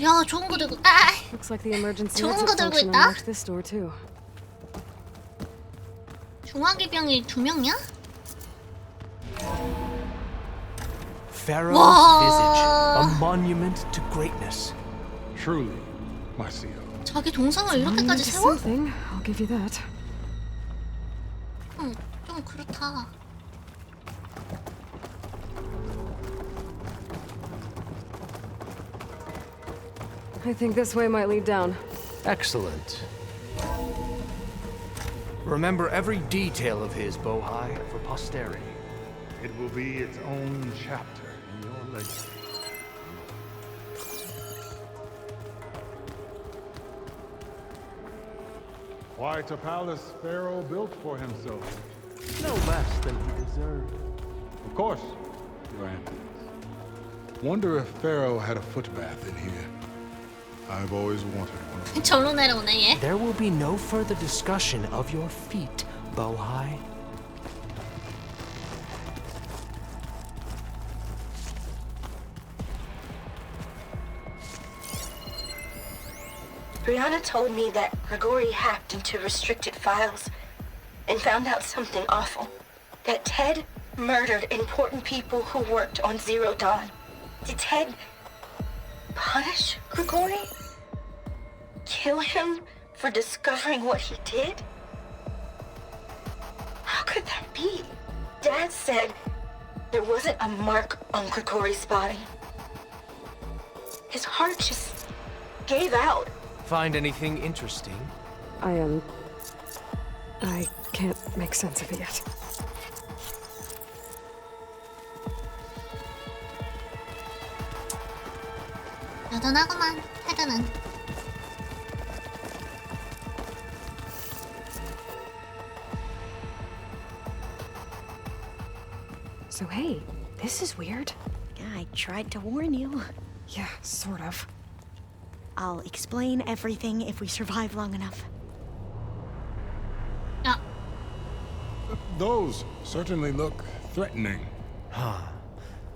야, 좋은 거 들고. Looks like the emergency 좋은 거 exit 들고 function 있다. unlocked this door too. 중화기병이 2명이야? Pharaoh's Whoa. visage, a monument to greatness. Truly, my CEO. 자기 동상을 Monument 이렇게까지 is 세워? something, I'll give you that. 좀 그렇다. I think this way might lead down. Excellent. Remember every detail of his, Bohai, for posterity. It will be its own chapter in your legacy. Quite a palace Pharaoh built for himself. No less than he deserved. Of course, Your Eminence. Wonder if Pharaoh had a footbath in here. I've always wanted one. 절로 내려오네 얘. There will be no further discussion of your feet, Bohai. Brianna told me that Grigori hacked into restricted files and found out something awful. That Ted murdered important people who worked on Zero Dawn. Did Ted punish Grigori? Kill him for discovering what he did? How could that be? Dad said there wasn't a mark on Grigori's body. His heart just gave out. Find anything interesting? I can't make sense of it yet. 여전하구만 헤드는. So hey, this is weird. Yeah, I tried to warn you. Yeah, sort of. I'll explain everything if we survive long enough. 야, Those certainly look threatening.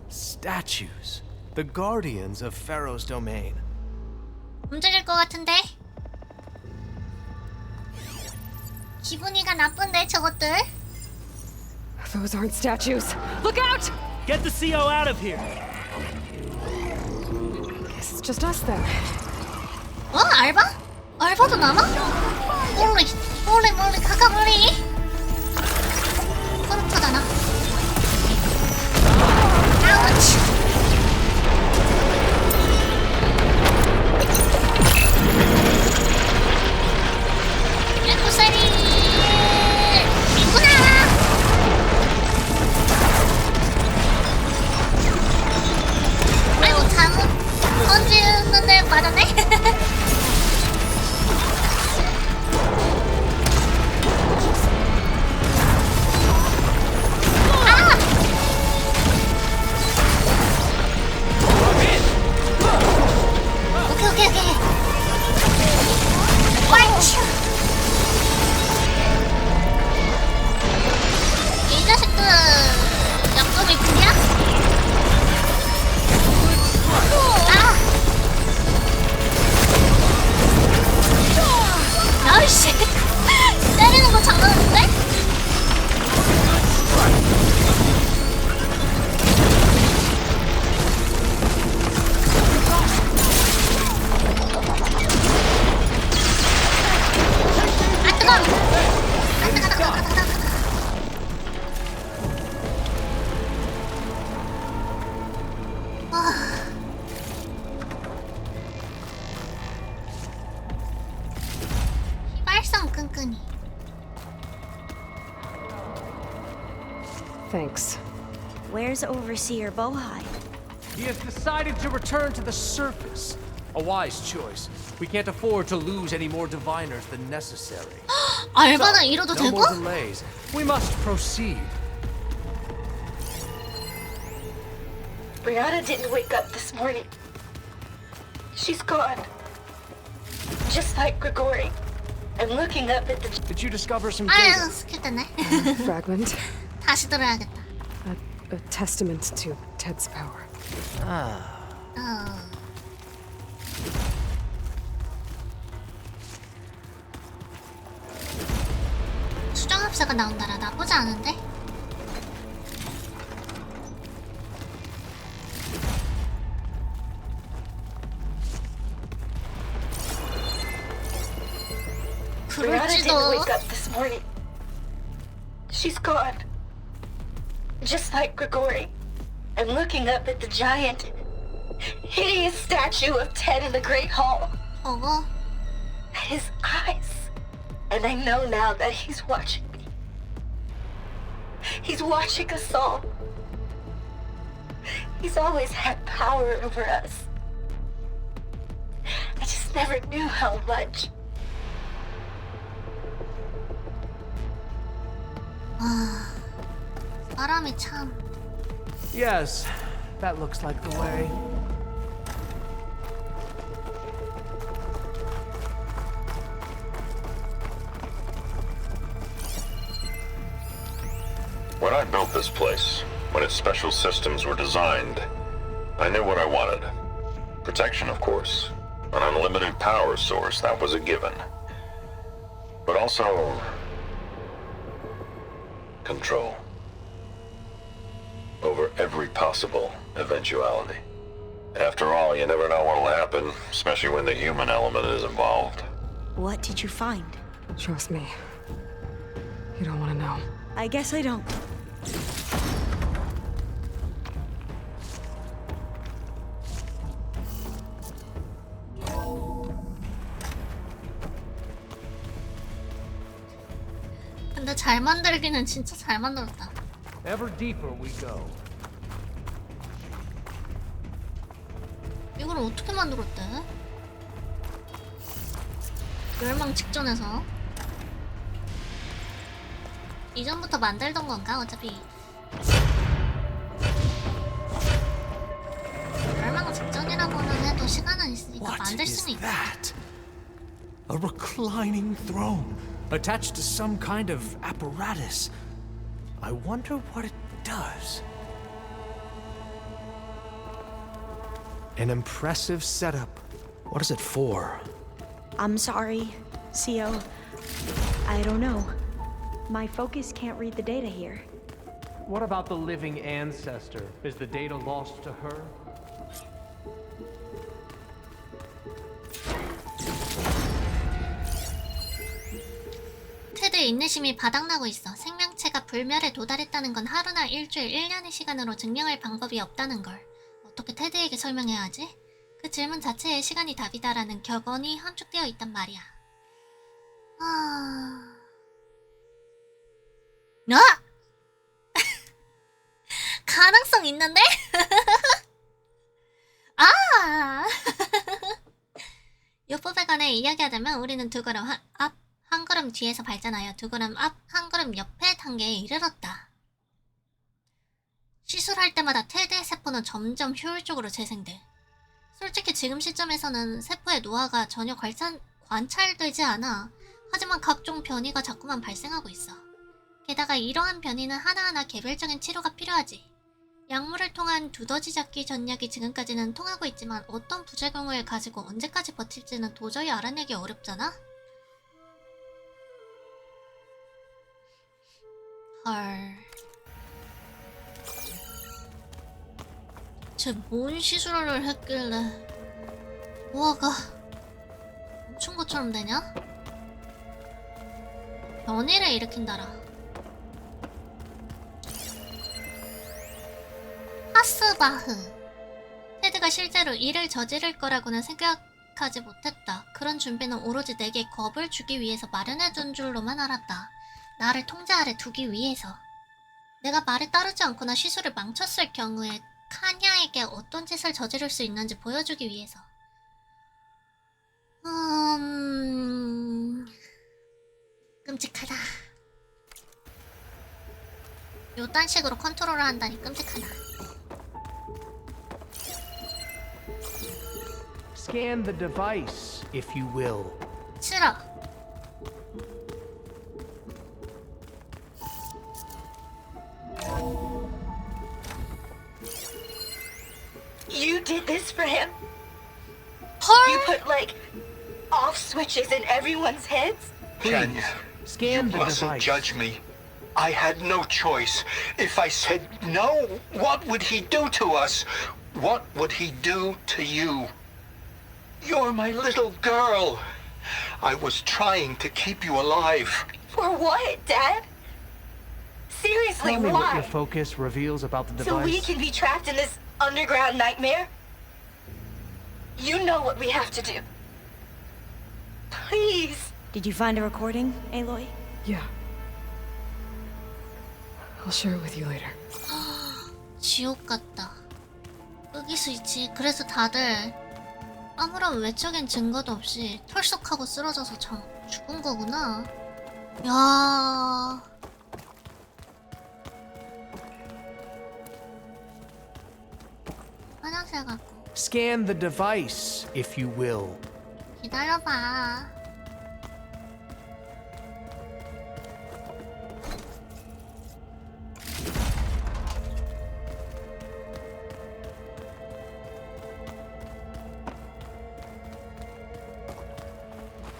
Statues. The guardians of Pharaoh's domain. 움직일 것 같은데? 기분이가 나쁜데 저것들? Those aren't statues. Look out! Get the CO out of here! Guess it's just us then. 어? 알바? 알바도 남아? 몰리 가까 몰리. 그렇잖아. 아우치. 에코사리 있구나. 아이고 잘못 던지는데 맞았네. 오케이. 와이치. 이 자식들 약점이 분이야? 아이씨. 때리는 거 장난 아닌데? 휘발성 끈끈이. Thanks. Where's Overseer Bohai? He has decided to return to the surface. A wise choice. We can't afford to lose any more diviners than necessary. 알바나 이러도 No 되고? more delays. We must proceed. Brianna didn't wake up this morning. She's gone. Just like Grigori. I'm looking up at the... Did you discover some 아유 data? 스킬 떴네. Fragment. 다시 들어야겠다. A testament to Ted's power. 어. 수정합사가 나온다라. 나쁘지 않은데? Brianna didn't 그럴지도. wake up this morning. She's gone. Just like Grigori. I'm looking up at the giant, hideous statue of Ted in the Great Hall. 어거. At his eyes. And I know now that he's watching me. He's watching us all. He's always had power over us. I just never knew how much. 사람이 참. Yes, that looks like the way. When I built this place, when its special systems were designed, I knew what I wanted. Protection, of course. An unlimited power source, that was a given. But also... control. Over every possible eventuality. After all, you never know what'll happen, especially when the human element is involved. What did you find? Trust me. You don't want to know. I guess I don't. 근데 잘 만들기는 진짜 잘 만들었다. Ever deeper we go. 이걸 어떻게 만들었대? 멸망 직전에서. 이전부터 만들던 건가? 어차피 멸망 직전이라고는 해도 시간은 있으니까 What 만들 is 수는 있다. that? A reclining throne attached to some kind of apparatus. I wonder what it does. An impressive setup. What is it for? I'm sorry, CO. I don't know. My focus can't read the data here. What about the living ancestor? Is the data lost to her? 테드의 인내심이 바닥나고 있어. 생명체가 불멸에 도달했다는 건 하루나 일주일, 1년의 시간으로 증명할 방법이 없다는 걸 어떻게 테드에게 설명해야 하지? 그 질문 자체에 시간이 답이다라는 격언이 함축되어 있단 말이야. 가능성 있는데? 요법에 관해 이야기하자면 우리는 두 걸음 앞, 한 걸음 뒤에서 발전하여 두 걸음 앞, 한 걸음 옆의 단계에 이르렀다. 시술할 때마다 테드의 세포는 점점 효율적으로 재생돼. 솔직히 지금 시점에서는 세포의 노화가 전혀 관찰되지 않아. 하지만 각종 변이가 자꾸만 발생하고 있어. 게다가 이러한 변이는 하나하나 개별적인 치료가 필요하지. 약물을 통한 두더지 잡기 전략이 지금까지는 통하고 있지만 어떤 부작용을 가지고 언제까지 버틸지는 도저히 알아내기 어렵잖아? 헐... 쟤 뭔 시술을 했길래 노화가 멈춘 것처럼 되냐? 변이를 일으킨다라. 하스바흐. 테드가 실제로 일을 저지를 거라고는 생각하지 못했다. 그런 준비는 오로지 내게 겁을 주기 위해서 마련해둔 줄로만 알았다. 나를 통제 아래 두기 위해서. 내가 말에 따르지 않거나 시술을 망쳤을 경우에 카냐에게 어떤 짓을 저지를 수 있는지 보여주기 위해서. 끔찍하다. 요딴 식으로 컨트롤을 한다니 끔찍하다. Scan the device, if you will. 싫어. You did this for him? You 헐? put, like, off switches in everyone's heads? Kenya, Scan you the mustn't device. judge me. I had no choice. If I said no, what would he do to us? What would he do to you? You're my little girl. I was trying to keep you alive. For what, Dad? Seriously, Tell me what your why? focus reveals about the device. So we can be trapped in this underground nightmare? You know what we have to do. Please. Did you find a recording, Aloy? Yeah. I'll share it with you later. 지옥 같다. 끄기 스위치. 그래서 다들 아무런 외적인 증거도 없이 털썩하고 쓰러져서 죽은 거구나. 야. 화장실 갔고. Scan the device, if you will. 기다려봐.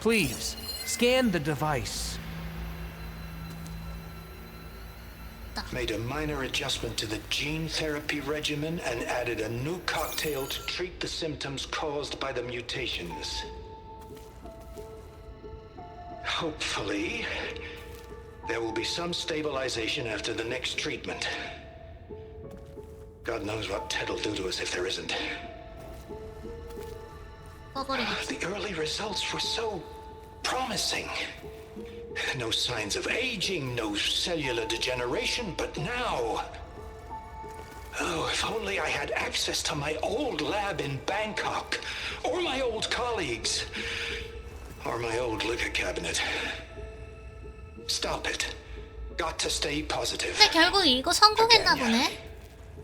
Please, scan the device. Made a minor adjustment to the gene therapy regimen and added a new cocktail to treat the symptoms caused by the mutations. Hopefully, there will be some stabilization after the next treatment. God knows what Ted will do to us if there isn't. 꺼버리겠지. The early results were so promising. No signs of aging, no cellular degeneration, but now... Oh, if only I had access to my old lab in Bangkok, or my old colleagues, or my old liquor cabinet. Stop it. Got to stay positive. 근데 결국 이거 성공했나 보네.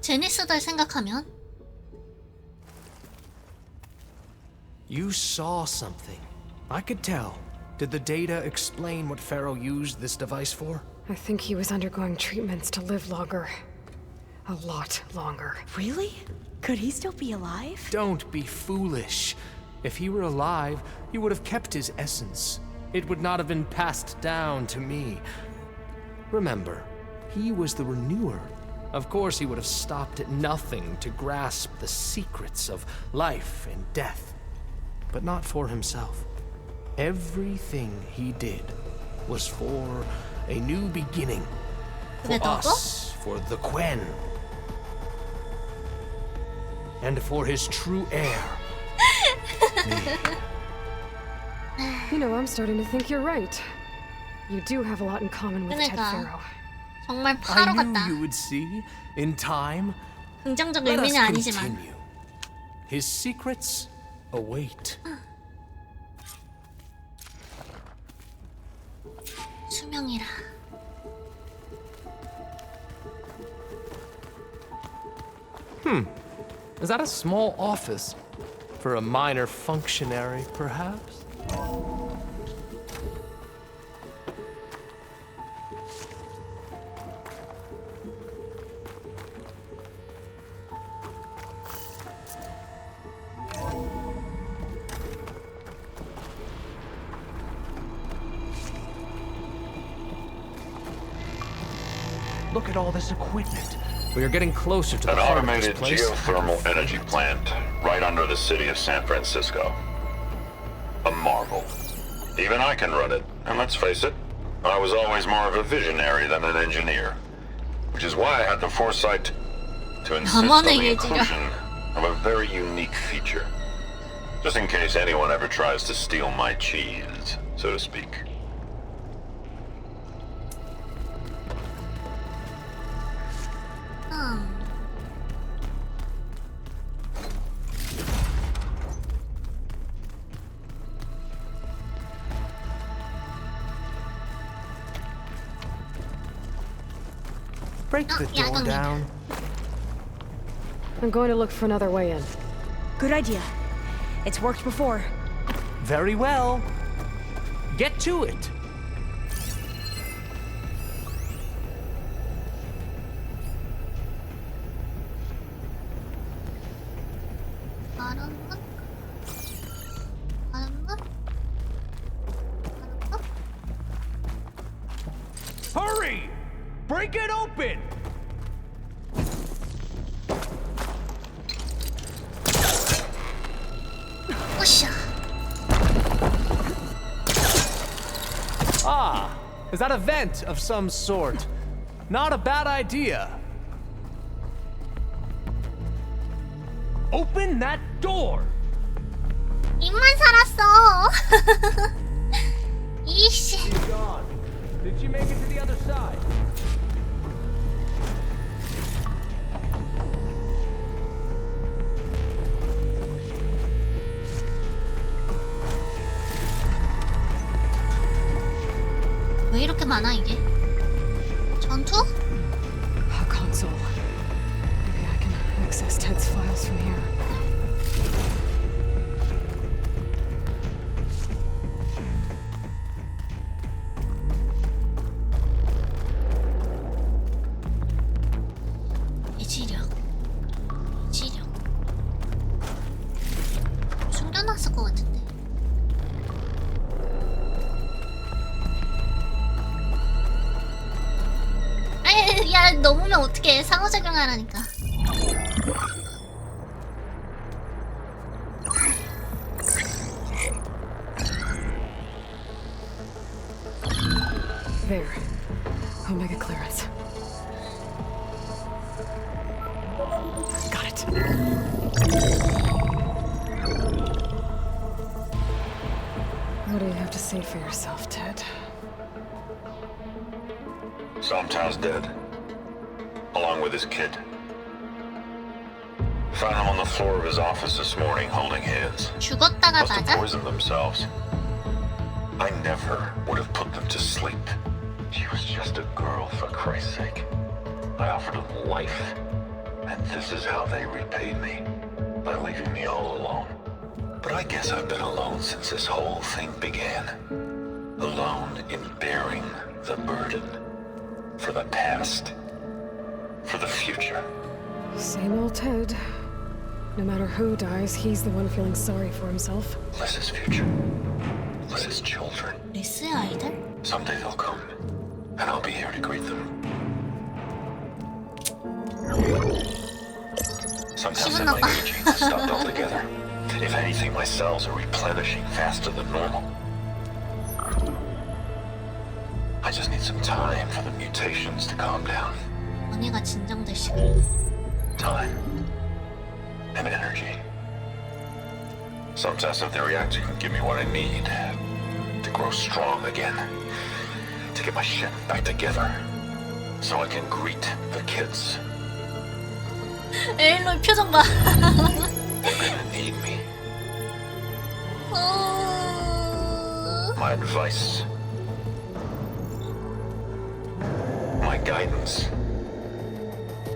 제니스들 생각하면. You saw something. I could tell. Did the data explain what Pharaoh used this device for? I think he was undergoing treatments to live longer. A lot longer. Really? Could he still be alive? Don't be foolish. If he were alive, he would have kept his essence. It would not have been passed down to me. Remember, he was the renewer. Of course, he would have stopped at nothing to grasp the secrets of life and death. But not for himself. Everything he did was for a new beginning. For us, for the Quen. And for his true heir. Me. You know, I'm starting to think you're right. You do have a lot in common with Ted 그러니까. Pharaoh. 정말 파로 I knew 같다. you would see, in time. 긍정적 Let us 의미는 아니지만. continue. His secrets await. 수명이라. Is that a small office? For a minor functionary, perhaps? Look at all this equipment. We are getting closer to the An heart of this automated place. geothermal energy plant right under the city of San Francisco. A marvel. Even I can run it, and let's face it, I was always more of a visionary than an engineer. Which is why I had the foresight to insist on 나만의 the 예지가. inclusion of a very unique feature. Just in case anyone ever tries to steal my cheese, so to speak. Break the door 야광이다. down. I'm going to look for another way in. Good idea. It's worked before. Very well. Get to it. 바로 Break it open! 으쌰. Ah, is that a vent of some sort? Not a bad idea. Open that door! 입만 살았어. 이씨. Gone. Did she make it to the other side? 왜 이렇게 많아 이게? 전투? A console. Maybe I can access Ted's files from here. 이지력. 숨겨놨을 것 같은데. 에이, 야, 넘으면 어떡해. 상호작용하라니까. There. Omega clearance. Got it. What do you have to say for yourself, Ted? Somtown's dead. Along with his kid. Found him on the floor of his office this morning, holding hands. 죽었다가 Must have 맞아? poisoned themselves. I never would have put them to sleep. She was just a girl, for Christ's sake. I offered them life, and this is how they repaid me, by leaving me all alone. But I guess I've been alone since this whole thing began. Alone in bearing the burden. For the past. For the future. Same old Ted. No matter who dies, he's the one feeling sorry for himself. Liz's future. Liz's children. 리스의 아이들? Someday they'll come, and I'll be here to greet them. Sometimes 기분 my 나빠. aging has stopped altogether. If anything, my cells are replenishing faster than normal. I just need some time for the mutations to calm down. 언니가 진정될 시간. Time. And energy. Some tests of the reactor can give me what I need to grow strong again. To get my shit back together. So I can greet the kids. 에일로이 표정 봐. They're gonna need me. My advice. My guidance.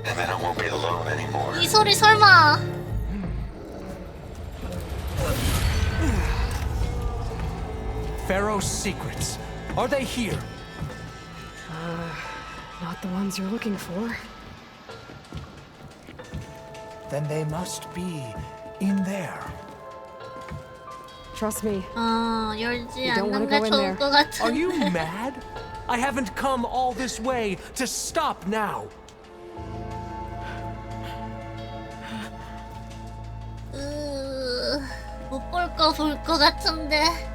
And then I won't be alone anymore. 이 소리 설마. Pharaoh's secrets. Are they here? Not the ones you're looking for. Then they must be in there. Trust me. 열지 You don't wanna 않는 게 go in 좋을 there. 것 같은데. Are you mad? I haven't come all this way to stop now. 못 볼 거 볼 것 같은데.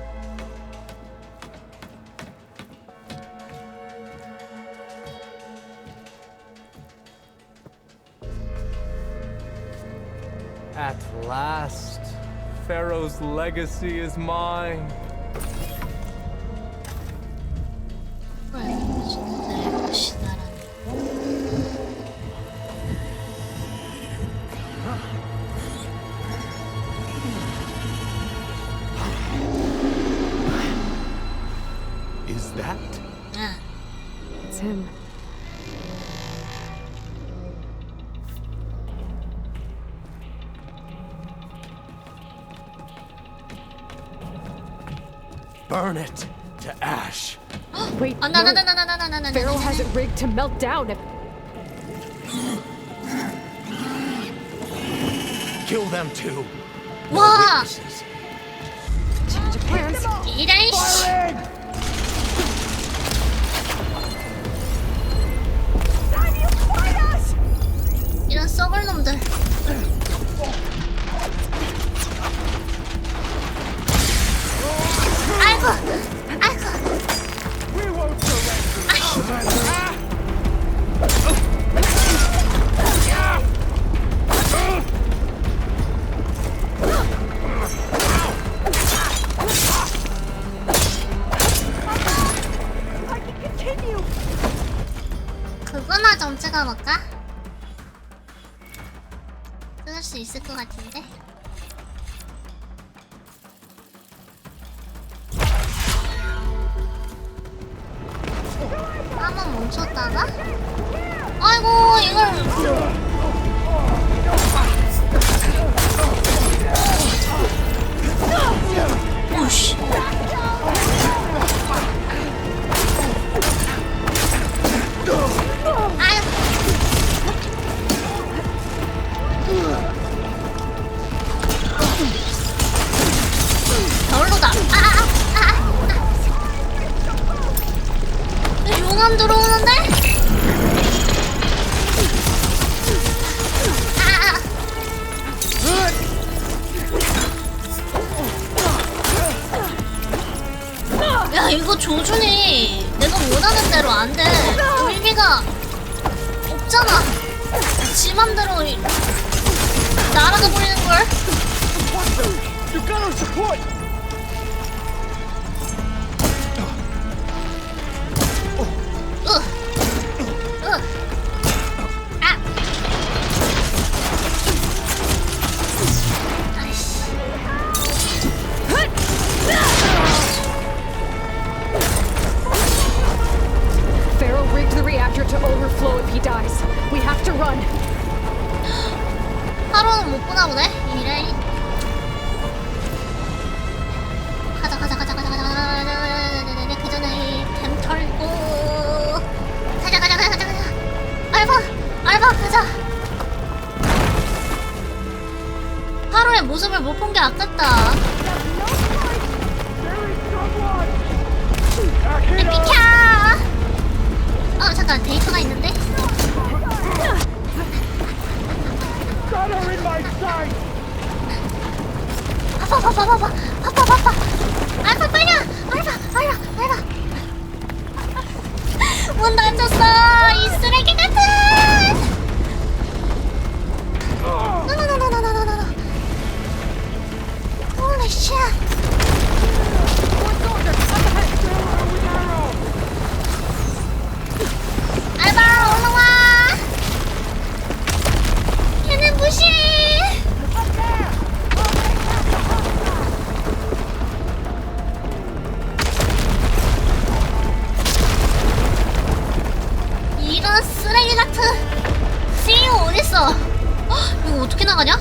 At last, Pharaoh's legacy is mine. Is that? It's him. Burn it to ash. Wait, 아, no. 나나나나나나나나나. Pharaoh has it rigged to melt down. Kill them too. 와, Change of plans. 이런 씨. 찾을 수 있을 것 같은데? 한번 멈췄다가? 아이고 이걸 오씨 별로다. 용암 들어오는데? 야 이거 조준이 내가 원하는 대로 안 돼. 의미가 없잖아. 지 맘대로 날아가 버리는 걸. Pharaoh rigged the reactor to overflow if he dies. We have to run. 하루는 못 보나 보네. 이래. 가자. 그 전에 뱀 털고. 가자. 알바 가자. 하루의 모습을 못 본 게 아깝다. 비켜! 잠깐 데이터가 있는데? 봐봐. 알바 빨리 와! 알바! 문 닫혔어! 이 쓰레기 같은! No. Holy shit! 알바 올라와! 걔는 무시해! 이런 쓰레기 같은 CEO 어딨어? 이거 어떻게 나가냐?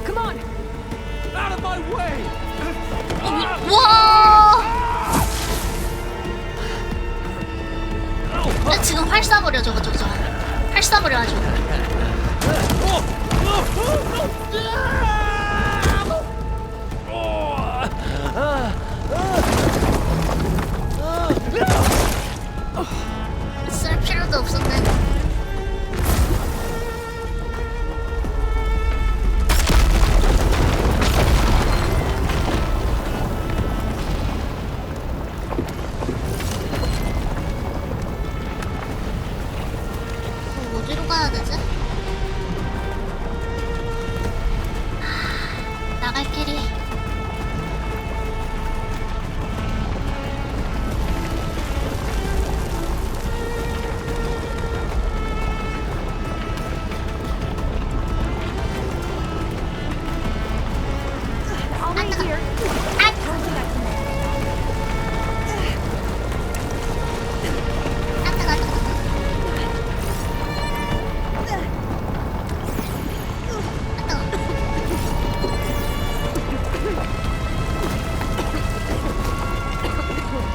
Come on. Out of my way! 와! 야, 지금 활 쏴버려 저거. 활 쏴버려 아주. 쓸 필요도 없었네. 어디로 가야 되지? 나갈 길이.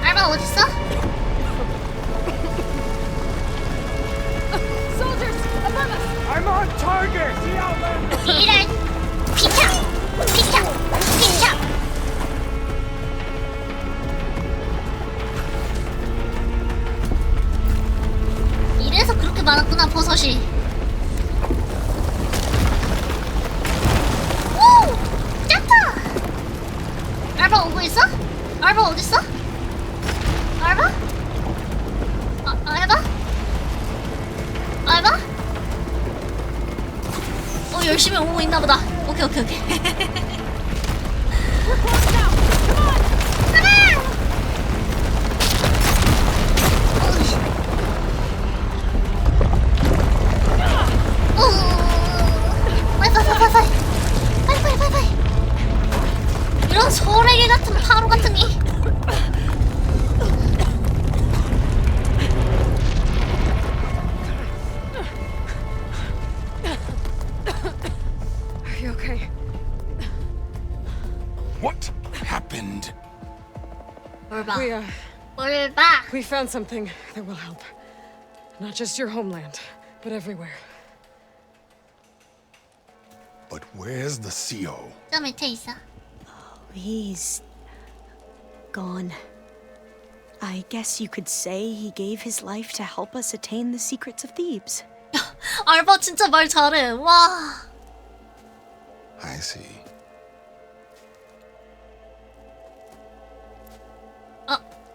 알바 어딨어? Soldiers, above us. I'm on target! The Outlander! 이래 비켜! 이래서 그렇게 많았구나 버섯이. 오! 짰다! 알바 오고 있어? 알바 어딨어? 알바? 알바? 열심히 오고 있나보다. 오케이. 봐. We, 뭘 봐. we found something that will help. Not just your homeland, but everywhere. But where's the CO? 저 밑에 있어. He's gone. I guess you could say he gave his life to help us attain the secrets of Thebes. 알바 진짜 말 잘해. 와. I see.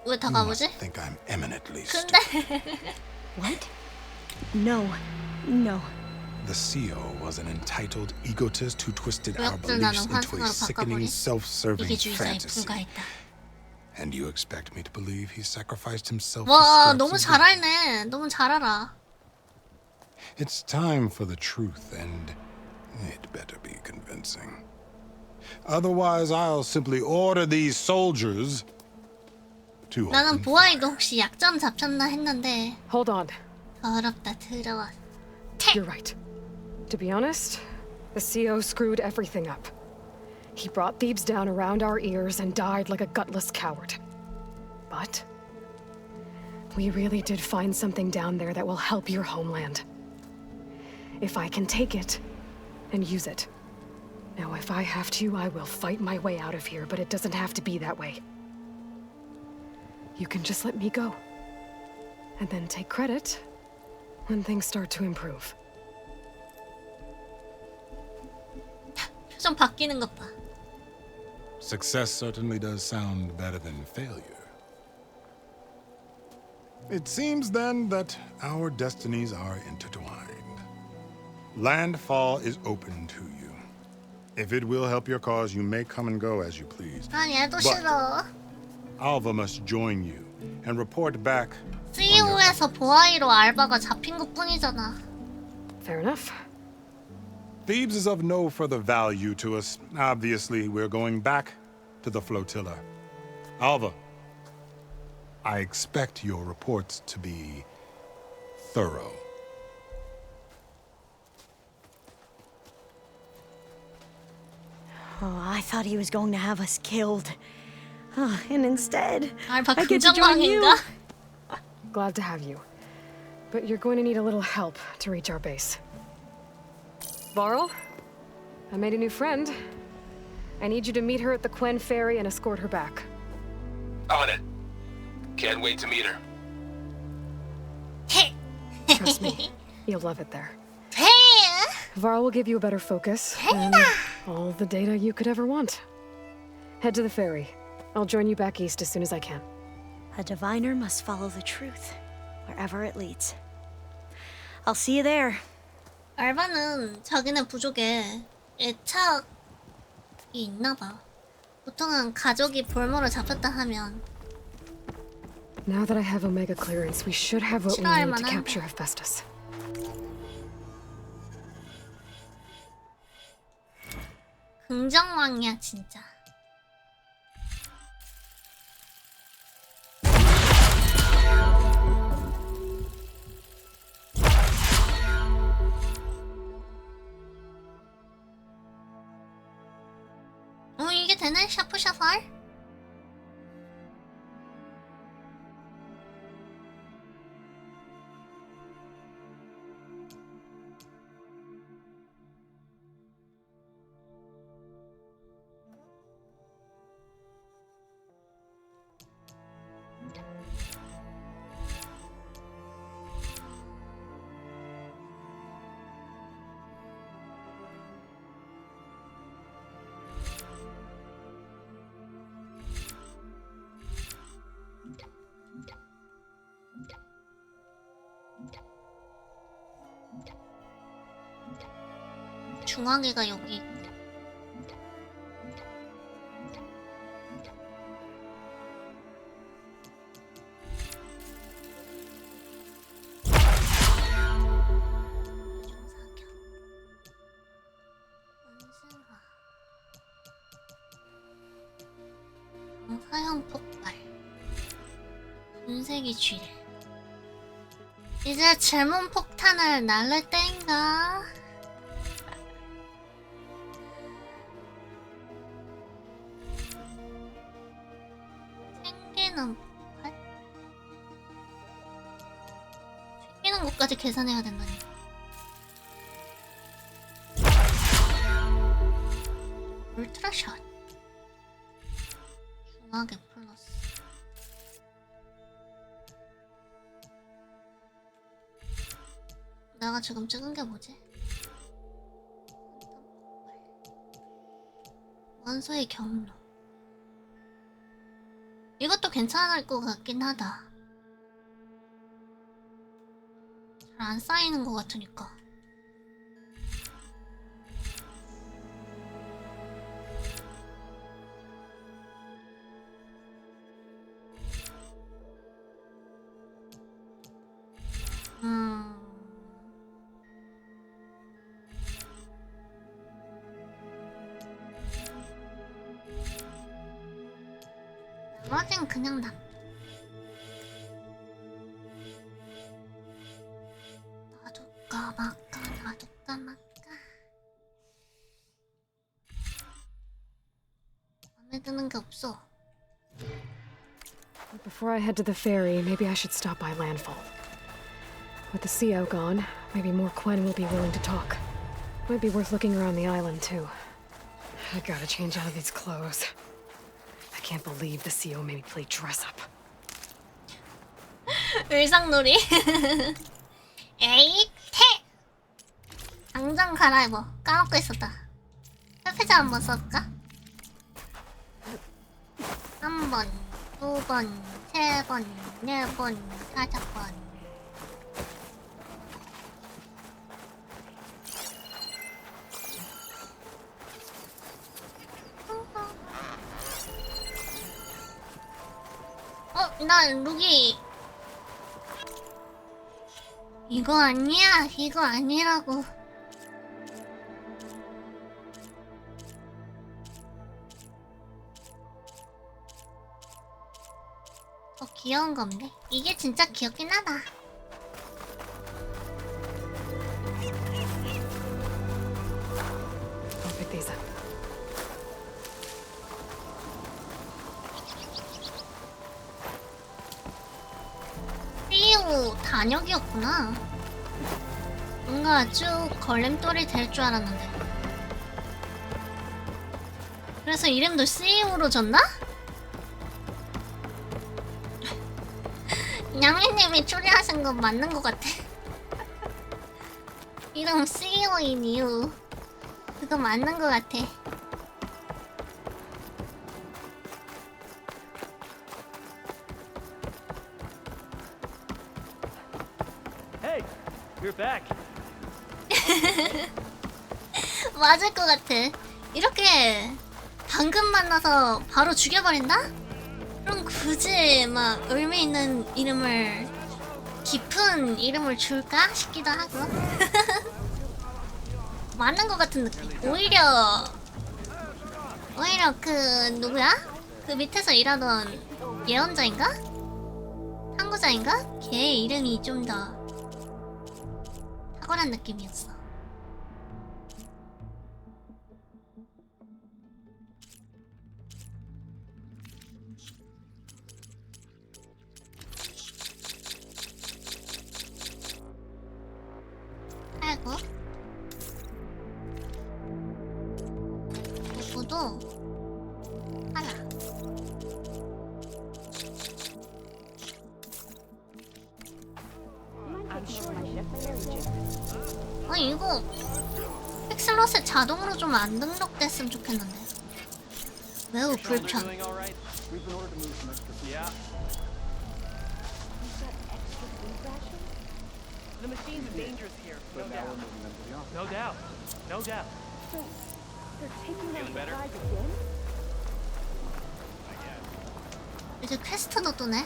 왜 You 다가오지? must think I'm eminently stupid. 근데 What? No. No. The CO was an entitled egotist who twisted our 구역질 나는 beliefs into a 환상으로 sickening, 바꿔버린 self-serving 이기주의자에 fantasy. 불과했다. And you expect me to believe he sacrificed himself 와, for 너무 scraps of 잘 gold? 알네. 너무 잘 알아. It's time for the truth, and it better be convincing. Otherwise, I'll simply order these soldiers to 나는 open 보아이도 혹시 약점 잡혔나 했는데 Hold on. 더럽다 더러워. You're right. To be honest, the CO screwed everything up. He brought Thebes down around our ears and died like a gutless coward. But we really did find something down there that will help your homeland. If I can take it and use it. Now, if I have to, I will fight my way out of here, but it doesn't have to be that way. You can just let me go. And then take credit when things start to improve. 표정 바뀌는 것 봐. Success certainly does sound better than failure. It seems then that our destinies are intertwined. Landfall is open to you. If it will help your cause, you may come and go as you please. 난 얘도 싫어. Alva must join you and report back. CEO에서 보아이로 알바가 잡힌 것 뿐이잖아. Fair enough. Thebes is of no further value to us. Obviously, we're going back to the flotilla. Alva, I expect your reports to be thorough. Oh, I thought he was going to have us killed. And instead, 알바 I get to join you. 긍정왕인가? Glad to have you. But you're going to need a little help to reach our base. Varl, I made a new friend. I need you to meet her at the Quen Ferry and escort her back. On it. Can't wait to meet her. Trust me, you'll love it there. 해! Varl will give you a better focus and all the data you could ever want. Head to the ferry. I'll join you back east as soon as I can. A diviner must follow the truth, wherever it leads. I'll see you there. 알바는 자기네 부족에 애착이 있나봐. 보통은 가족이 볼모로 잡혔다 하면 Now that I have Omega clearance, we should have what we 싫어할 need to 만한데. capture Hephaestus. 긍정왕이야 진짜. 이게 되네? 샤프샤팔? 중앙에가 여기 있고. 사형 폭발. 분쇄기 쥐레. 이제 질문 폭탄을 날릴 때인가? 땡기는 8? 튕기는 것까지 계산해야 된다니. 울트라샷 중하게 플러스. 내가 지금 찍은 게 뭐지? 원소의 경로. 이것도 괜찮을 것 같긴 하다. 잘 안 쌓이는 것 같으니까. 나머진 그냥 놔둘까 말까 놔둘까 말까. 마음에 드는 게 없어. Before I head to the ferry, maybe I should stop by Landfall. With the CO gone, maybe more Quen will be willing to talk. Might be worth looking around the island, too. I gotta change out of these clothes. I can't believe the CO made me play dress up. 의상놀이. 에이 태. 당장 갈아입어. 까먹고 있었다. 회피자 한번 써볼까? 3번, 2번, 3번, 4번, 5번. 나 룩이 이거 아니야. 이거 아니라고. 더 귀여운 거 없네. 이게 진짜 귀엽긴 하다. I'll pick these up. CEO 단역이었구나. 뭔가 쭉 걸림돌이 될 줄 알았는데. 그래서 이름도 CEO로 줬나? 냥이님이 추리하신 건 맞는 것 같아. 이름 CEO인 이유 그거 맞는 것 같아. Hey, you're back. 맞을 것 같아. 이렇게 방금 만나서 바로 죽여버린다? 그럼 굳이 막 의미 있는 이름을, 깊은 이름을 줄까 싶기도 하고. 맞는 것 같은 느낌. 오히려 그 누구야? 그 밑에서 일하던 예언자인가? 탐구자인가? 걔 이름이 좀 더 탁월한 느낌이었어. 아이고. 누구도 하나. 이거 픽슬럿에 자동으로 좀 안 등록됐으면 좋겠는데. 매우 불편. The machine's dangerous here, no doubt. No doubt. No doubt. So, they're taking out Feeling the better? guys again? 이제 퀘스트도 뜨네.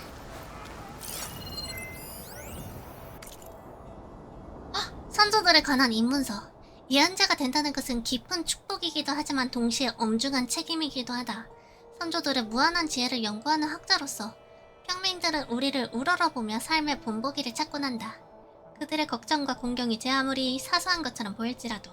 선조들에 관한 입문서. 예언자가 된다는 것은 깊은 축복이기도 하지만 동시에 엄중한 책임이기도 하다. 선조들의 무한한 지혜를 연구하는 학자로서 평민들은 우리를 우러러보며 삶의 본보기를 찾곤 한다. 그들의 걱정과 공경이 제 아무리 사소한 것처럼 보일지라도.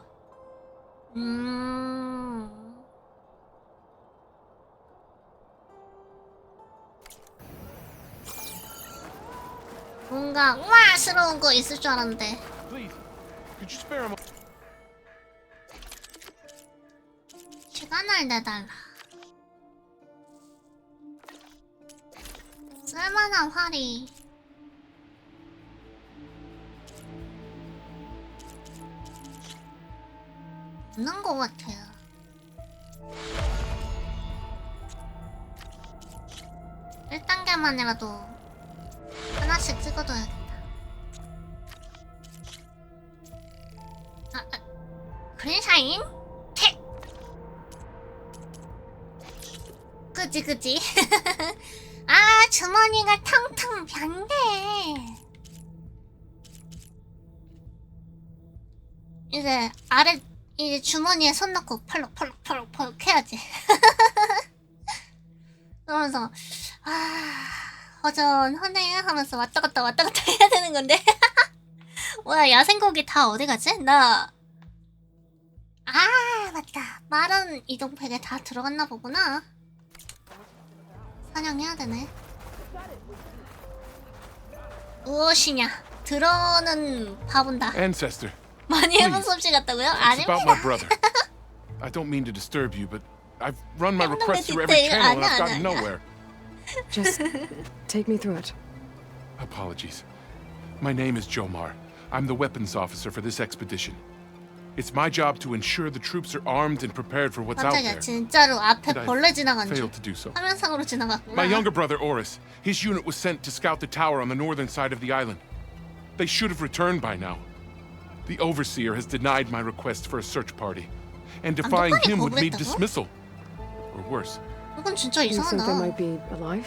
뭔가 우와스러운 거 있을 줄 알았는데. Please, could you spare him? 시간을 내달라. 쓸만한 활이 없는 것 같아요. 1단계만이라도 하나씩 찍어둬야겠다. 그린샤인? 택! 그지 아, 주머니가 텅텅 빈데. 이제 이제 주머니에 손 넣고 펄럭 해야지. 그러면서 허전하네 하면서 왔다 갔다 해야 되는 건데. 뭐야, 야생고기 다 어디 가지? 맞다. 마른 이동팩에 다 들어갔나 보구나. 사냥해야 되네. 무엇이냐? 들어는 봐본다. Ancestor. 많이 해본 솜씨 같다고요? It's about my 아닙니다. brother. I don't mean to disturb you, but I've run my requests through every channel and I've gotten nowhere. Just take me through it. Apologies. My name is Jomar. I'm the weapons officer for this expedition. It's my job to ensure the troops are armed and prepared for what's out 깜짝이야, there. 진짜로 앞에 And I 벌레 지나간 줄. failed to do so. 화면상으로 지나갔구나. My younger brother, Oris, his unit was sent to scout the tower on the northern side of the island. They should have returned by now. The Overseer has denied my request for a search party, and defying him would mean dismissal. Or worse. 이건 진짜 You think they 이상하다. might be alive?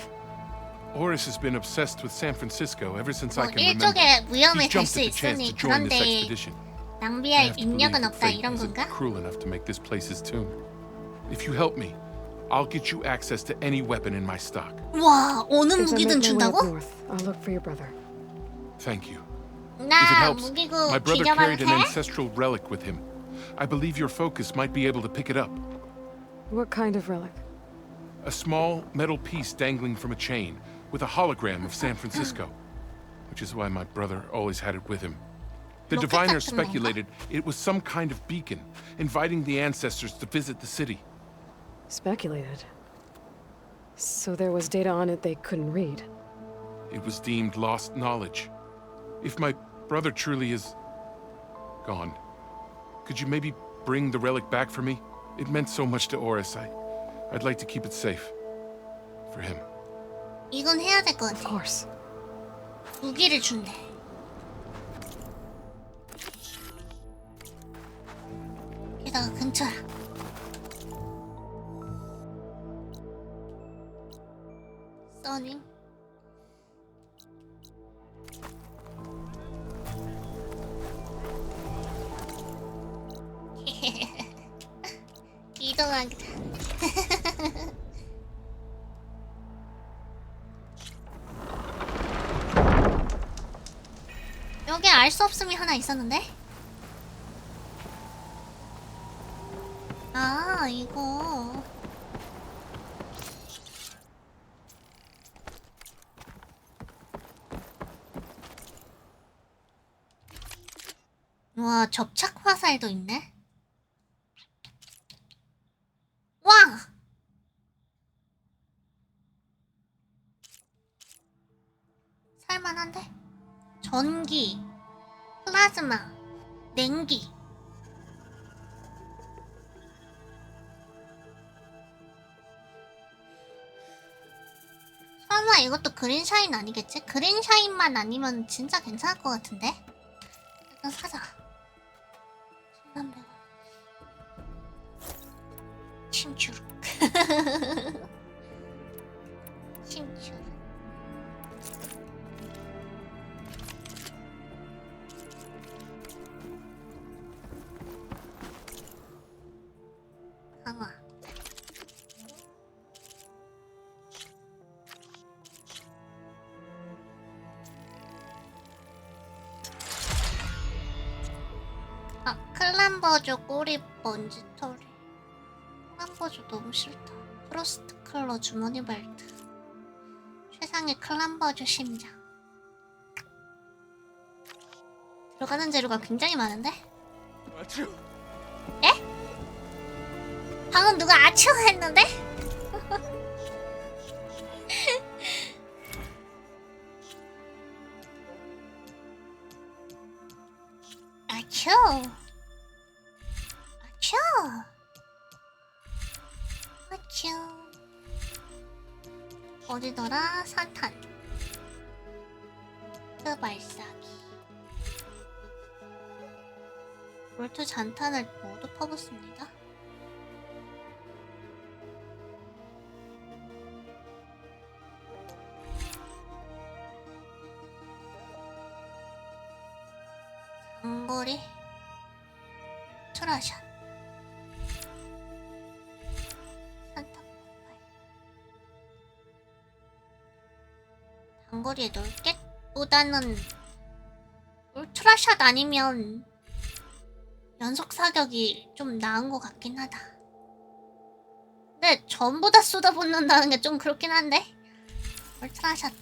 Oris has been obsessed with San Francisco ever since I can remember. 일종의 위험에 될 He's jumped 수 at the chance 있으니 to join this 그런데 expedition. I 낭비할 have to believe 인력은 that 없다 fate 이런 isn't 건가? cruel enough to make this place his tomb. If you help me, I'll get you access to any weapon in my stock. 와, 어느 If I 무기든 make my way up 준다고? north, I'll look for your brother. Thank you. If it 나 helps, 무기고 my brother 기념하면 carried an 돼? ancestral relic with him. I believe your focus might be able to pick it up. What kind of relic? A small metal piece dangling from a chain with a hologram of San Francisco, which is why my brother always had it with him. The 로켓 diviners 같은 건가? speculated it was some kind of beacon, inviting the ancestors to visit the city. Speculated. So there was data on it they couldn't read. It was deemed lost knowledge. If my brother truly is gone, could you maybe bring the relic back for me? It meant so much to Oris. I'd like to keep it safe. For him. 이건 해야 될 것 Of 같아. course. 무기를 준대. 게다가 근처야. 써니. 이동하기다. 여기 알 수 없음이 하나 있었는데? 아, 이거. 와, 접착 화살도 있네? 와! 살만한데? 전기, 플라즈마, 냉기. 설마 이것도 그린샤인 아니겠지? 그린샤인만 아니면 진짜 괜찮을 것 같은데? 일단 사자. 1300원. 침추룩. 침추룩. 강화. 아, 클람버조 꼬리 먼지 털이. 클람버조 너무 싫다. 프로스트 클러 주머니 벨트. 최상의 클람버조 심장. 들어가는 재료가 굉장히 많은데? 아추. 에? 방금 누가 아츄 했는데? 아츄. 아츄. 아츄. 어디더라? 사탄. 발사기. 몰트 잔탄을 모두 퍼붓습니다. 장거리 트라샷 산타 장거리에 넓게보다는 울트라샷 아니면 연속 사격이 좀 나은 것 같긴 하다. 근데 전부 다 쏟아붓는다는 게 좀 그렇긴 한데. 울트라샷.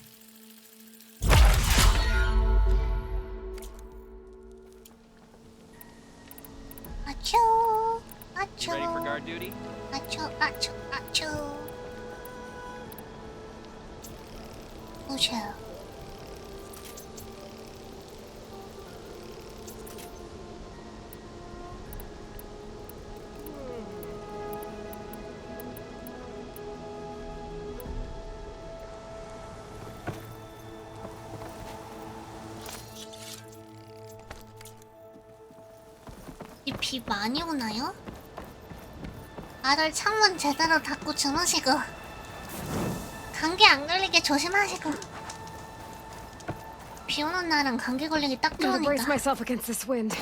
아츄 아츄 Ready for guard duty? 아츄 아츄 아츄. 오셔. 이 비 많이 오나요? 다들 창문 제대로 닫고 주무시고 감기 안 걸리게 조심하시고. 비 오는 날은 감기 걸리기 딱 Gotta brace 좋으니까. myself against this wind.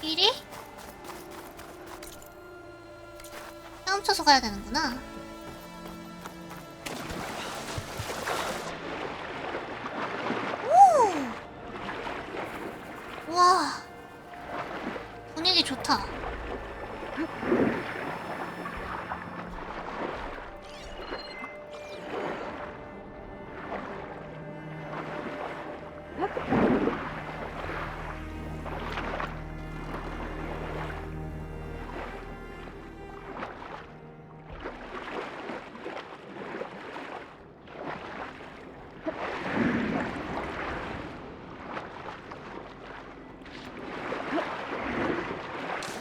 길이? 헤엄쳐서 가야 되는구나. 오! 와, 분위기 좋다.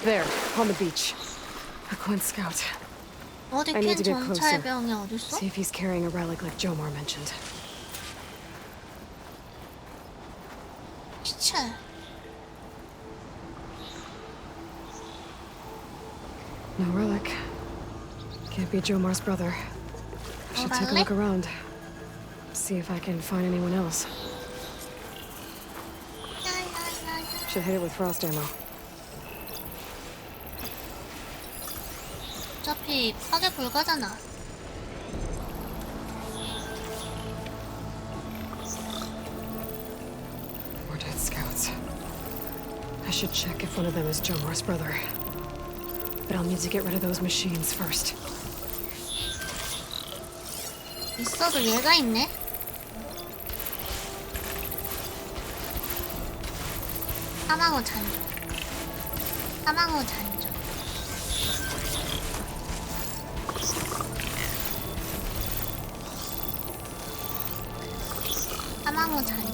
There, on the beach. A Quinn scout. 어디 I need 캔 to get closer. 정찰병이 어딨어? See if he's carrying a relic like Jomar mentioned. 시체. No relic. Can't be Jomar's brother. I should take a look around. See if I can find anyone else. Should hit it with frost ammo. 어차피 파괴 불가잖아. More dead scouts. I should check if one of them is Jomar's brother. But I'll need to get rid of those machines first. 있어도 얘가 있네. 사망호 잔조. 사망호 잔조. 사망호 잔조.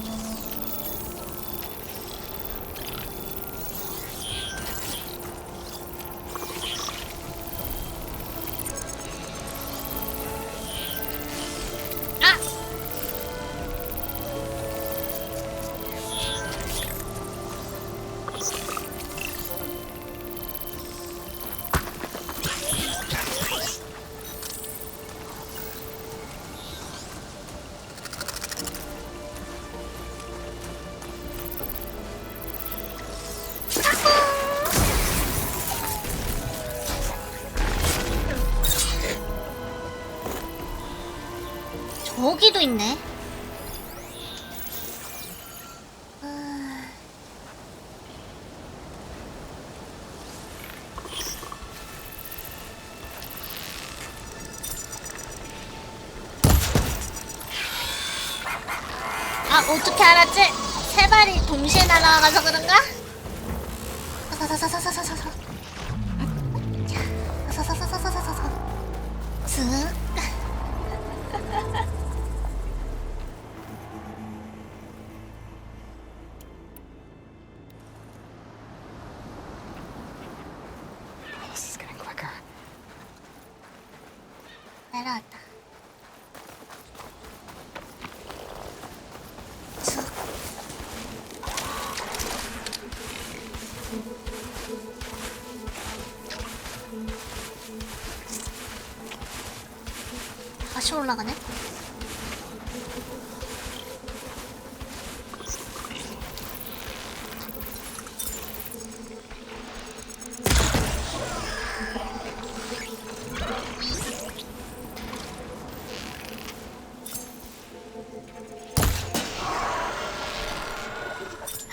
거기도 있네. 아, 어떻게 알았지? 세 발이 동시에 날아가서 그런가? 사사사사사사사사. 사사사사사사사. 슥. This is getting quicker. 내려왔다. 슥. 다시 올라가네.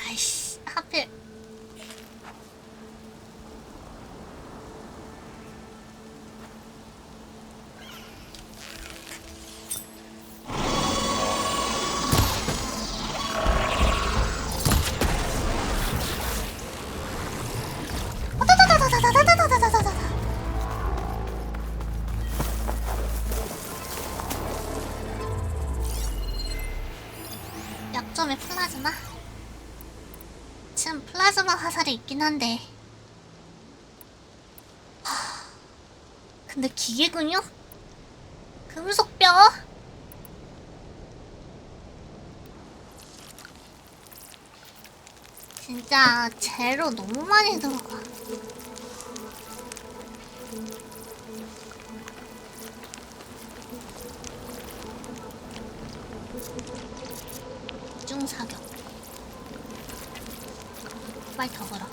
아이씨, 하필. 약점의 플라즈마? 지금 플라즈마 화살이 있긴 한데 근데 기계 근육? 금속뼈? 진짜 재료 너무 많이 들어가. 이중사격. 빨리 더 걸어.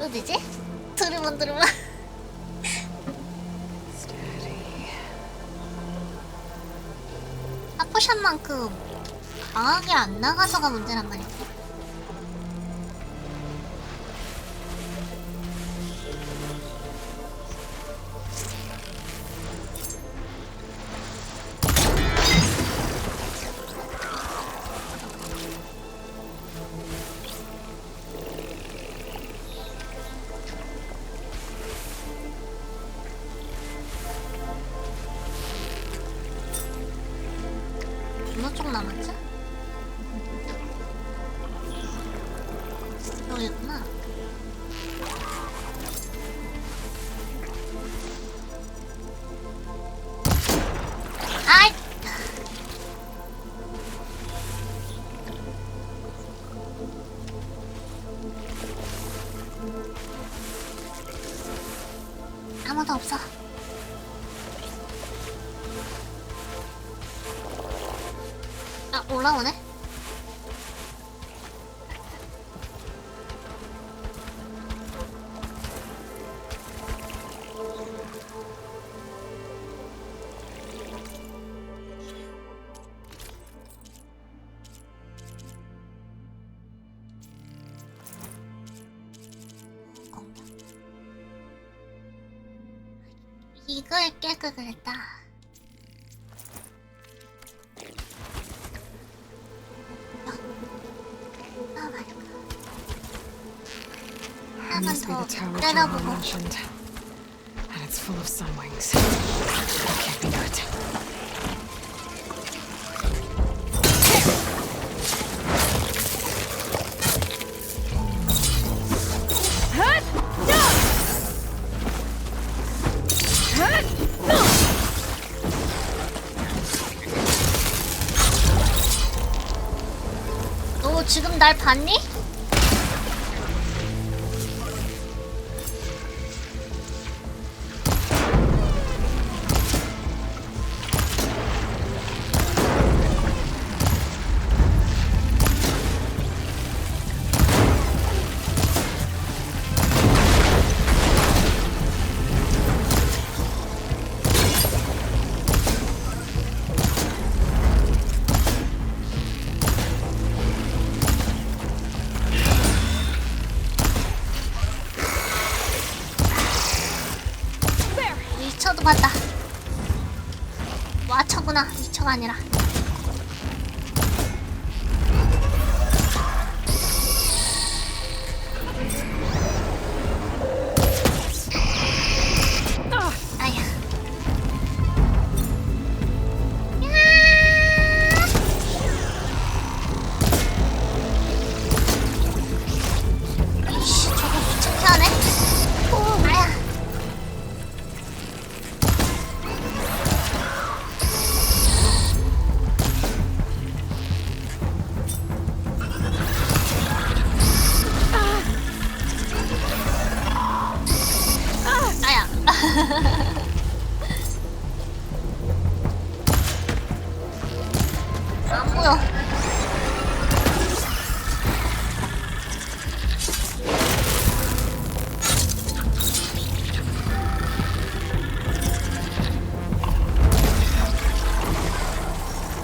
어디지? 두루만. 아포션만큼 강하게 안 나가서가 문제란 말이지. 어느 쪽 남았지? 여기구나. 아이! 아무도 없어. 아, 올라오네? 공격. 이걸 깨고 그랬다. Must be the tower John mentioned. And it's full of sunwings. That can't be good. Huh? 날 봤니? 위쳐도 봤다. 와쳐구나. 위쳐가 아니라. 아야. 이씨, 저거 귀찮게 하네. 오, 아야. 아야. 안 보여.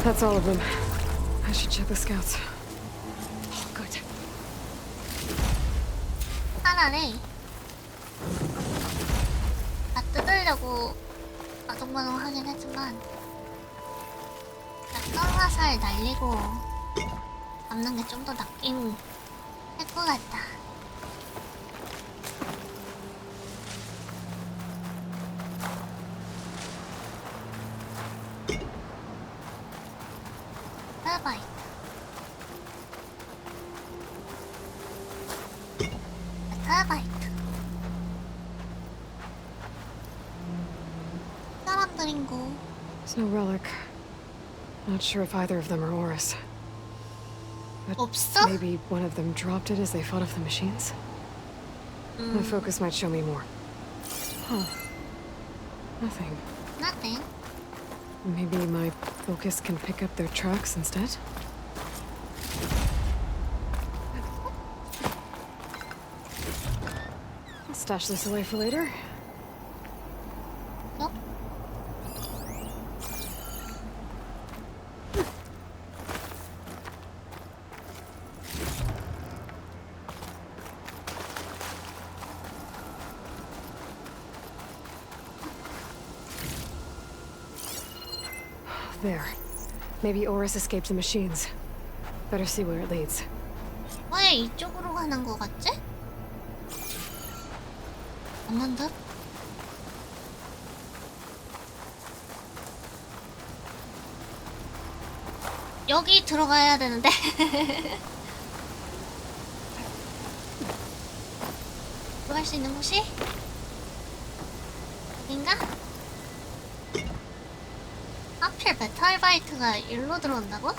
That's all of them. I should check the scouts. Oh, good. 하나네. 다 뜯으려고 아동방어 하긴 했지만 약간 화살 날리고 잡는 게 좀 더 낫긴 할 것 같다. 타바이트. 타바이트. 사람들인고. There's no relic. Not sure if either of them are Oris. But 없어? maybe one of them dropped it as they fought off the machines? My focus might show me more. Huh. Nothing. Nothing. Maybe my focus can pick up their tracks instead? I'll stash this away for later. 너? There. Maybe Oris escaped the machines. Better see where it leads. 왜 이쪽으로 가는 거 같지? 없는 듯? 여기 들어가야 되는데. 들어갈 수 있는 곳이? 여긴가? 하필 메탈바이트가 일로 들어온다고?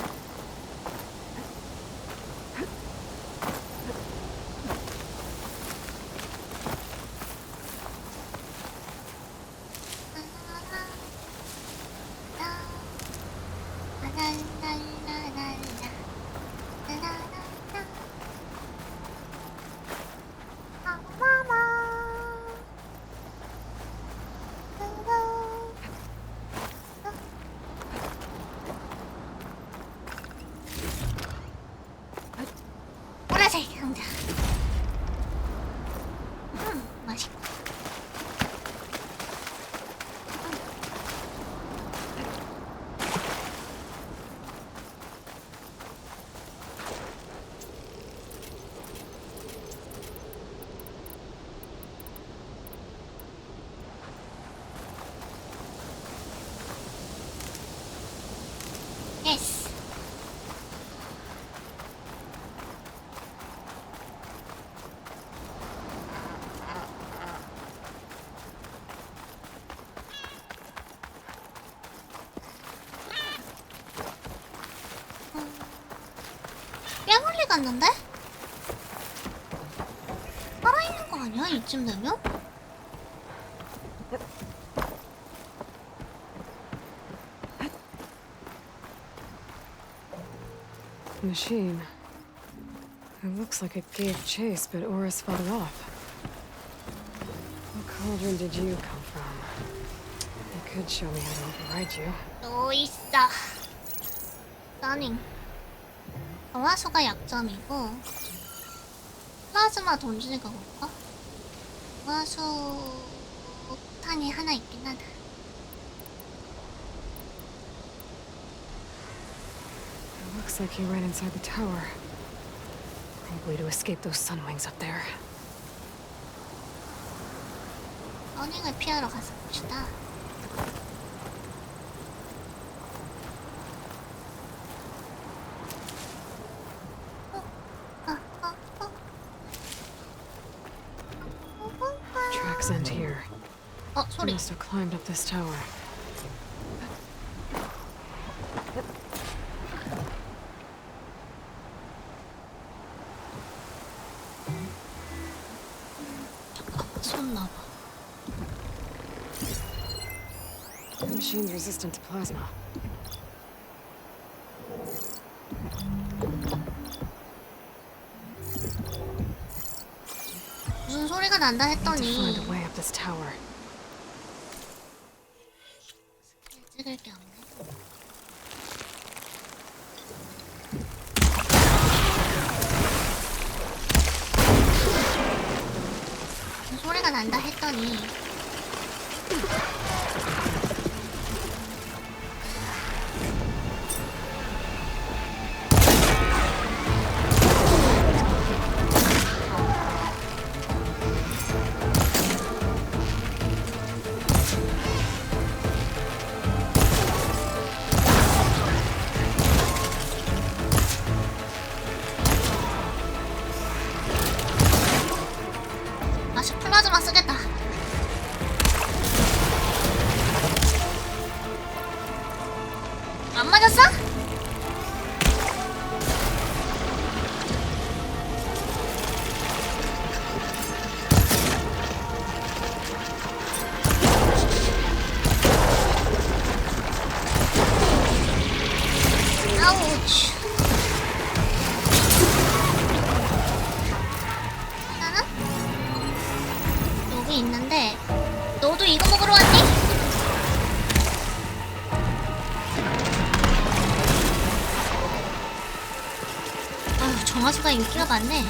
났는데? 살아있는 거 아니야? 이쯤 되면? Machine. It looks like it gave chase, but Oris fought it off. What cauldron did you come from? You could show me how to override you. 또 있어. 스타닝. 정화수가 약점이고 플라즈마 던지니까 볼까? 정화수 폭탄이 하나 있긴 하다. It looks like he ran inside the tower. Probably to escape those sunwings up there. 스타닝을 피하러 가서 봅시다. Tracks end here. 어, He 소리. must have climbed up this tower. 손 나봐. The machine's resistant to plasma. 무슨 소리가 난다 Need to 했더니 find a way up this tower. 찍을 게 없네. 무슨 소리가 난다 했더니 다시 플라즈마 쓰겠다. 안 맞았어? 아우치. 하나는? 여기 있는데 너도 이거 먹으러 왔니? 아유, 정화수가 인기가 많네.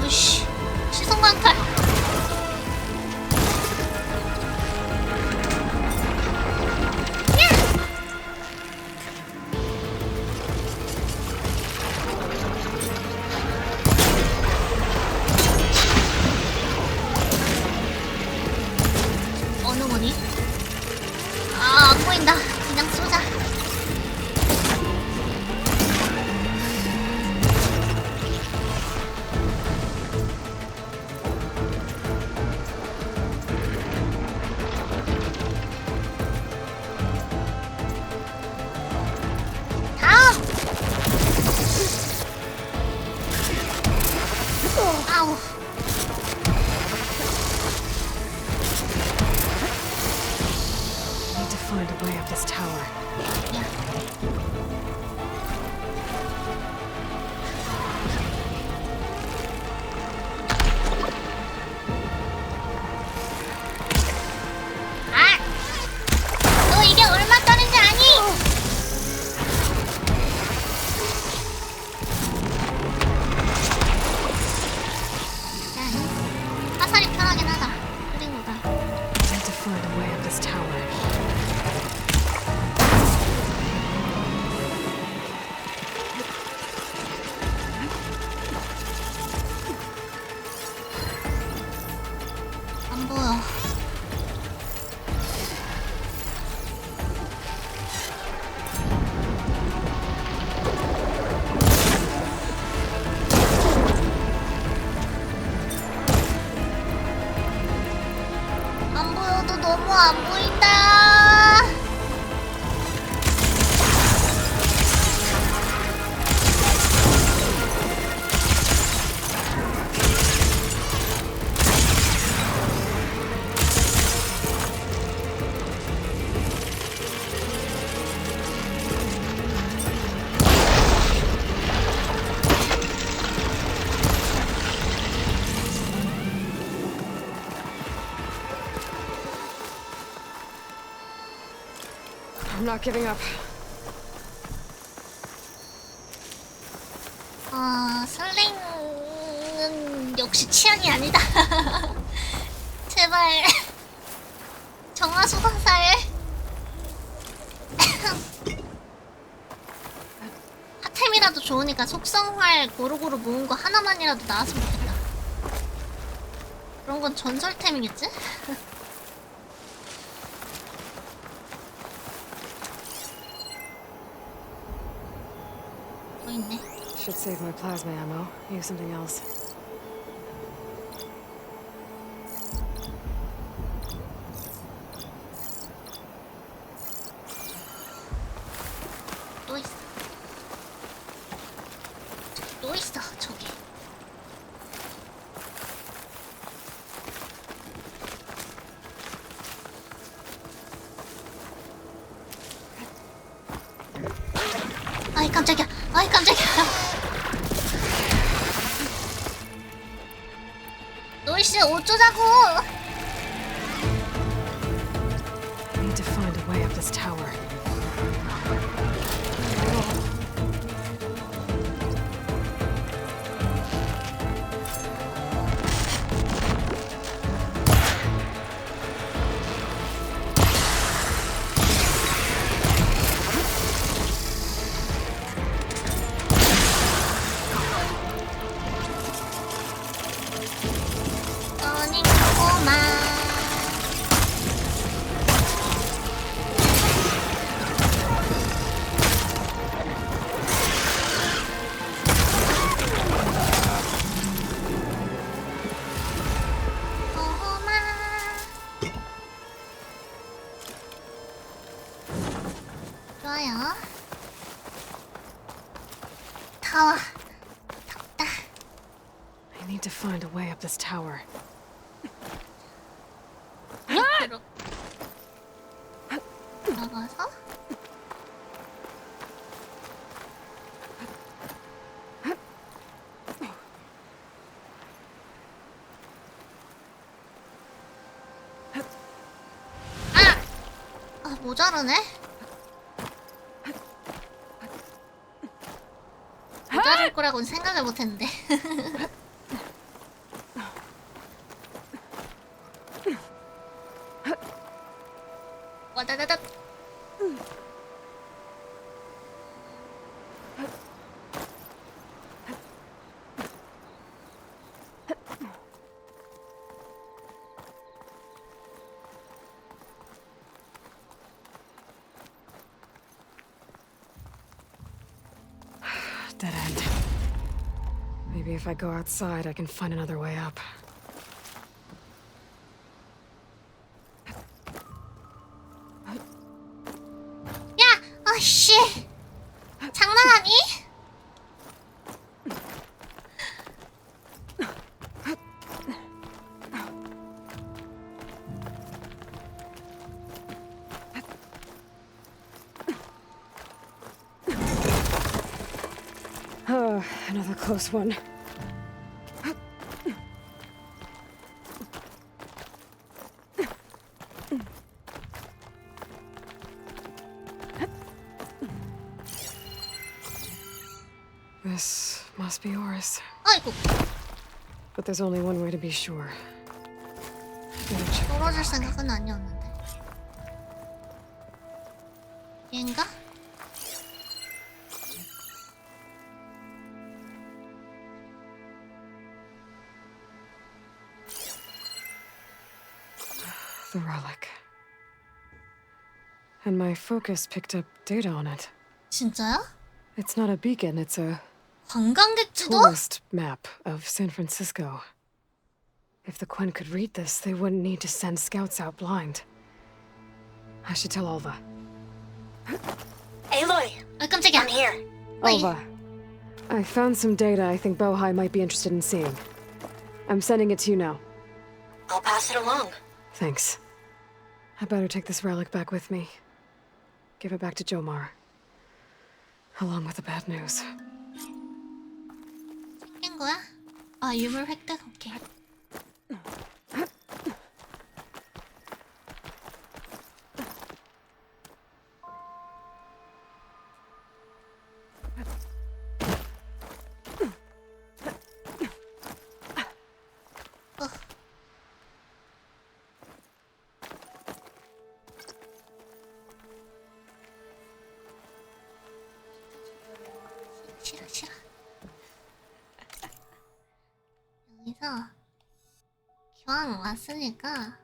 으씨, 시선 강탈. 야! 너무 안 보인다. I'm not giving up. 슬링은 역시 취향이 아니다. 제발 정화수 화살. 핫템이라도 좋으니까 속성활 고루고루 모은 거 하나만이라도 나왔으면 좋겠다. 그런 건 전설템이겠지? 또 있네. Should save my plasma ammo. Use something else. 또 있어. 또 있어, 저기. 아이 깜짝이야. 아이 깜짝이야. 노이씨 어쩌자고. I need to find a way up this tower. 좋아요. 더워. 덥다. I need to find a way up this tower. 밑으로 들어가서 모자르네? 모자랄 거라고는 생각을 못했는데. 와다다닥. Dead end. Maybe if I go outside, I can find another way up. 야! 아씨! 장난하니? Oh, another close one. This must be yours. 아이고, But there's only one way to be sure. Gotta check. 떨어질 생각은 아니었는데. 얘인가? The relic. And my focus picked up data on it. 진짜요? It's not a beacon, it's a 관광객 지도? tourist map of San Francisco. If the Quen could read this, they wouldn't need to send scouts out blind. I should tell Alva. Aloy, 깜짝이야. I'm here. Alva, I found some data I think Bohai might be interested in seeing. I'm sending it to you now. I'll pass it along. Thanks. I better take this relic back with me. Give it back to Jomar. Along with the bad news. 깬 거야? 아, 유물 획득? 오케이. 싫어, 싫어. 여기서 기왕 왔으니까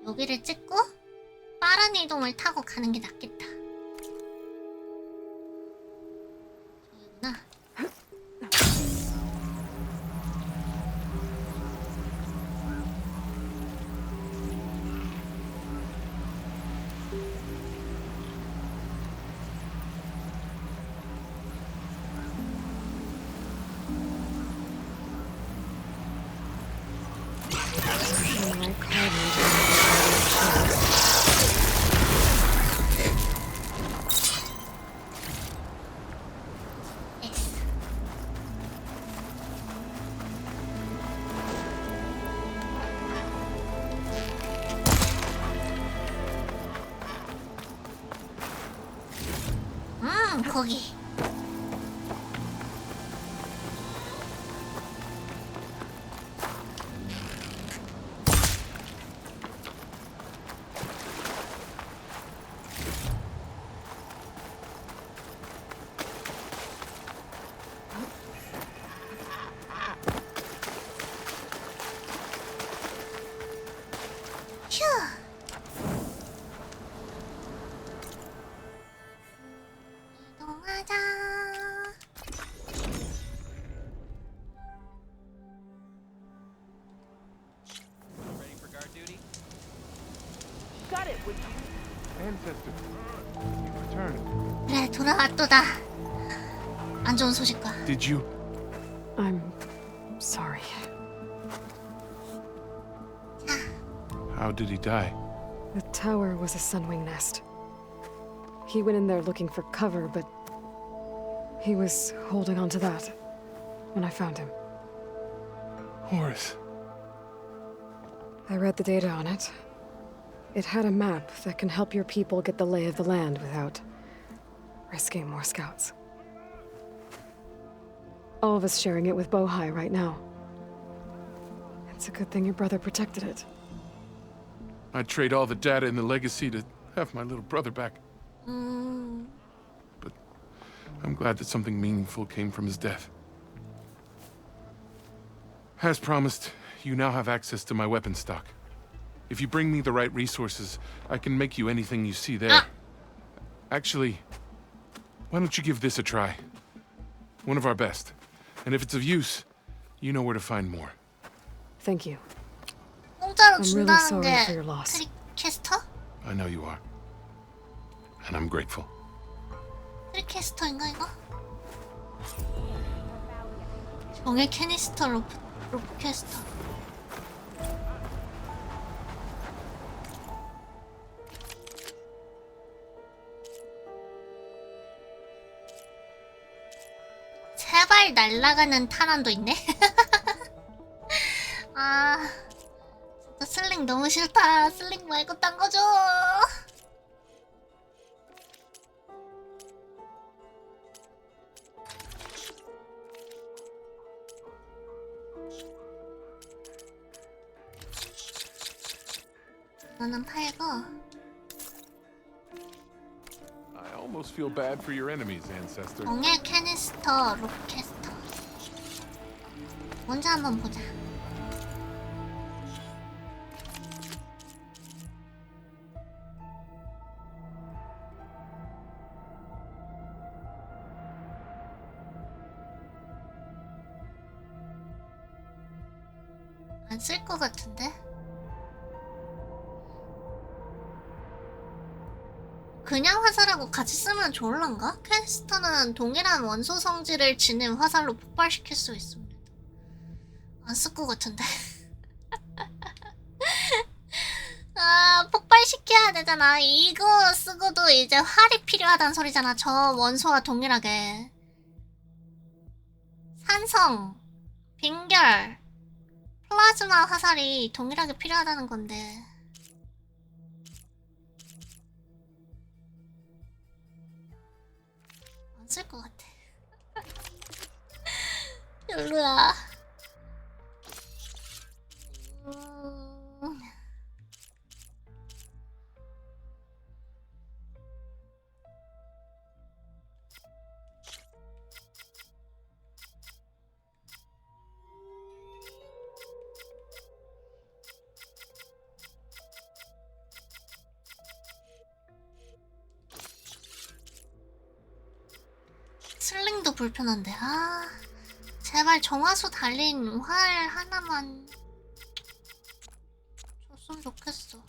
여기를 찍고 빠른 이동을 타고 가는 게 낫겠다. 저기구나. 거기. 휴. 이동하자. Ready for guard duty? Got it, would you? Ancestor, you returned. 그래, 돌아왔도다. 안 좋은 소식과. Did you? I'm sorry. How did he die? The tower was a sunwing nest. He went in there looking for cover, but he was holding on to that when I found him. Horace. I read the data on it. It had a map that can help your people get the lay of the land without risking more scouts. All of us sharing it with Bohai right now. It's a good thing your brother protected it. I'd trade all the data in the legacy to have my little brother back. But I'm glad that something meaningful came from his death. As promised, you now have access to my weapon stock. If you bring me the right resources, I can make you anything you see there. Actually, why don't you give this a try? One of our best. And if it's of use, you know where to find more. Thank you. 공짜로 I'm really 준다는 sorry 게 for your loss. 트리캐스터? I know you are. And I'm grateful. 트리캐스터인가 이거? 정의 캐니스터 로프캐스터. 세발 날아가는 탄환도 있네. 아, 진짜 슬링 너무 싫다. 슬링 말고 딴 거 줘. 이거는 팔고. I almost feel bad for your enemies, Ancestor. 정의 캐니스터 로켓스터. 먼저 한번 보자. 안 쓸 것 같은데? 그냥 화살하고 같이 쓰면 좋을란가? 캐니스터는 동일한 원소 성질을 지닌 화살로 폭발시킬 수 있습니다. 안 쓸 것 같은데. 아, 폭발시켜야 되잖아. 이거 쓰고도 이제 활이 필요하단 소리잖아. 저 원소와 동일하게. 산성, 빙결, 플라즈마 화살이 동일하게 필요하다는 건데. 안 쓸 것 같아. 별로야. 슬링도 불편한데. 아, 제발 정화수 달린 활 하나만 줬으면 좋겠어.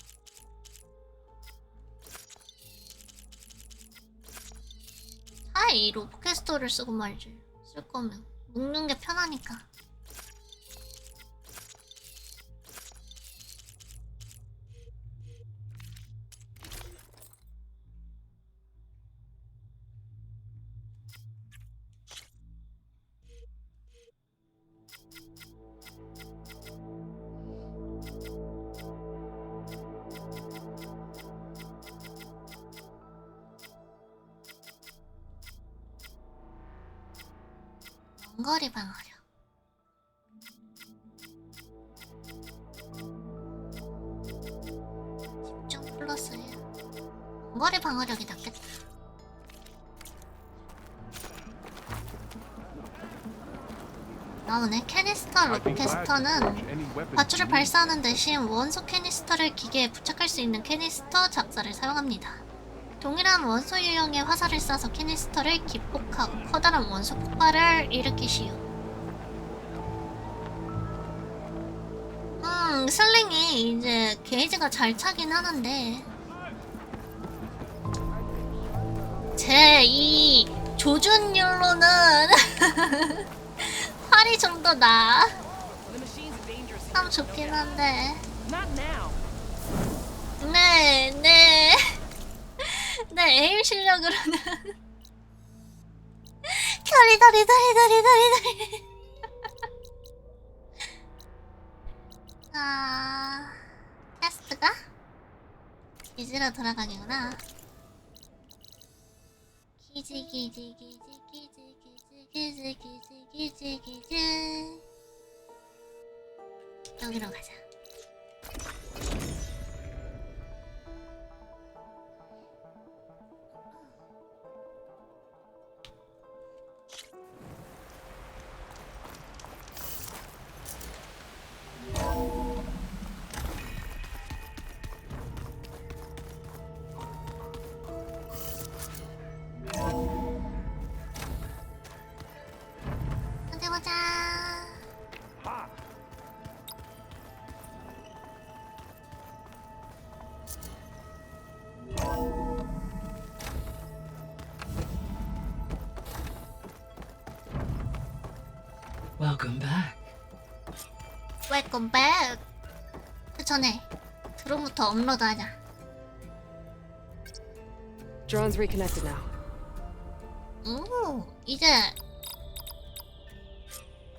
차라리 이 로브캐스터를 쓰고 말지. 쓸 거면 묶는 게 편하니까. 원거리 방어력. 집중 플러스 1. 원거리 방어력이 낫겠다. 나오네. 캐니스터 로켓스터는 밧줄을 발사하는 대신 원소 캐니스터를 기계에 부착할 수 있는 캐니스터 작사를 사용합니다. 동일한 원소 유형의 화살을 쏴서 캐니스터를 기폭하고 커다란 원소 폭발을 일으키시오. 슬링이 이제 게이지가 잘 차긴 하는데 제 이 조준율로는 활이 좀 더 나아. 참 좋긴 한데. 네. 내 에임 실력으로는 결이다리. 아, 캐스트가 기지로 돌아가기구나. 기지. 여기로 가자. 어디 보자. Welcome back. Welcome back. 그 전에 드론부터 업로드하자. Drone's reconnected now. 오, 이제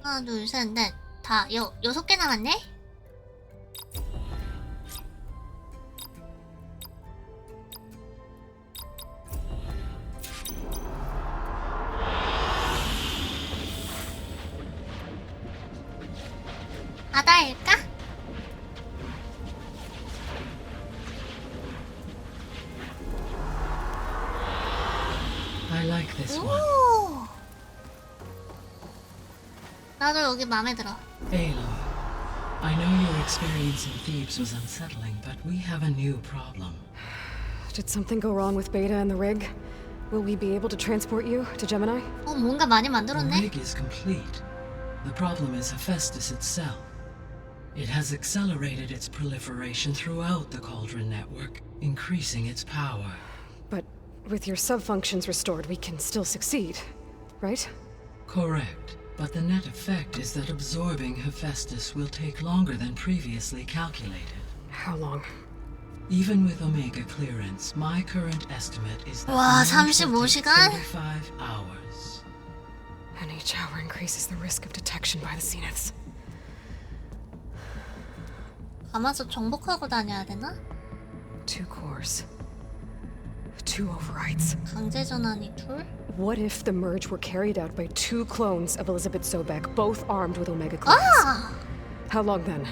하나, 둘, 셋, 넷, 다 6개 남았네? 바다일까? I like this one. 오! 나도 여기 마음에 들어. Aloy, I know your experience in Thebes was unsettling, but we have a new problem. Did something go wrong with Beta and the rig? Will we be able to transport you to Gemini? 뭔가 많이 The 만들었네? rig is complete. The problem is Hephaestus itself. It has accelerated its proliferation throughout the Cauldron network, increasing its power. But with your sub-functions restored, we can still succeed, right? Correct. But the net effect is that absorbing Hephaestus will take longer than previously calculated. How long? Even with Omega clearance, my current estimate is that 와, the merge will take 35시간? 35 hours. And each hour increases the risk of detection by the Zeniths. 가마솥 정복하고 다녀야 되나? 2 cores. 2 overrides. 강제 전환이 둘? What if the merge were carried out by 2 clones of Elizabeth Sobek, both armed with Omega clearance? 아! How long then?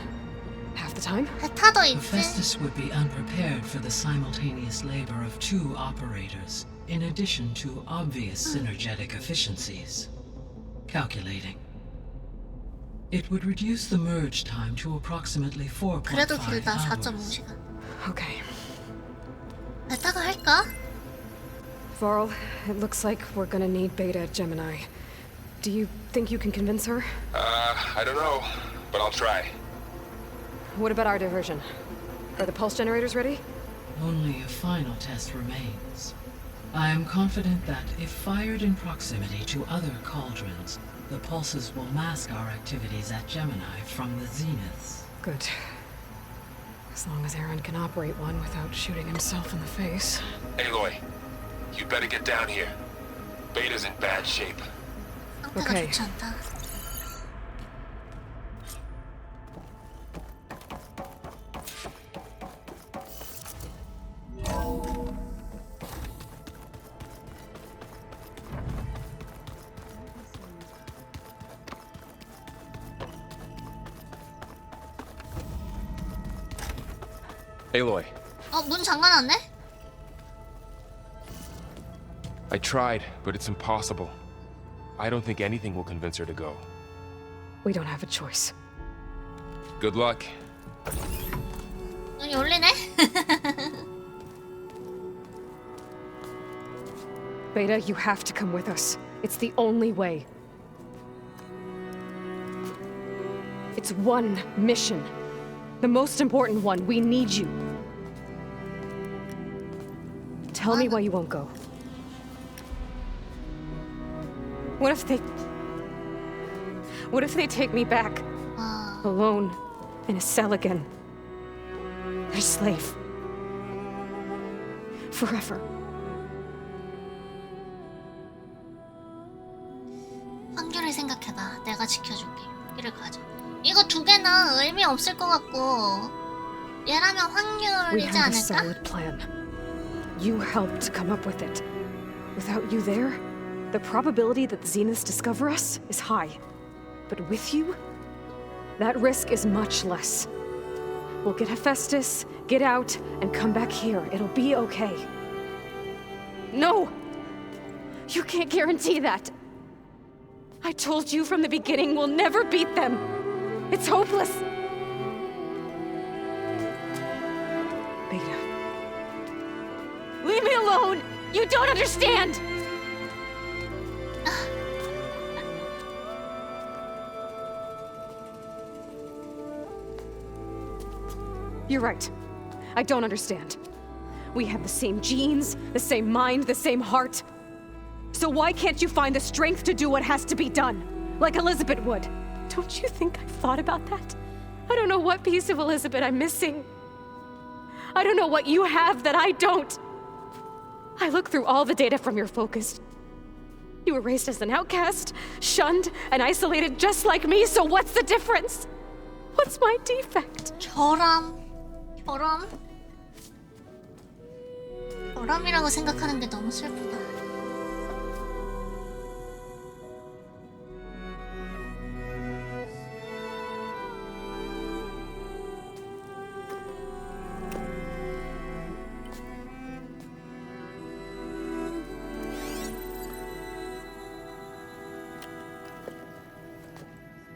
Half the time? 베타도 있지. Hephaestus would be unprepared for the simultaneous labor of 2 operators, in addition to obvious synergetic efficiencies. Calculating. It would reduce the merge time to approximately 4.5 그래도 길다. hours. 4.5시간. Okay. 베타가 할까? Varl, it looks like we're gonna need Beta at Gemini. Do you think you can convince her? I don't know, but I'll try. What about our diversion? Are the pulse generators ready? Only a final test remains. I am confident that if fired in proximity to other cauldrons, the pulses will mask our activities at Gemini from the Zeniths. Good. As long as Aaron can operate one without shooting himself in the face. Aloy, you better get down here. Beta's in bad shape. 상태가 Okay. 좋지 않다. Aloy, 문 잠가놨네? I tried, but it's impossible. I don't think anything will convince her to go. We don't have a choice. Good luck. 눈이 열리네? Beta, you have to come with us. It's the only way. It's one mission. The most important one. We need you. Tell me why you won't go. What if they take me back? Alone, in a cell again. Their slave. Forever. 확률을 생각해봐. 내가 지켜줄게. 여기를 가져. 이거 두 개는 의미 없을 것 같고 얘라면 We 확률이지 have a 않을까? solid plan. You helped come up with it. Without you there, the probability that the Zeniths discover us is high. But with you, that risk is much less. We'll get Hephaestus, get out, and come back here. It'll be okay. No! You can't guarantee that. I told you from the beginning we'll never beat them. It's hopeless. Beta. Leave me alone! You don't understand! You're right. I don't understand. We have the same genes, the same mind, the same heart. So why can't you find the strength to do what has to be done? Like Elizabeth would. Don't you think I've thought about that? I don't know what piece of Elizabeth I'm missing. I don't know what you have that I don't. I look through all the data from your focus. You were raised as an outcast, shunned, and isolated just like me, so what's the difference? What's my defect? 결함이라고 생각하는 게 너무 슬프다.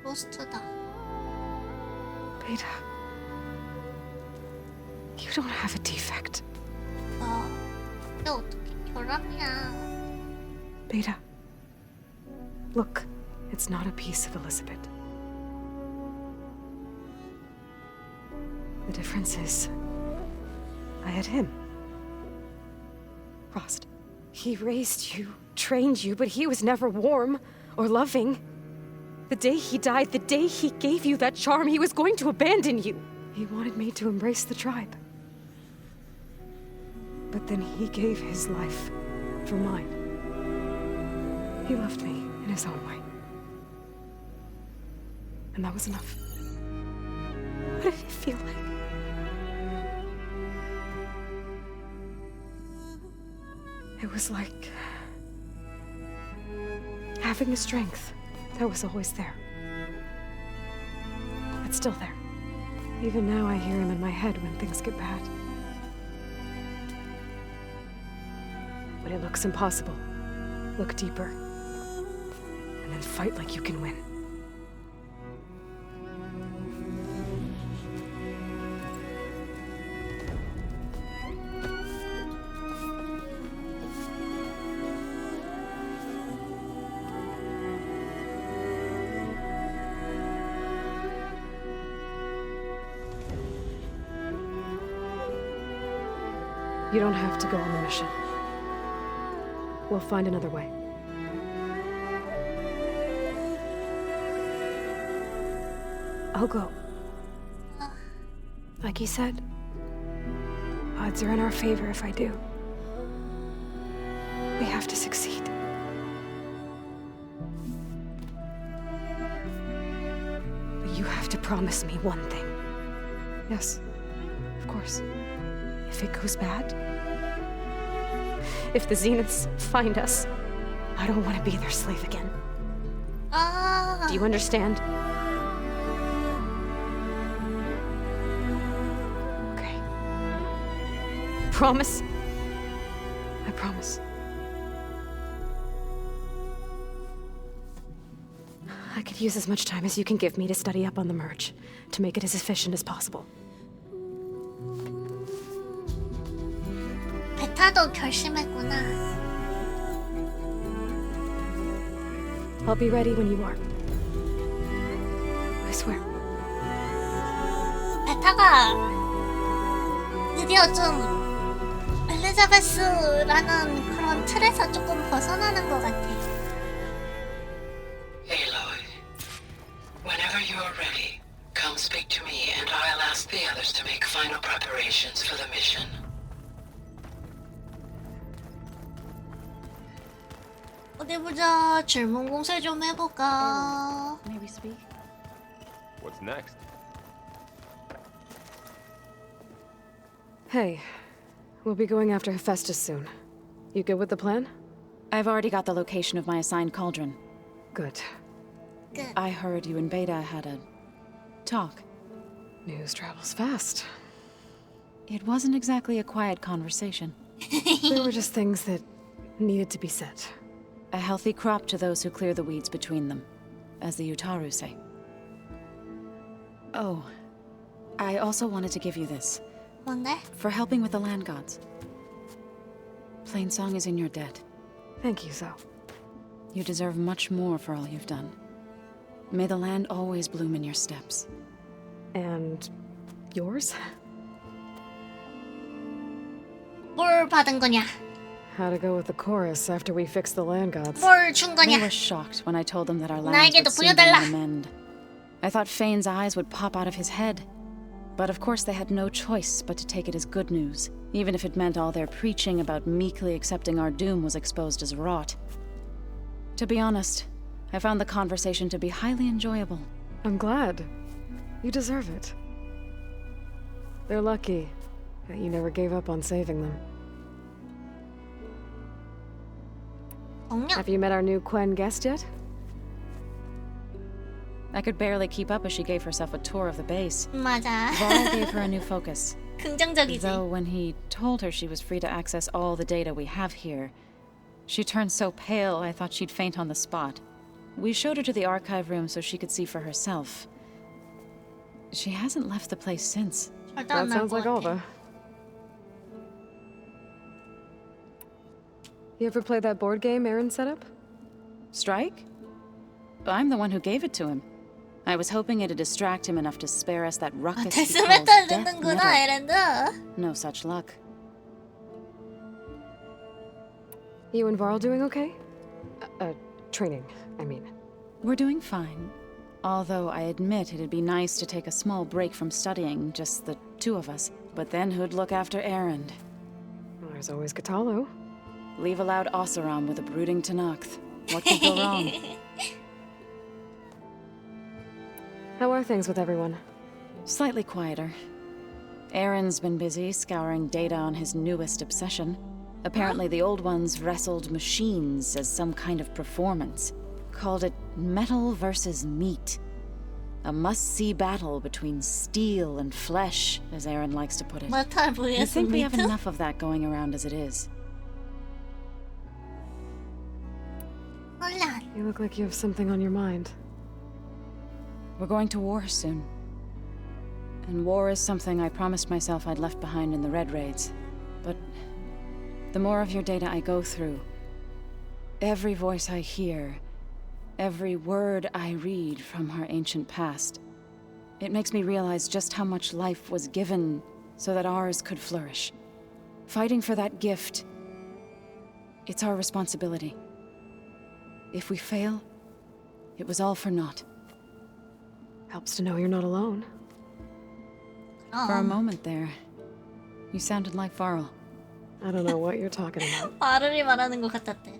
로스트다. Beta. You don't have a defect. 이게 어떻게 결함이야. Beta. Look, it's not a piece of Elizabeth. The difference is, I had him. Frost. He raised you, trained you, but he was never warm or loving. The day he died, the day he gave you that charm, he was going to abandon you. He wanted me to embrace the tribe. But then he gave his life for mine. He loved me in his own way. And that was enough. What did it feel like? It was like having a strength that was always there. It's still there. Even now I hear him in my head when things get bad. When it looks impossible, look deeper. And then fight like you can win. You don't have to go on the mission. We'll find another way. I'll go. Like you said, odds are in our favor if I do. We have to succeed. But you have to promise me one thing. Yes, of course. If it goes bad, if the Zeniths find us, I don't want to be their slave again. Do you understand? Okay. Promise? I promise. I could use as much time as you can give me to study up on the merge, to make it as efficient as possible. 베타도 결심했구나. I'll be ready when you are. I swear. 베타가 드디어 좀 엘리자베스라는 그런 틀에서 조금 벗어나는 것 같아. Aloy, whenever you are ready, come speak to me and I'll ask the others to make final preparations for the mission. 어디 보자. 질문 공세 좀 해볼까? May we speak? What's next? Hey, we'll be going after Hephaestus soon. You good with the plan? I've already got the location of my assigned cauldron. Good. Good. I heard you and Beta had a talk. News travels fast. It wasn't exactly a quiet conversation. There were just things that needed to be said. A healthy crop to those who clear the weeds between them, as the Utaru say. Oh, I also wanted to give you this. 뭔데? For helping with the land gods. Plainsong is in your debt. Thank you, Zoe. You deserve much more for all you've done. May the land always bloom in your steps. And yours? 뭘 받은 거냐? How to go with the chorus after we fix the land gods. 뭘 준 They 거냐? were shocked when I told them that our lands 나에게도 would soon be 보여달라. on the mend. I thought Fane's eyes would pop out of his head. But of course they had no choice but to take it as good news, even if it meant all their preaching about meekly accepting our doom was exposed as rot. To be honest, I found the conversation to be highly enjoyable. I'm glad. You deserve it. They're lucky that you never gave up on saving them. Have you met our new Quen guest yet? I could barely keep up as she gave herself a tour of the base. 맞아. Varl gave her a new focus. 긍정적이지. Though when he told her she was free to access all the data we have here, she turned so pale I thought she'd faint on the spot. We showed her to the archive room so she could see for herself. She hasn't left the place since. 절대 That 안 나올 sounds 것 like 같아. Alva. You ever play that board game Aaron set up? Strike? I'm the one who gave it to him. I was hoping it'd distract him enough to spare us that ruckus he calls 데스메탈 death 듣는구나, metal. 에렌드. No such luck. You and Varl doing okay? Training, I mean. We're doing fine. Although I admit it'd be nice to take a small break from studying, just the two of us. But then who'd look after Erend? Well, there's always Katalo. Leave a loud Oseram with a brooding Tenakth. What could go wrong? How are things with everyone? Slightly quieter. Aaron's been busy scouring data on his newest obsession. Apparently the old ones wrestled machines as some kind of performance. Called it metal versus meat. A must-see battle between steel and flesh, as Aaron likes to put it. You think we have enough of that going around as it is? You look like you have something on your mind. We're going to war soon. And war is something I promised myself I'd left behind in the Red Raids. But the more of your data I go through, every voice I hear, every word I read from our ancient past, it makes me realize just how much life was given so that ours could flourish. Fighting for that gift, it's our responsibility. If we fail, it was all for naught. Helps to know you're not alone. For a moment there, you sounded like Varl. I don't know what you're talking about. 발음이 말하는 것 같았대.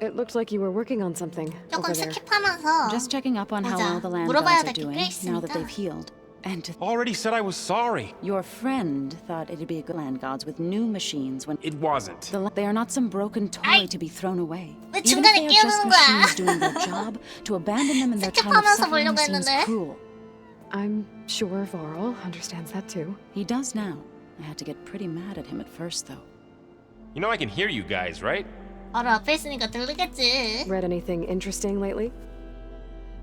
It looked like you were working on something 조금 over there. 스킵하면서 Just checking up on how 보자. well the land 물어봐야 gods are 될 게 doing 꽤 now that 있으니까. they've healed. And to Already said I was sorry. your friend thought it'd be a good land gods with new machines when It wasn't. they are not some broken toy to be thrown away. 왜 Even if 중간에 they are just 끼우는 거야? machines doing their job, to abandon them in their time of 스킵하면서 suffering 보려고 seems 했는데. cruel. I'm sure Varl understands that too. He does now. I had to get pretty mad at him at first, though. You know I can hear you guys, right? 바로 앞에 있으니까 들리겠지. Read anything interesting lately?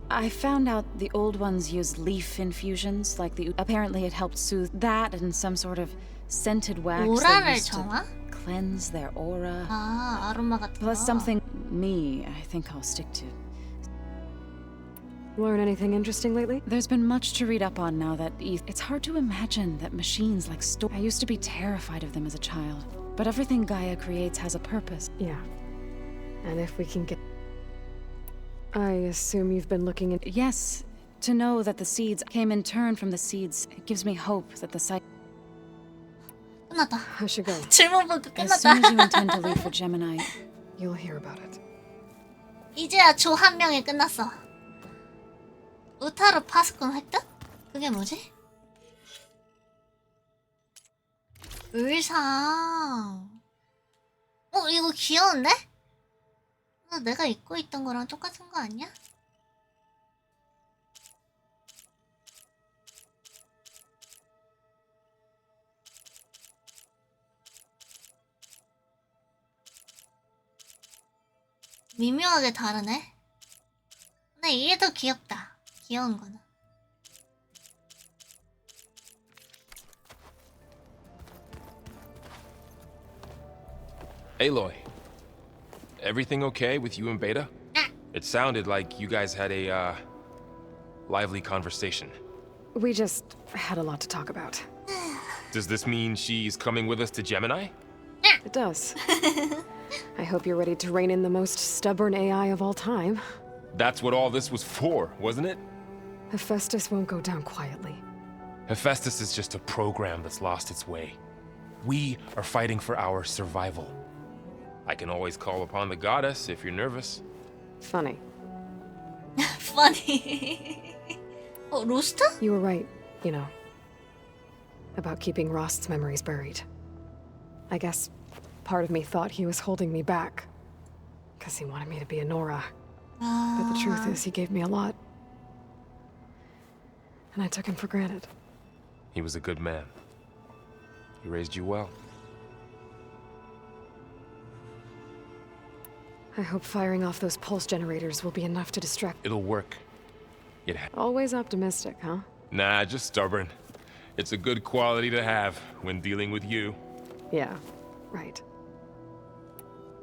I found out the old ones use leaf infusions, like the apparently it helped soothe that and some sort of scented wax they 오라를 used to 정화? cleanse their aura. 아, 아로마 같은 Plus 거. something I think I'll stick to. Learn anything interesting lately? There's been much to read up on now that it's hard to imagine that machines like I used to be terrified of them as a child. But everything Gaia creates has a purpose. Yeah. And if we can get... I assume you've been looking in... Yes. To know that the seeds came in turn from the seeds, it gives me hope that the cycle... 끝났다. I should go. 질문 보고 As soon as you 끝났다. intend to leave for Gemini, You'll hear about it. 이제야 조 한 명이 끝났어. 우타르 파스콘 획득? 그게 뭐지? 의상. 이거 귀여운데? 내가 입고 있던 거랑 똑같은 거 아니야? 미묘하게 다르네. 근데 이게 더 귀엽다. 귀여운 거는. Aloy, everything okay with you and Beta? It sounded like you guys had a, lively conversation. We just had a lot to talk about. Does this mean she's coming with us to Gemini? It does. I hope you're ready to rein in the most stubborn AI of all time. That's what all this was for, wasn't it? Hephaestus won't go down quietly. Hephaestus is just a program that's lost its way. We are fighting for our survival. I can always call upon the goddess if you're nervous. Funny. funny. 로스트? You were right, you know. About keeping Rost's memories buried. I guess part of me thought he was holding me back. Because he wanted me to be a Nora. But the truth is, he gave me a lot. And I took him for granted. He was a good man. He raised you well. I hope firing off those pulse generators will be enough to distract... It'll work. Always optimistic, huh? Nah, just stubborn. It's a good quality to have when dealing with you. Yeah, right.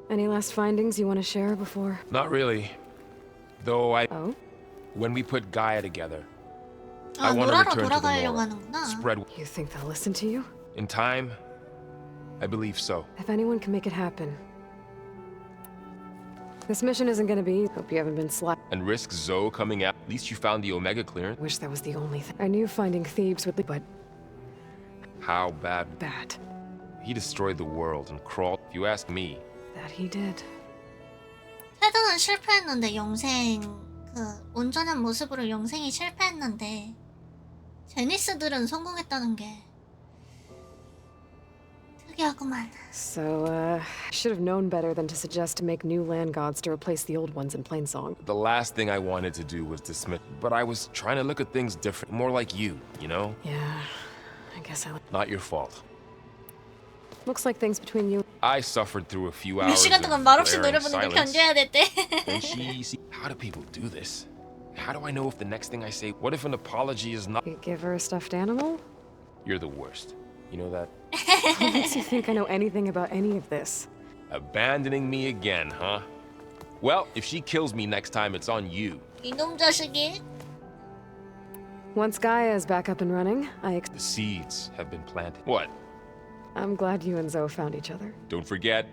Any last findings you want to share before... Not really. Though Oh? When we put Gaia together, I want to return to the Nora. Spread... You think they'll listen to you? In time, I believe so. If anyone can make it happen. This mission isn't gonna be. Hope you haven't been slapped. And risk Zoe coming out. At least you found the Omega clearance. Wish that was the only thing. I knew finding Thebes would be, but How bad? bad. He destroyed the world and crawled. If you ask me. That he did. 테드는 실패했는데 영생 온전한 모습으로 영생이 실패했는데 제니스들은 성공했다는 게 특이하구만. So, I should have known better than to suggest to make new land gods to replace the old ones in Plainsong. The last thing I wanted to do was dismiss, but I was trying to look at things different, more like you know? Yeah, I guess I. Not your fault. Looks like things between you. I suffered through a few 몇 hours 시간 of 동안 말없이 glaring 노래 부르는 거 silence. 견뎌야 됐대. And how do people do this? How do I know if the next thing I say, what if an apology is not? You give her a stuffed animal? You're the worst. You know that? What makes you think I know anything about any of this? Abandoning me again, huh? Well, if she kills me next time, it's on you. 이놈 자식이. Once Gaia is back up and running, The seeds have been planted. What? I'm glad you and Zoe found each other. Don't forget,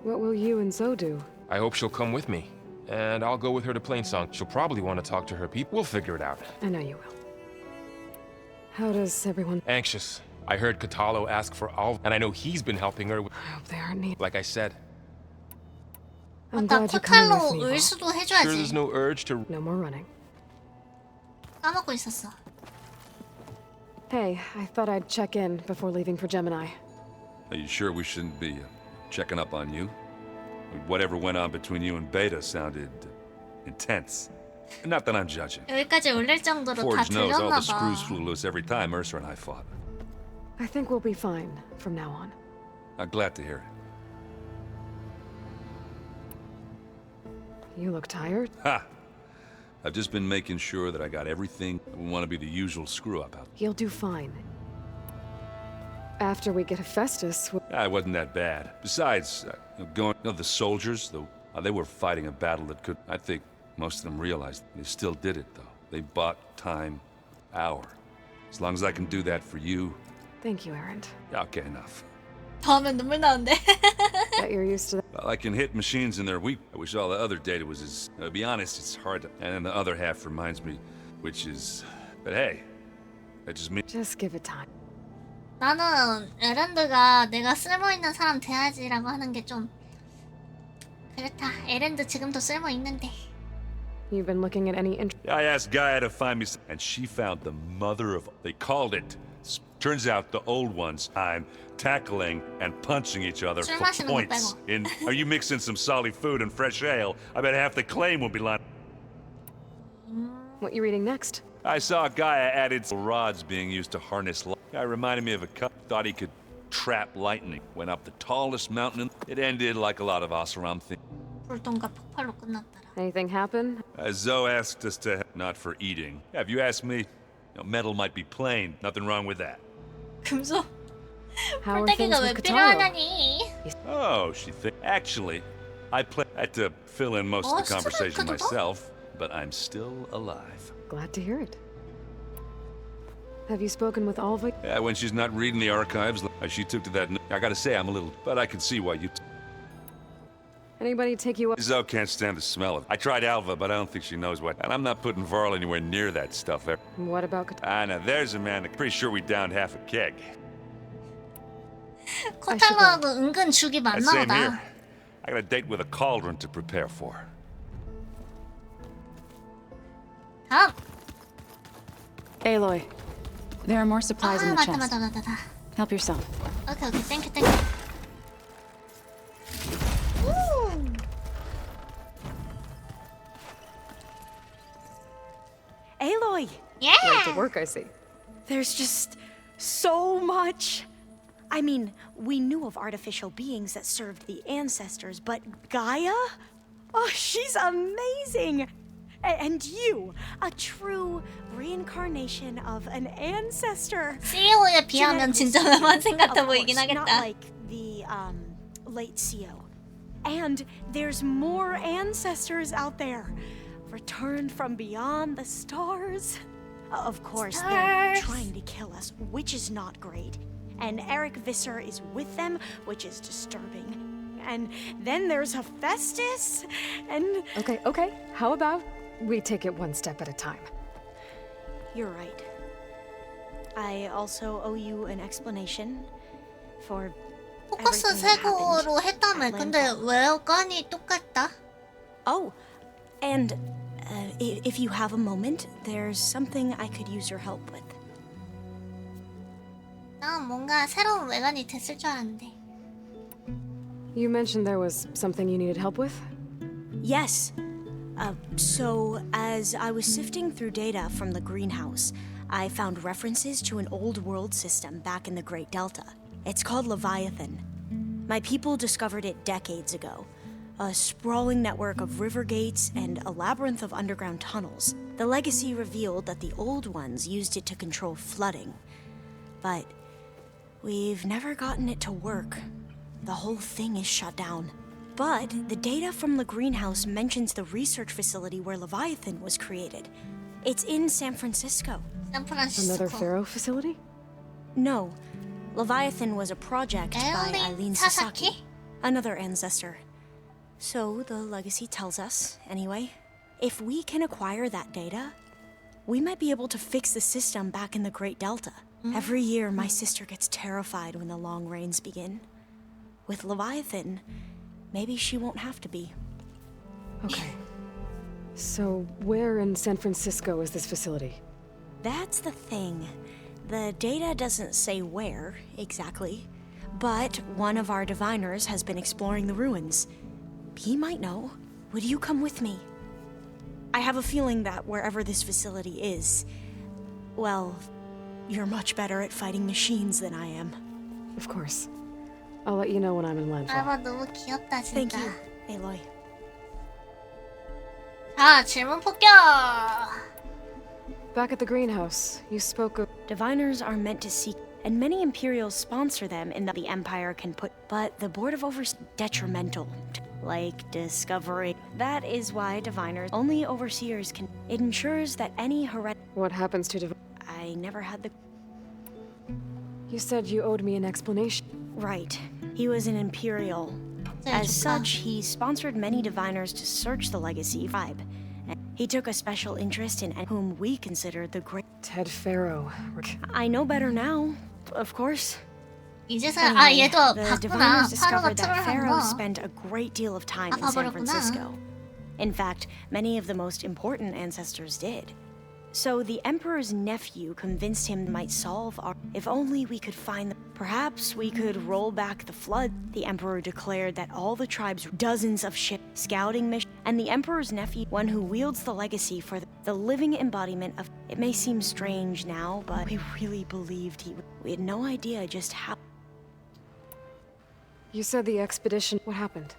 What will you and Zoe do? I hope she'll come with me. And I'll go with her to Plainsong. She'll probably want to talk to her people. We'll figure it out. I know you will. How does everyone... Anxious. I heard Katalo ask for Alv, and I know he's been helping her. I hope they aren't neat. Like I said. I'm 맞다, glad you're coming 코탈로 with me, Val. 의수도 Sure there's 해줘야지. no urge to... No more running. 까먹고 있었어. Hey, I thought I'd check in before leaving for Gemini. Are you sure we shouldn't be checking up on you? Whatever went on between you and Beta sounded intense. Not that I'm judging. 여기까지 올릴 정도로 다 Forge knows all the 들렸나봐. screws flew loose every time Mercer and I fought. I think we'll be fine from now on. I'm glad to hear it. You look tired. Ha! I've just been making sure that I got everything. I wouldn't want to be the usual screw-up out. You'll do fine. After we get Hephaestus, It wasn't that bad. Besides, the soldiers, they were fighting a battle that could... I think most of them realized they still did it, though. They bought time, hour. As long as I can do that for you... Thank you, Erend. Okay, enough. 다음엔 눈물 나온대. Bet you're used to that. Well, I can hit machines in their weak. I wish all the other data was as... to be honest, it's hard to... And then the other half reminds me, which is... But hey, that just means... Just give it time. 나는 에렌드가 내가 쓸모있는 사람 돼야지라고 하는 게 좀 그렇다. 에렌드 지금도 쓸모있는데. You've been looking at any... I asked Gaia to find me... And she found the mother of... They called it... Turns out the old ones, I'm tackling and punching each other 술 for 마시는 거 points. Are you mixing some solid food and fresh ale? I bet half the claim will be lying. What you reading next? I saw Gaia added rods being used to harness light. Guy reminded me of a cup. Thought he could trap lightning. Went up the tallest mountain. It ended like a lot of Oseram things. 불똥과 폭발로 끝났더라. Anything happen? Zoe asked us to... Not for eating. If you ask me, metal might be plain. Nothing wrong with that. 금속. How are things 뿔떼기가 왜 with 필요하다니? Oh, she think. Actually, I had to fill in most of the conversation myself, but I'm still alive. Glad to hear it. Have you spoken with Alva? Yeah, when she's not reading the archives, she took to that. I gotta say, I'm a little, but I can see why you. Anybody take you up? Zoe can't stand the smell of it. I tried Alva, but I don't think she knows what. And I'm not putting Varl anywhere near that stuff. What about? Now there's a man. Pretty sure we downed half a keg. 코탈로하고 은근 죽이 많나 Same 보다. here. I got a date with a cauldron to prepare for. 다음. Aloy, there are more supplies in the 맞다 chest. 맞다. Help yourself. 오케이 땡큐. Aloy! Yeah! Right to work, I see. There's just so much. I mean, we knew of artificial beings that served the ancestors, but Gaia? Oh, she's amazing! And you, a true reincarnation of an ancestor. CEO에 비하면 진짜 만생 같아 Of 보이긴 course, not 하겠다. like the late CEO. And there's more ancestors out there, returned from beyond the stars. Of course, they're trying to kill us, which is not great. And Eric Visser is with them, which is disturbing. And then there's Hephaestus, and... Okay. How about we take it one step at a time? You're right. I also owe you an explanation for 포커스 everything that happened 색으로 했다며. at 근데 landfall. 외관이 똑같다? Oh, and if you have a moment, there's something I could use your help with. 난 뭔가 새로운 외관이 됐을 줄 알았는데. You mentioned there was something you needed help with? Yes. So, as I was sifting through data from the greenhouse, I found references to an old world system back in the Great Delta. It's called Leviathan. My people discovered it decades ago. A sprawling network of river gates and a labyrinth of underground tunnels. The legacy revealed that the old ones used it to control flooding. But we've never gotten it to work. The whole thing is shut down. But the data from the greenhouse mentions the research facility where Leviathan was created. It's in San Francisco. Another Pharaoh facility? No. Leviathan was a project by Eileen Sasaki, Sasaki? another ancestor. So the legacy tells us, anyway, if we can acquire that data, we might be able to fix the system back in the Great Delta. Every year, my sister gets terrified when the long rains begin. With Leviathan, maybe she won't have to be. Okay. So, where in San Francisco is this facility? That's the thing. The data doesn't say where, exactly. But one of our diviners has been exploring the ruins. He might know. Would you come with me? I have a feeling that wherever this facility is, well, you're much better at fighting machines than I am. Of course. I'll let you know when I'm in landfall. 아, 너무 귀엽다, 진짜. Thank you, Aloy. 자, 질문 폭격! Back at the greenhouse, you spoke of... Diviners are meant to seek, and many Imperials sponsor them in that the Empire can put, but the Board of Overseers detrimental. Like discovery. That is why Diviners, only Overseers can. It ensures that any What happens to I never had the... You said you owed me an explanation. Right. He was an Imperial. As such, he sponsored many Diviners to search the Legacy tribe. And he took a special interest in whom we considered the great... Ted Pharaoh. I know better now, of course. 이제서야 아 얘도 The 봤구나. Diviners 파로가 discovered that 트롤한 Pharaoh 거. spent a great deal of time 아, in San 봐버렸구나. Francisco. In fact, many of the most important ancestors did. So the Emperor's nephew convinced him might solve our... If only we could find them. Perhaps we could roll back the flood. The Emperor declared that all the tribes, dozens of ships, scouting missions, and the Emperor's nephew, one who wields the legacy for the living embodiment of... It may seem strange now, but we really believed he... We had no idea just how... You said the expedition... What happened?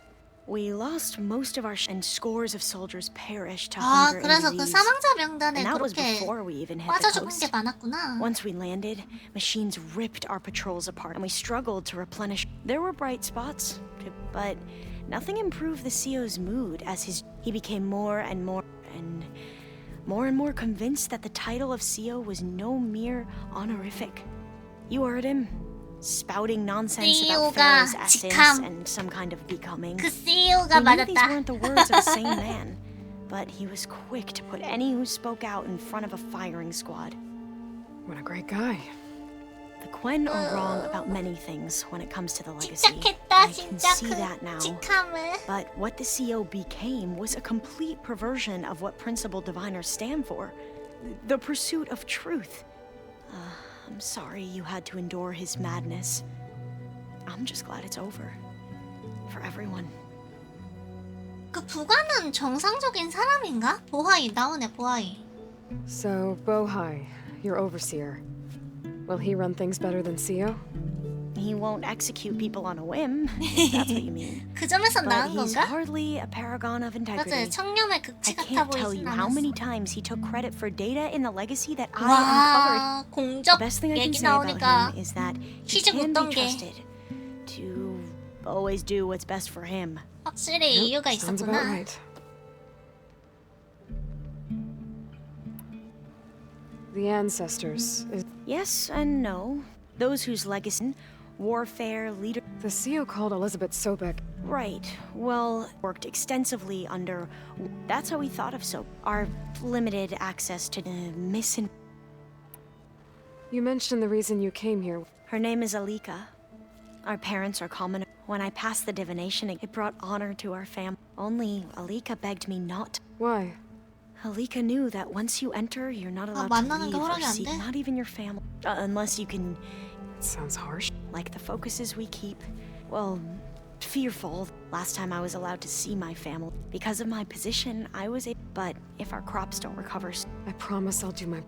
We lost most of our and scores of soldiers perished to 아, hunger 그래서 and 그 disease. 사망자 명단에 And that was 그렇게 before we even hit 빠져 the 죽은 coast. 게 많았구나. Once we landed, machines ripped our patrols apart and we struggled to replenish. There were bright spots, but nothing improved the CO's mood as he became more and more convinced that the title of CO was no mere honorific. You heard him. Spouting nonsense about Pharaoh's essence and some kind of becoming. 그 CEO가 He knew 맞았다. these weren't the words of a sane man, but he was quick to put any who spoke out in front of a firing squad. What a great guy. The Quen are wrong about many things when it comes to the legacy. 침착했다, I can 진짜 see that now. 끔찍함을. But what the CO became was a complete perversion of what Principal Diviners stand for. The pursuit of truth. I'm sorry you had to endure his madness. I'm just glad it's over. For everyone. 그 부관은 정상적인 사람인가? 보하이 나오네 보하이. So, Bohai, your overseer. Will he run things better than CO? He won't execute people on a whim. If that's what you mean. 그 점에서 But 나은 he's 건가? hardly a paragon of integrity. 맞아요. 청렴의 I 극치 같아 can't tell you 보이진 how 않았어. many times he took credit for data in the legacy that I 와, uncovered. 공적 The best thing I can 얘기 say about 나오니까 him is that he 취직 can 못한 be 게 trusted to always do what's best for him. 확실히 이유가 Sounds about 있었구나. right. The ancestors. Yes and no. those whose legacy, warfare, leader. The CO called Elizabeth Sobek. Right. Well, worked extensively under. That's how we thought of our limited access to missing. You mentioned the reason you came here. Her name is Alika. Our parents are common. When I passed the divination, it brought honor to our family. Only Alika begged me not. Why? Alika knew that once you enter, you're not allowed to 만나는 leave 게 or 허락이 안 see, 돼? not even your family. Unless you can. Sounds harsh. Like the focuses we keep. Well, fearful. Last time I was allowed to see my family. Because of my position, I was able. But if our crops don't recover. I promise I'll do my.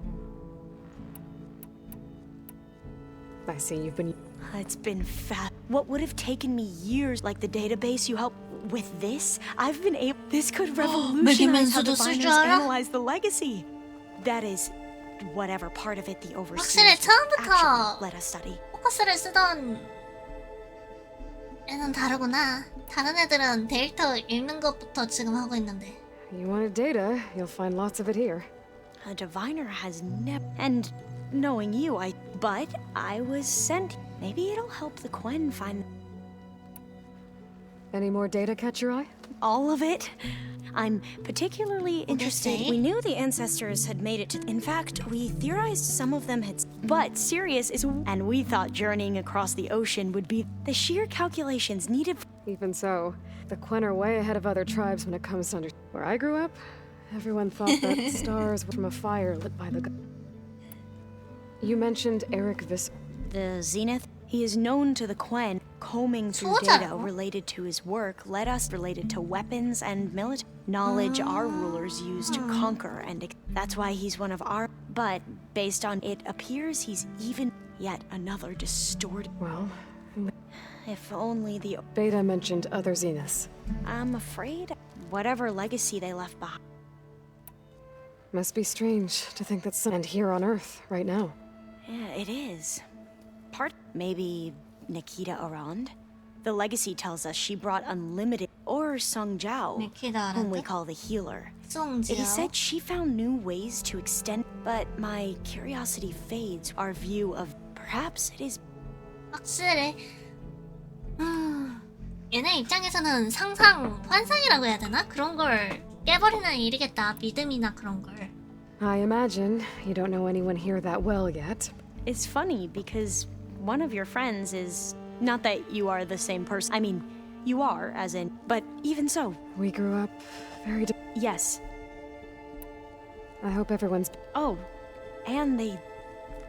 I see you've been. It's been fat. What would have taken me years, like the database you helped with this, I've been able. This could revolutionize how diviners analyze the legacy. That is, whatever part of it the overseers 확실히 처음부터 actually let us study. 포커스를 쓰던 애는 다르구나. 다른 애들은 데이터 읽는 것부터 지금 하고 있는데. You wanted data, you'll find lots of it here. A diviner has never. And knowing you, But I was sent. Maybe it'll help the Quen find. Any more data catch your eye? All of it. I'm particularly interested. We knew the ancestors had made it to. In fact, we theorized some of them had. But Sirius is. And we thought journeying across the ocean would be the sheer calculations needed. Even so, the Quen are way ahead of other tribes when it comes to Where I grew up, everyone thought that stars were from a fire lit by the. You mentioned Eric Vis. The Zenith. He is known to the Quen. Combing through data related to his work led us related to weapons and military knowledge our rulers used to conquer, and that's why he's one of our. But based on it appears he's even yet another distorted. Well, if only the Beta mentioned other Zeniths. I'm afraid whatever legacy they left behind. Must be strange to think that some. And here on Earth right now. Yeah, it is. Maybe Nikita around. The legacy tells us she brought unlimited, or Song Jiao, whom we call the healer. It is said she found new ways to extend, but my curiosity fades. Our view of perhaps it is. 확실해. 얘네 입장에서는 상상, 환상이라고 해야 되나? 그런 걸 깨버리는 일이겠다. 믿음이나 그런 걸. I imagine you don't know anyone here that well yet. It's funny because one of your friends is. Not that you are the same person. I mean, you are, as in. But even so. We grew up very. Yes. I hope everyone's. Oh, and they.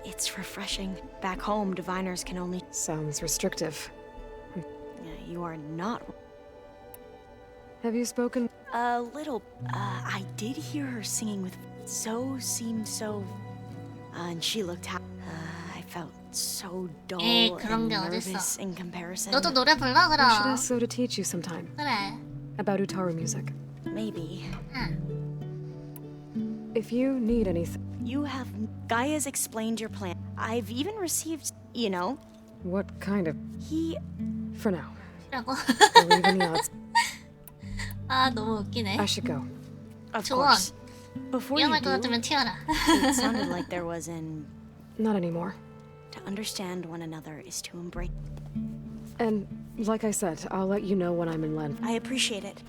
It's refreshing. Back home, diviners can only. Sounds restrictive. You are not. Have you spoken? A little. I did hear her singing with. Seemed so. And she looked happy. I felt so dull and nervous in comparison. 너도 노래 불러 I should 그럼. ask So to teach you sometime. 그래. About Utaru music. Maybe. If you need anything. You have. Gaia's explained your plan. I've even received. You know. What kind of? He. For now. 라고. Believe in the odds. 아 너무 웃기네. I should go. Of 조언. course. Before you 위험할 것 do, 같으면 튀어라. it sounded like there was an. Not anymore. To understand one another is to embrace. And like I said, I'll let you know when I'm in Len. I appreciate it.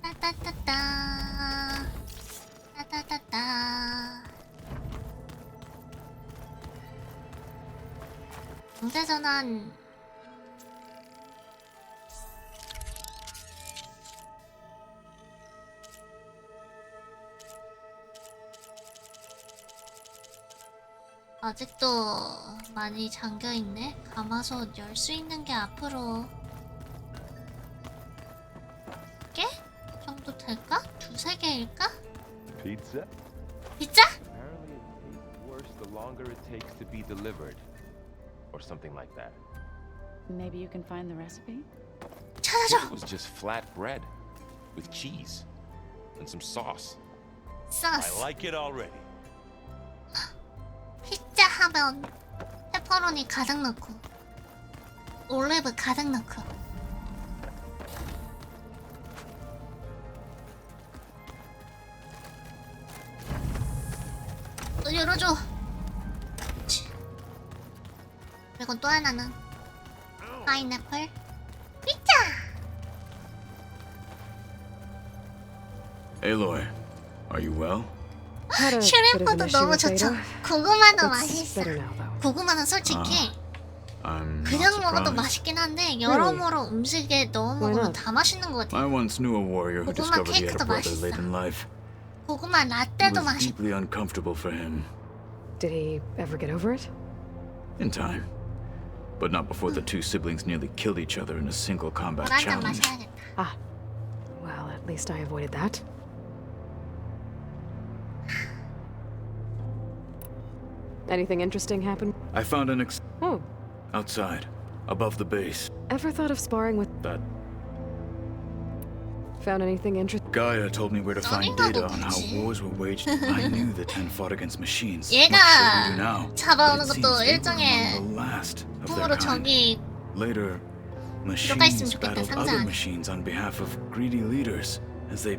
따따따따. 따따따따. 공대전환. 아직도 많이 잠겨있네? 가마솥 열 수 있는 게 앞으로 개? 정도 될까? 두세 개일까? Pizza? 피자? Apparently it tastes worse the longer it takes to be delivered. Or something like that. Maybe you can find the recipe? It was just flat bread with cheese and some sauce. sauce. I like it already. 피자 하면 페퍼로니 가득 넣고 올리브 가득 넣고 열어줘. 또 하나는 파인애플. 피자. Aloy, are you well? Had a bit of an 슈림프도 issue 너무 with 좋죠. Beta. 고구마도 It's 맛있어. better now, though. 고구마는 솔직히 I'm not 그냥 먹어도 surprised. 맛있긴 한데 여러모로 음식에 넣어 Why 먹으면 not? 다 맛있는 것 같아. I once knew a warrior who 고구마 discovered he had a 케이크도 brother 맛있어. late in life. 고구마 It 라떼도 was 맛있어. deeply uncomfortable for him. Did he ever get over it? In time. But not before the two siblings nearly killed each other in a single combat 물 한잔 challenge. 마셔야겠다. Ah. Well, at least I avoided that. Anything interesting happen? I found an Oh, outside, above the base. ever thought of sparring with That Found anything interesting? Gaia told me where to find 써니가 data on how 뭐지? wars were waged. I knew the 10 fought against machines. 얘가 much as we do now. 잡아오는 But it 것도 seems they were 일종의 among the last of their 꿈으로 kind. 저기 Later, 있으면 machines 좋겠다, battled 상상 other 안에. machines on behalf of greedy leaders as they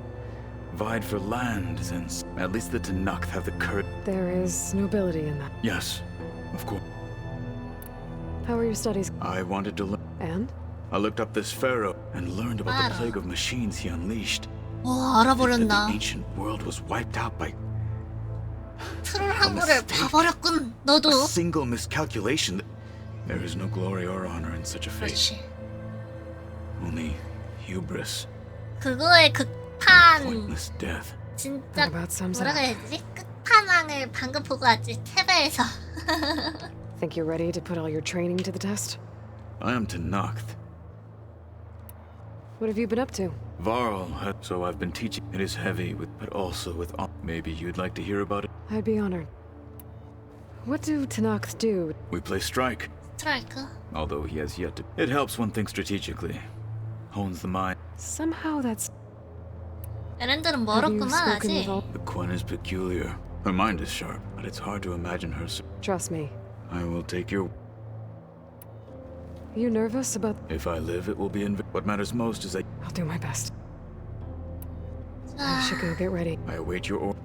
vied for land, since at least the Tanakh have the courage. There is nobility in that. Yes, of course. How are your studies? I wanted to learn. And? I looked up this pharaoh and learned about the Pharaoh. plague of machines he unleashed. 와 That the 알아버렸나. ancient world was wiped out by 트롤 항구를 봐버렸군. 너도. a single miscalculation. There is no glory or honor in such a fate. 그렇지. Only hubris, 그거의 극판 pointless death. 진짜 That about sums it 뭐라 up. 그래야 되지? 끝판왕을 방금 보고 왔지. 테베에서. Think you're ready to put all your training to the test? I am Tanakh. What have you been up to? Varl, so I've been teaching. It is heavy, but also with. Maybe you'd like to hear about it. I'd be honored. What do Tanakh do? We play strike, 스트라이크. although he has yet to. It helps one think strategically, hones the mind. Somehow that's... 에렌들은 Have you 멀었구만 spoken with 아직. all... The Quen is peculiar. Her mind is sharp, but it's hard to imagine her. Trust me. I will take your. Are you nervous about... If I live, it will be in. What matters most is that I'll do my best. I 자, should go get ready. I await your order.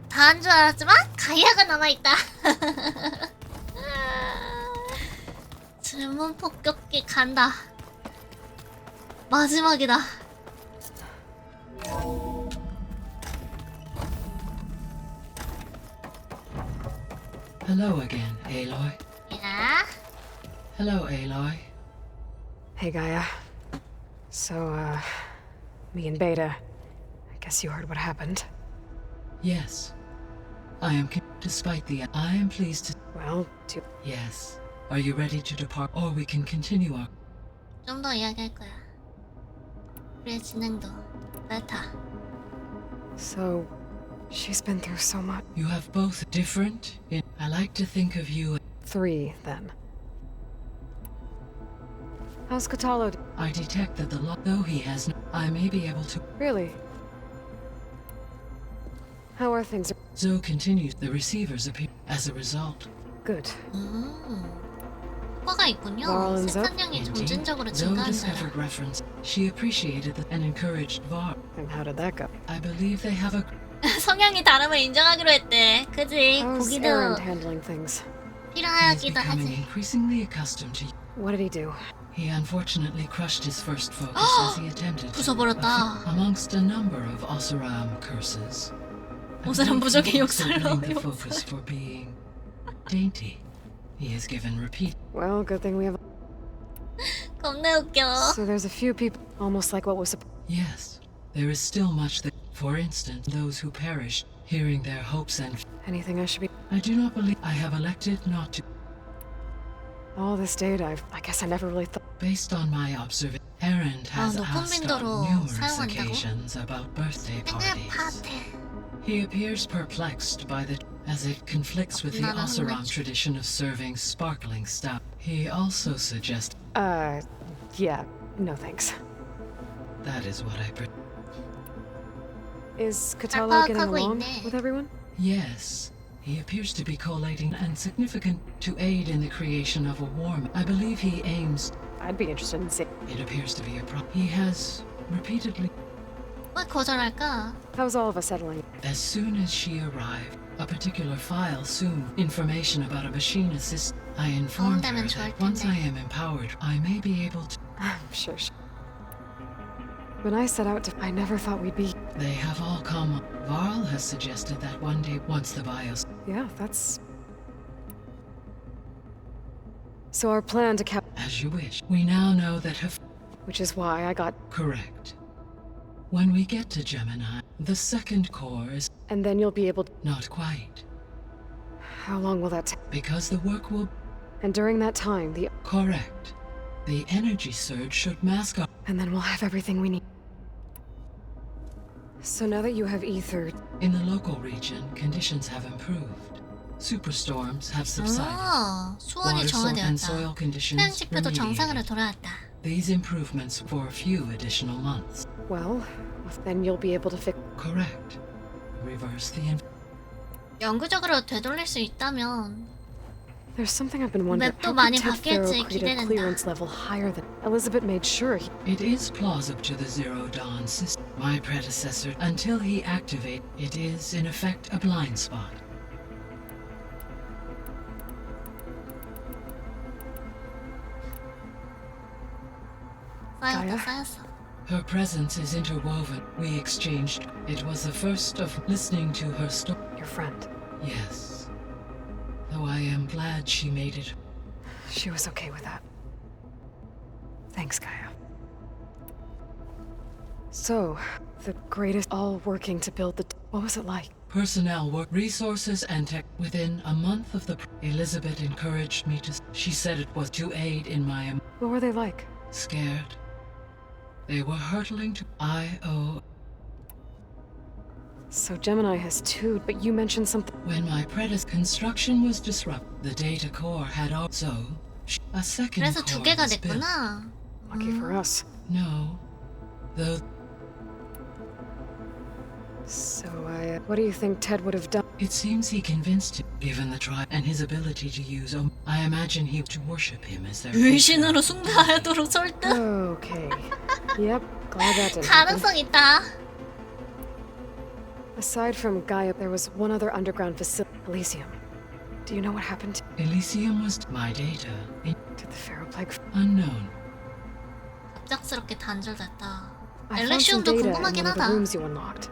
다 한 줄 알았지만 가이아가 남아있다. 질문 폭격기 간다. 마지막이다. Hello again, Aloy. 야, Hello, Aloy. Hey, Gaia. So, me and Beta... I guess you heard what happened. Yes. I am despite the I am pleased to Well, to... Yes. Are you ready to depart or we can continue our 좀 더 이야기할 거야. 우리의 진행도 베타. So, she's been through so much. You have both different I like to think of you 3, then. How's Katalo? I detect that though he has no I may be able to Really? How are things? Zoe continues the receivers appear as a result. Good. 효과가 있군요. Varlin's up. 생산량이 점진적으로 Zoe 증가한다. discovered reference. She appreciated and encouraged Var. And how did that go? I believe they have a 성향이 다름을 인정하기로 했대. 그지? How's 고기도 Aaron handling things? he is 필요하기도 becoming 하지. increasingly accustomed to What did he do? He unfortunately crushed his first focus as he attempted to 부숴버렸다. amongst a number of Oseram curses. I 오사람 believe 부족의 he also 욕설로 blamed the focus for being dainty. He has given repeat. Well, good thing we have... 겁나 웃겨. So there's a few people, almost like what was... Yes, there is still much that, for instance, those who perish, hearing their hopes and... Anything I should be... I do not believe I have elected not to. All this data, I guess I never really thought... Based on my observation, Erend has 높은 asked 빈도로 on numerous 사용한다고? occasions about birthday 생일 parties. 파티. He appears perplexed by the as it conflicts with the 나는 Oseram 흥미지. tradition of serving sparkling stout. He also suggests Yeah, no thanks. that is what I Is Katalo getting 빡빡하고 along 있네. with everyone? Yes. He appears to be collating and significant to aid in the creation of a warm. I believe he aims. I'd be interested in seeing... It appears to be a problem. He has repeatedly. 왜 거절할까? How's all of us settling? As soon as she arrived, a particular file soon information about a machine assist. I informed her 도움되면 좋을 that once I 텐데. am empowered, I may be able to. I'm sure. When I set out to, I never thought we'd be. They have all come. Varl has suggested that one day, once the bios. Yeah, that's. So our plan to cap. As you wish. We now know that her. Which is why I got. Correct. When we get to Gemini, the second core is. And then you'll be able to. Not quite. How long will that take? Because the work will. And during that time, the. Correct. The energy surge should mask up. And then we'll have everything we need. So now that you have ether. In the local region, conditions have improved. Superstorms have subsided. 수온이 Water and 정화되었다. soil conditions 태양지표도 정상으로 remediated. 돌아왔다. These improvements for a few additional months. Well, then you'll be able to fix. Correct. Reverse the. 영구적으로 되돌릴 수 있다면 There's something I've been wondering. 맵도 How 많이 could Ted Pharaoh 바뀔지 create a 기대된다. clearance level higher than Elizabeth made sure he. It is plausible to the Zero Dawn system. My predecessor, until he activate, it is in effect a blind spot. 쌓였다 쌓였어. Her presence is interwoven. We exchanged. It was the first of listening to her story. Your friend. Yes. Though I am glad she made it. She was okay with that. Thanks, Gaia. So, the greatest all working to build the. What was it like? Personnel work, resources, and tech. Within a month of the. Elizabeth encouraged me to. She said it was to aid in my. What were they like? Scared. They were hurtling to. So Gemini has two, but you mentioned something. When my predecessor construction was disrupted, the data core had also. A second 그래서 두 core 개가 was built. 됐구나. Lucky for us. No. Though. So what do you think Ted would have done? It seems he convinced him, given the tribe and his ability to use. I imagine he to worship him as their. 불신으로 숭배하도록 설득? Okay. Yep. Glad that didn't happen. 가능성 있다. Aside from Gaia, there was one other underground facility, Elysium. Do you know what happened to Elysium was my data. the Pharaoh Plague? Unknown. 갑작스럽게 단절됐다. I found some 엘리시움도 data in 궁금하긴 one of the 하다. rooms you unlocked.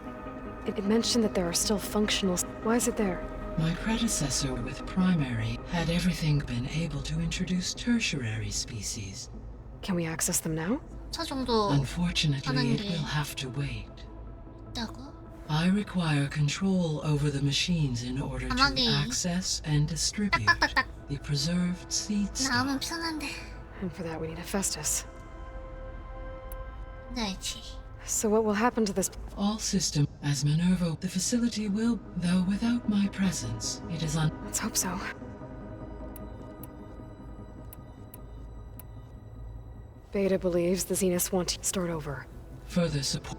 It mentioned that there are still functional. Why is it there? My predecessor with primary had everything been able to introduce tertiary species. Can we access them now? 차 정도 Unfortunately, 하는 it 게 will have to wait. 있다고? I require control over the machines in order to 가만히. access and distribute the preserved seed stock. 나오면 편한데. And for that, we need Hephaestus. 네, 알지. So what will happen to this? All system as Minerva, the facility will, though without my presence, it is on. Let's hope so. Beta believes the Zeniths want to start over. Further support.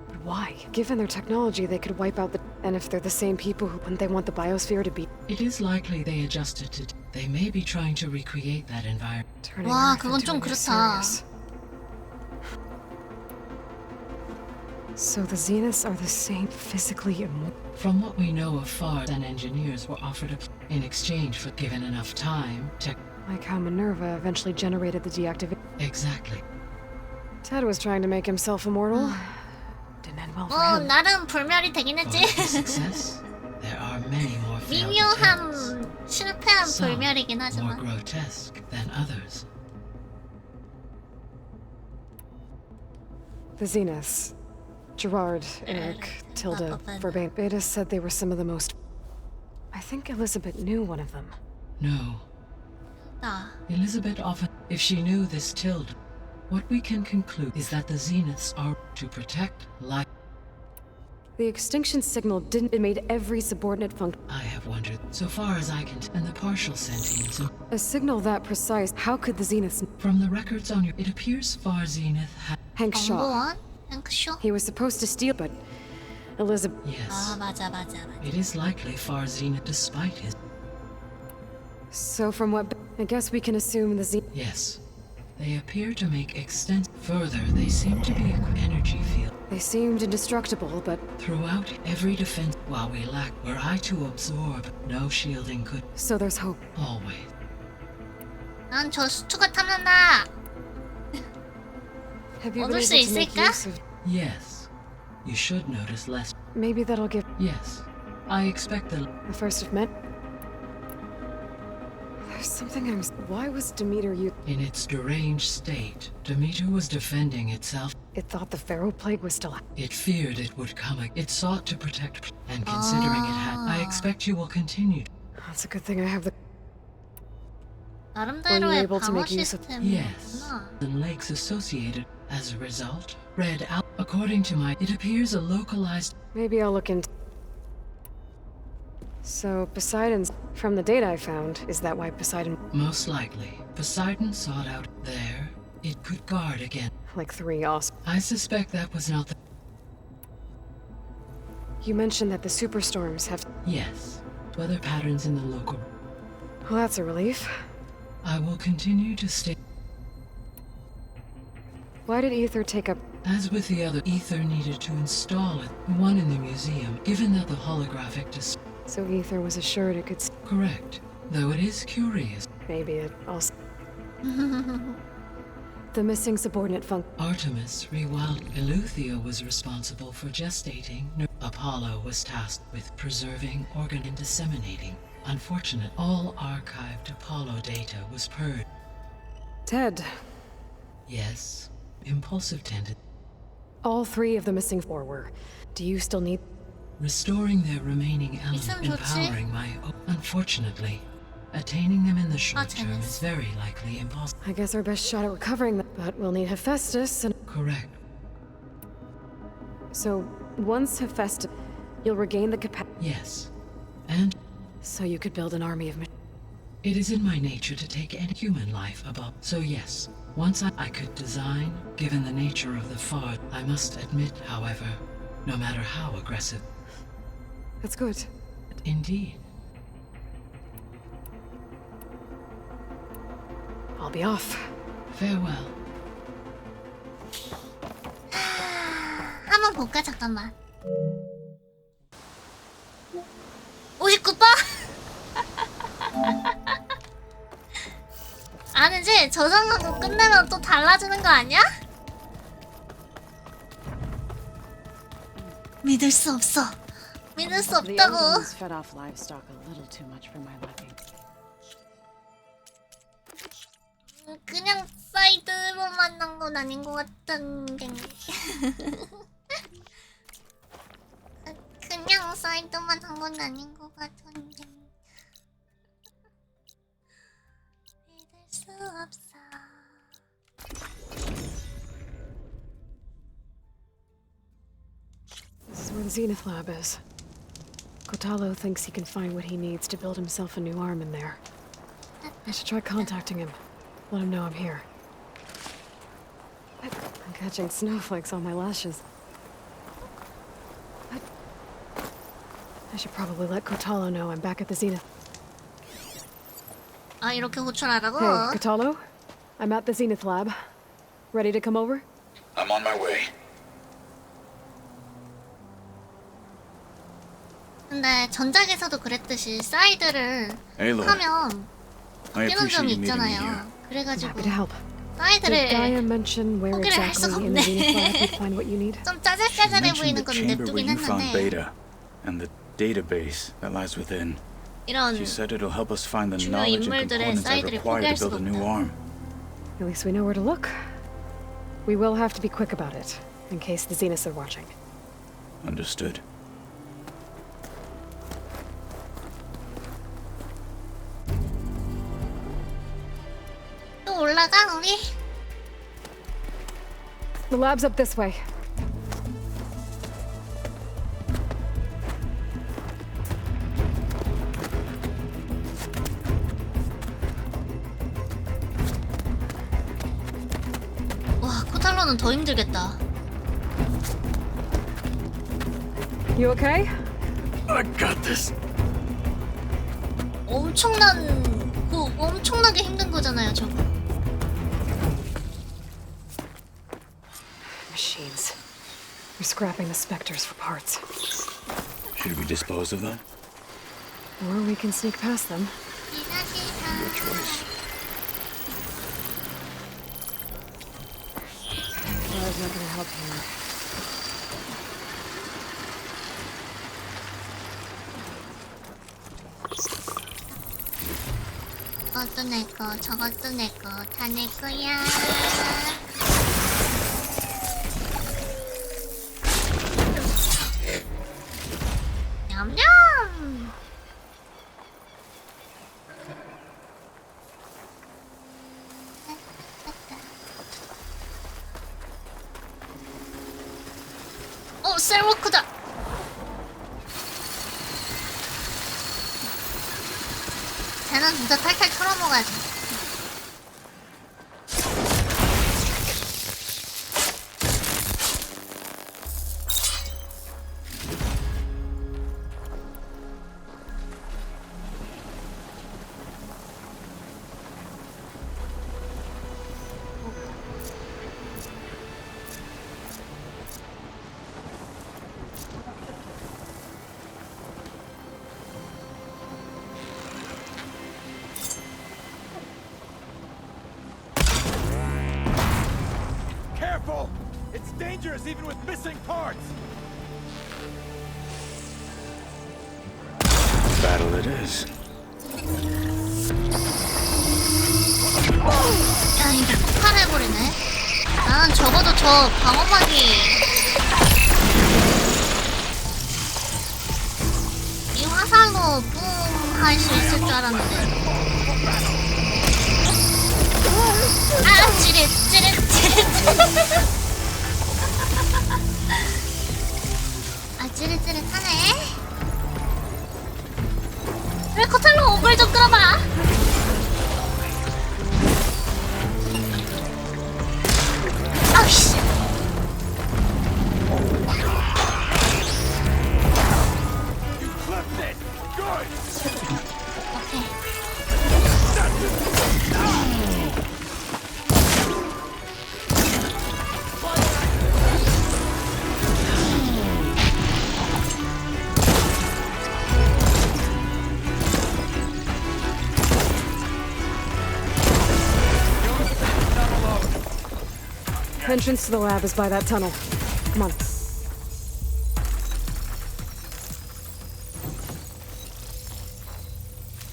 But why? Given their technology, they could wipe out the. And if they're the same people, wouldn't they want the biosphere to be It is likely they adjusted to. They may be trying to recreate that environment. turning 와, Earth 그건 into 좀 a new 그렇다. Sirius? So the Zeniths are the same physically immortal. From what we know of FARs and engineers were offered in exchange for given enough time, tech. Like how Minerva eventually generated the deactivation. Exactly. Ted was trying to make himself immortal. Didn't end well for 뭐 him. 나름 불멸이 되긴 For 했지. his success, there are many more failed 미묘한 attempts. 실패한 Some 불멸이긴 more 하지만. grotesque than others. The Zeniths. Gerard, Eric, Tilda, Verbain. Beta said they were some of the most. I think Elizabeth knew one of them. No. 나. Elizabeth often, if she knew this Tilda, what we can conclude is that the Zeniths are to protect life. The extinction signal didn't. It made every subordinate function. I have wondered, so far as I can, and the partial sentience. A signal that precise. How could the Zeniths? From the records on your, it appears Far Zenith had. Hank Shaw. 정보원? 탱크쇼? He was supposed to steal, but Elizabeth. Yes. 아, 맞아. It is likely Far Zenith, despite his. So from what I guess we can assume the Yes. They appear to make extent. Further, they seem to be an energy field. They seemed indestructible, but Throughout every defense, while we lack, were I to absorb, no shielding could. so there's hope. Always. 난 저 수트가 탐난다. Have you been 얻을 수 able to make 있을까? use of... Yes. You should notice less. Maybe that'll give... Yes. I expect the first of men... There's something I'm... Why was Demeter In its deranged state, Demeter was defending itself. It thought the Pharaoh plague was still... It feared it would come. It sought to protect, and considering it had, I expect you will continue. That's a good thing I have the... 나름대로의 able to 방어 make use of... Yes. And lakes associated. As a result, read out. According to my, it appears a localized. Maybe I'll look into... So, Poseidon's... From the data I found, is that why Poseidon... Most likely. Poseidon sought out there. It could guard again. Like 3 awesome... I suspect that was not the... You mentioned that the superstorms have... Yes. Weather patterns in the local... Well, that's a relief. I will continue to stay... Why did Ether take up... As with the other, Ether needed to install it. One in the museum, given that the holographic dis... So Ether was assured it could... Correct. Though it is curious. Maybe it also... The missing subordinate function... Artemis rewound. Eleuthia was responsible for gestating. Apollo was tasked with preserving, and disseminating. Unfortunate, all archived Apollo data was purged. Ted. Yes. Impulsive tendency. All 3 of the missing 4 were. Do you still need... Restoring their remaining element, empowering my... Unfortunately, attaining them in the short term is very likely impossible. I guess our best shot at recovering them, but we'll need Hephaestus and... Correct. So, once Hephaestus... You'll regain the capacity... Yes. And... So you could build an army of... It is in my nature to take any human life above. So yes, once I could design, given the nature of the Fard. I must admit, however, no matter how aggressive. That's good. Indeed. I'll be off. Farewell. 한번 볼까 잠깐만. 59%? 아니지? 저장하고 끝내면 또 달라지는 거 아니야? 믿을 수 없어. 믿을 수 The 없다고. Odins fed off livestock a little too much for my liking. 그냥 사이드로 만난 건 아닌 것 같던데. 그냥 사이드만 한 건 아닌 것 같은데. 믿을 수 없어. This is where the Zenith Lab is. Kotalo thinks he can find what he needs to build himself a new arm in there. I should try contacting him. Let him know I'm here. I'm catching snowflakes on my lashes. I should probably let Kotalo know I'm back at the Zenith. 아, 이렇게 호출하라고? Hey, Kotalo? I'm at the Zenith Lab. Ready to come over? I'm on my way. 근데 전작에서도 그랬듯이 사이드를 Aloy, 하면 I 바뀌는 점이 appreciate you meeting me here. 있잖아요. 그래가지고 Happy to help. Did 사이드를 Gaia mention where 포기를 할 수가 exactly in the Zenith Lab 없네. you find what you need? 좀 She 짜잘짜잘해 mentioned 보이는 the 건 chamber where 냅두긴 you found 했는데 Beta and the database that lies within. 이런 She said it'll help us find the 중요 knowledge and 인물들의 components I 사이드를 require 포기할 to build 수가 a new 없다. arm. At least we know where to look. We will have to be quick about it, in case the Zeniths are watching. Understood. 또 올라가 우리? The lab's up this way. 와, 코탈로는 더 힘들겠다. You okay? I got this. 엄청나게 힘든 거잖아요, 저거. Machines. We're scrapping the specters for parts. Should we dispose of them? Or we can sneak past them. Your choice. not gonna help here. 이것도 내 거, 저것도 내 거, 다 내 거야. 냠냠. 셀워크다. 쟤는 진짜 탈탈 털어먹어야지. Careful! It's dangerous even with missing parts! Battle it is. 야, 이게 폭발해버리네. 나는 적어도 저 방어막이 이 화살로 뿡 할 수 있을 줄 알았는데. 아, 찌릿. 아, 찌릿하네. 왜 커탈로 오글 좀 끌어봐. 아우씨. Entrance to the lab is by that tunnel. Come on.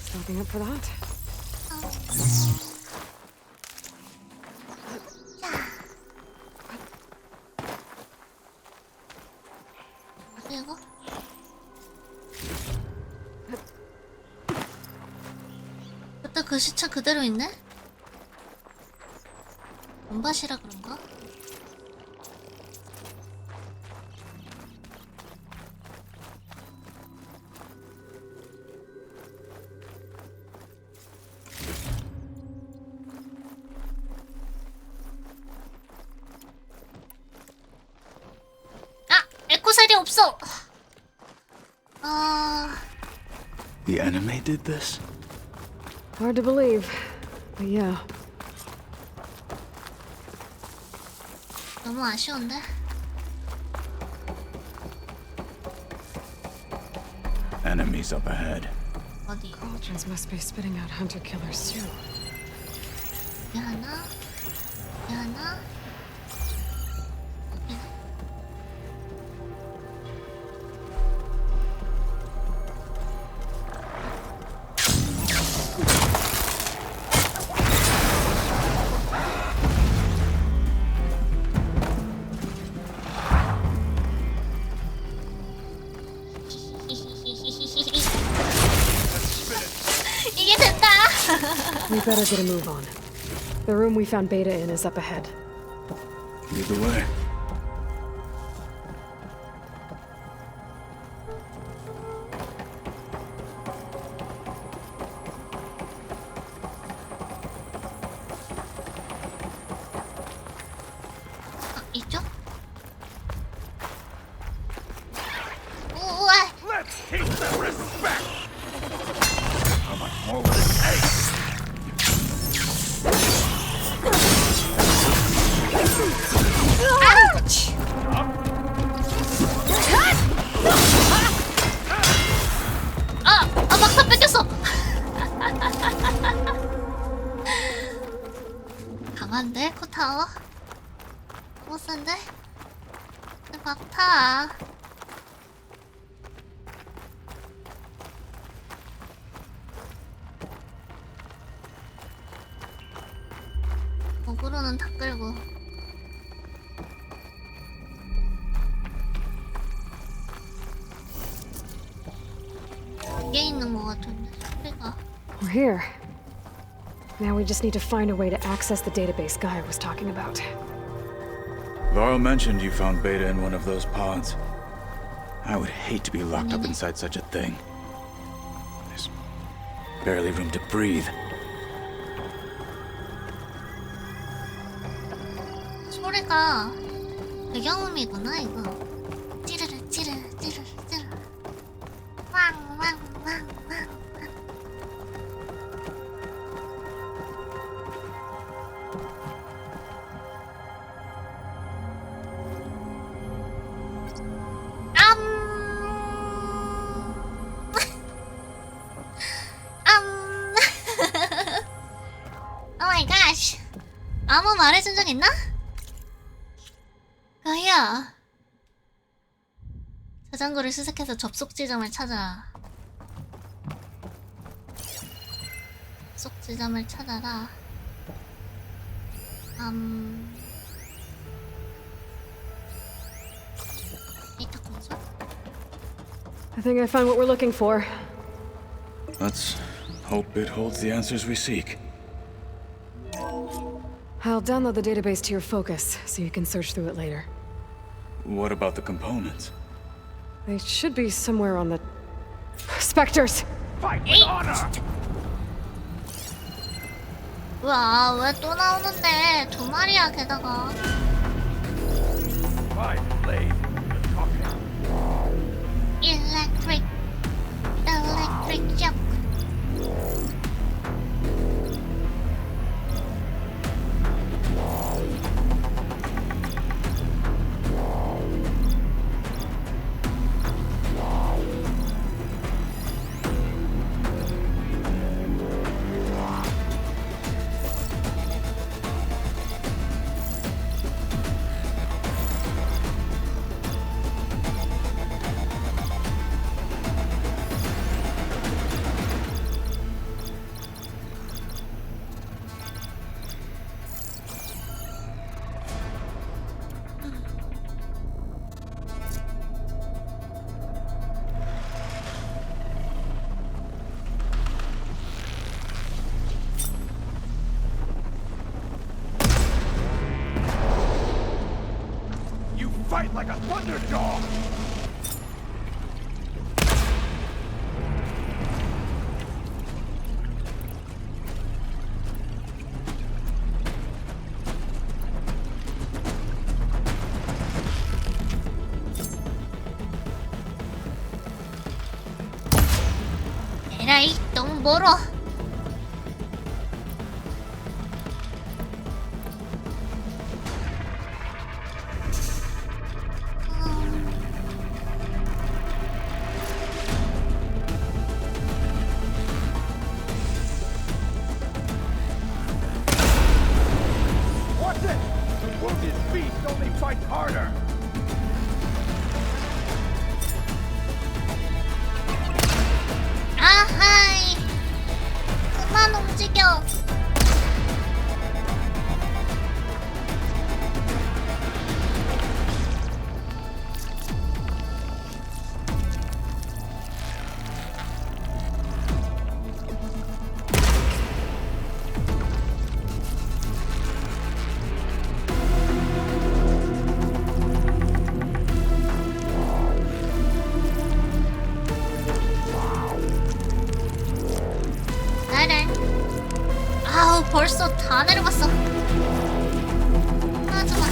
Stopping up for that? 그리고 그때 그 시체 그대로 있네? 원밭이라 그런가? 에코셀이 없어. The enemy did this? Hard to believe, but yeah. 너무 아쉬운데? Enemies up ahead. 어디? Cauldrons must be spitting out hunter-killers too. 하나? 이게 된다. We better get a move on. The room we found Beta in is up ahead. Lead the way. 이쪽? 우와. Let's keep the respect! How much more will it take? 아! 꽉 타. 어그로는 다 끌고. 여기에 있는 것 같은데 소리가. We're here. Now we just need to find a way to access the database Gaia was talking about. Varl mentioned you found Beta in one of those pods. I would hate to be locked up inside such a thing. There's barely room to breathe. 소리가 배경음이구나 이거. 찌르르 찌르르 찌르르 찌르르. 왕왕왕왕. 아무 말해준 적 있나? 가희야, 자전거를 수색해서 접속 지점을 찾아라. 접속 지점을 찾아라. 데이터 콘솔? I think I found what we're looking for. Let's hope it holds the answers we seek. I'll download the database to your Focus, so you can search through it later. What about the components? They should be somewhere on the... Spectres! Fight with honor! 와, 왜 또 나오는데? 두 마리야, 게다가. Electric shock. Fight like a thunderdog! 에라이, 너무 멀어. 아하이, 그만 움직여. 아우, 벌써 다 내려갔어. 하지마.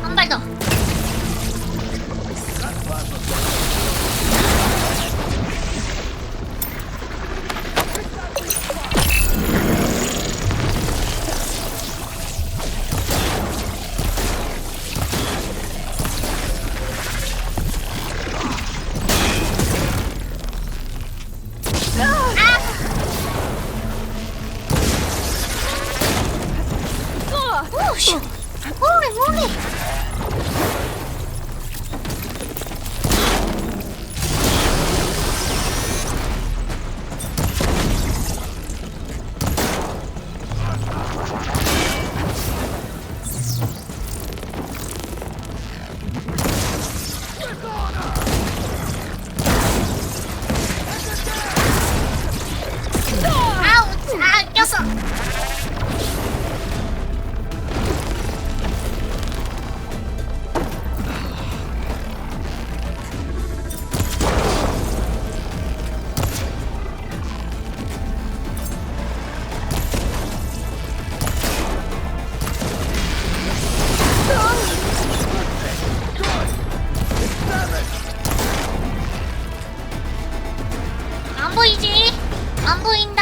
한 발 더.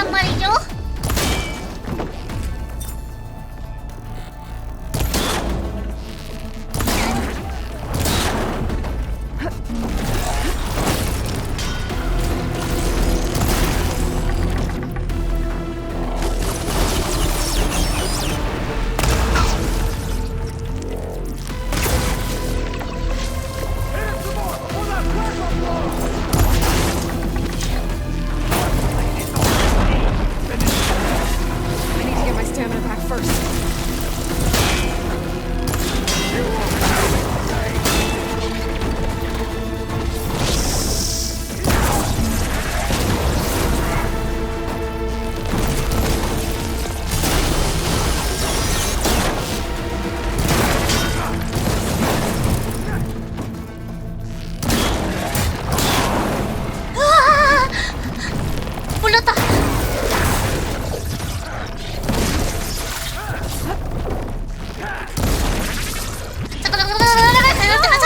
있단 말이죠? I need to get my stamina back first. 으아! 몰렸다. 잠깐 가자.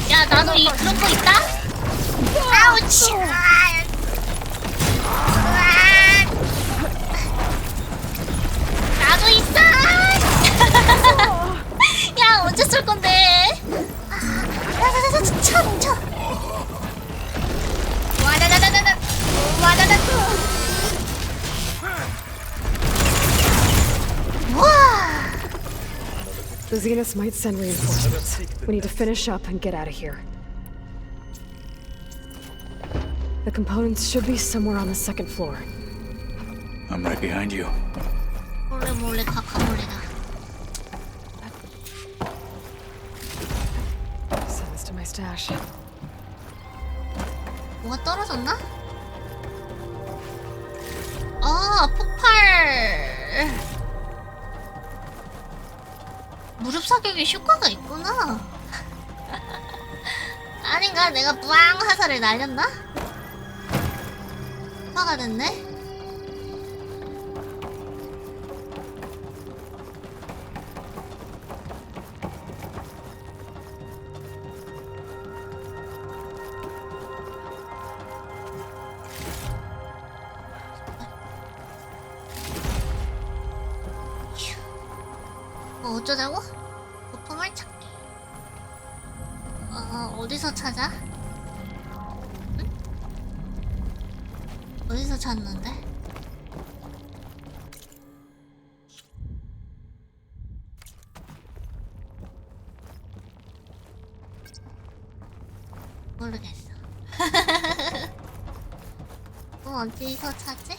야, 나도 그런 거 있다. 아우치. 나도 있어. 야, 언제 쏠 건데? 쳐. 와다다다다다. 와다다. 와. The Zeniths might send reinforcements. We need to finish up and get out of here. The components should be somewhere on the second floor. I'm right behind you. 몰래 가까몰래다. Send this to my stash. 뭐가 떨어졌나? 아, 폭발. 무릎 사격에 효과가 있구나. 아닌가? 내가 뿌앙 화살을 날렸나? 화가 됐네. 어쩌자고? 부품을 찾기. 어디서 찾아? 응? 어디서 찾는데? 모르겠어. 어디서 찾지?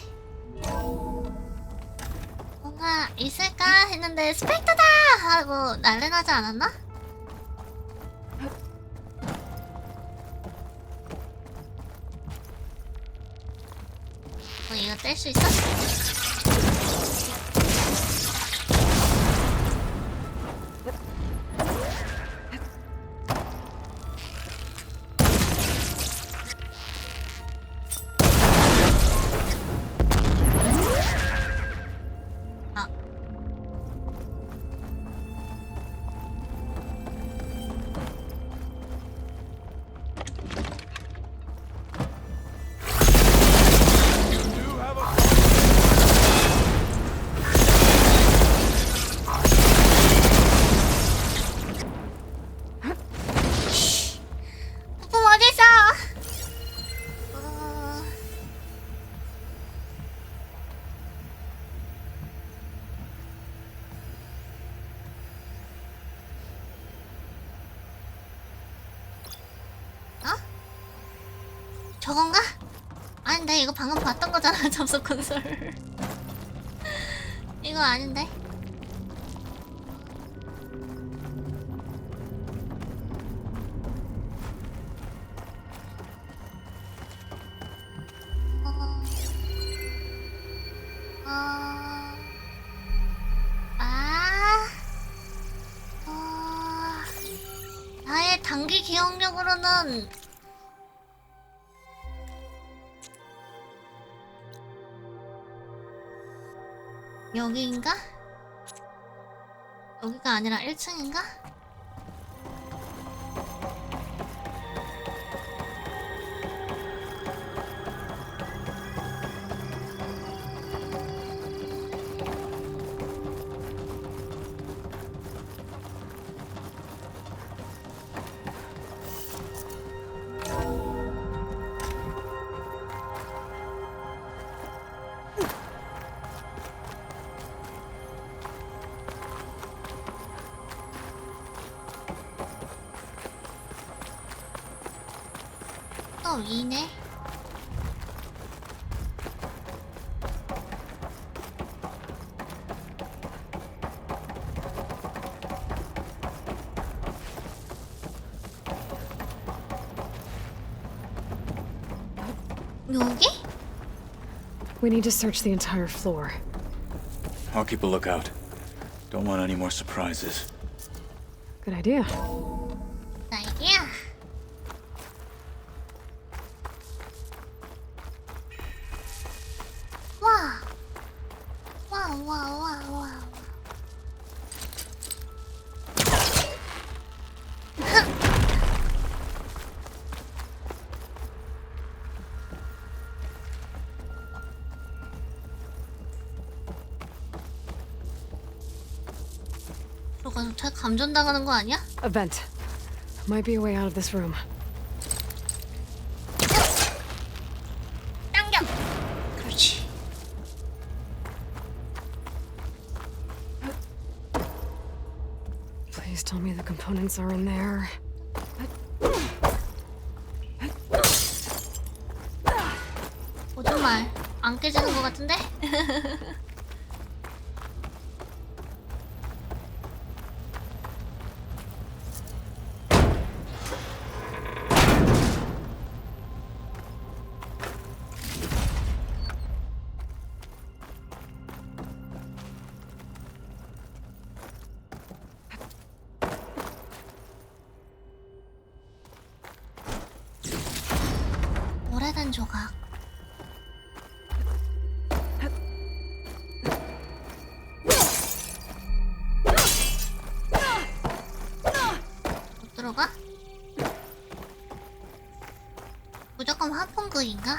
뭔가 있을까 했는데 스펙터다! 하고 난리나지 않았나? 이거 뗄 수 있어? 저건가? 아닌데 이거 방금 봤던 거잖아. 접속 콘솔. 이거 아닌데? 나의 단기 기억력으로는 여기인가? 여기가 아니라 1층인가? 또 위네. 여기? We need to search the entire floor. I'll keep a lookout. Don't want any more surprises. Good idea. 딸기야. 와. 와, 와, 와, 와. 들어가서 잘 감전당하는 거 아니야? A vent. Might be a way out of this room. 당겨. 그렇지. Please tell me the components are in there. 거짓말. 안 깨지는 거 같은데? 오래된 조각. 못 들어가? 무조건 화풍글인가?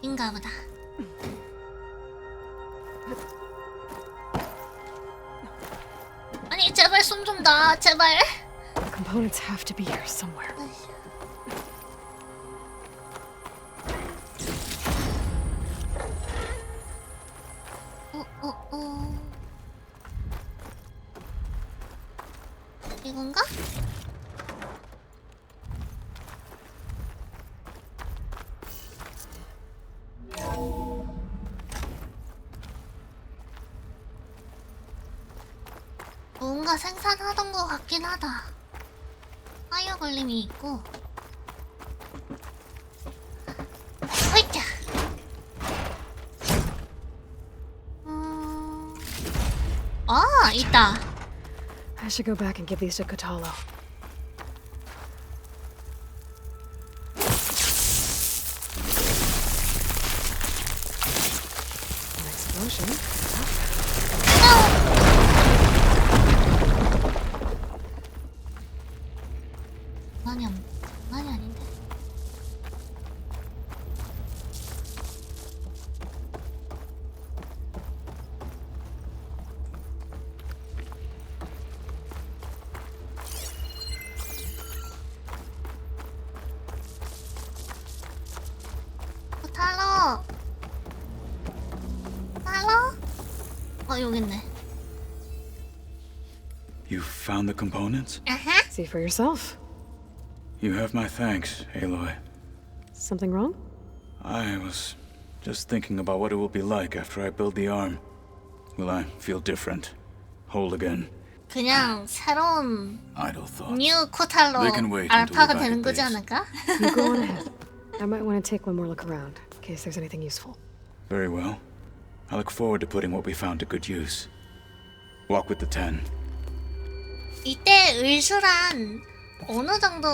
인가 보다. 아니 제발 손 좀 놔 제발. The components have to be here somewhere. 이건가? 뭔가 생산하던 것 같긴 하다. 파이어 걸림이 있고. 호이자. 아, 있다. I should go back and give these to Kotalo. An explosion. 많이 아닌데. 탈로. 여기 있네. You found the components? See for yourself. You have my thanks, Aloy. Something wrong? I was just thinking about what it will be like after I build the arm. Will I feel different? Whole again? 그냥 새로운 Idle thoughts. 뉴 코탈로 They can wait until 알파가 we're back 되는 at 거지 base. 않을까? You go on ahead. I might want to take one more look around, in case there's anything useful. Very well. I look forward to putting what we found to good use. Walk with the 10. 이때 의술한 어느 정도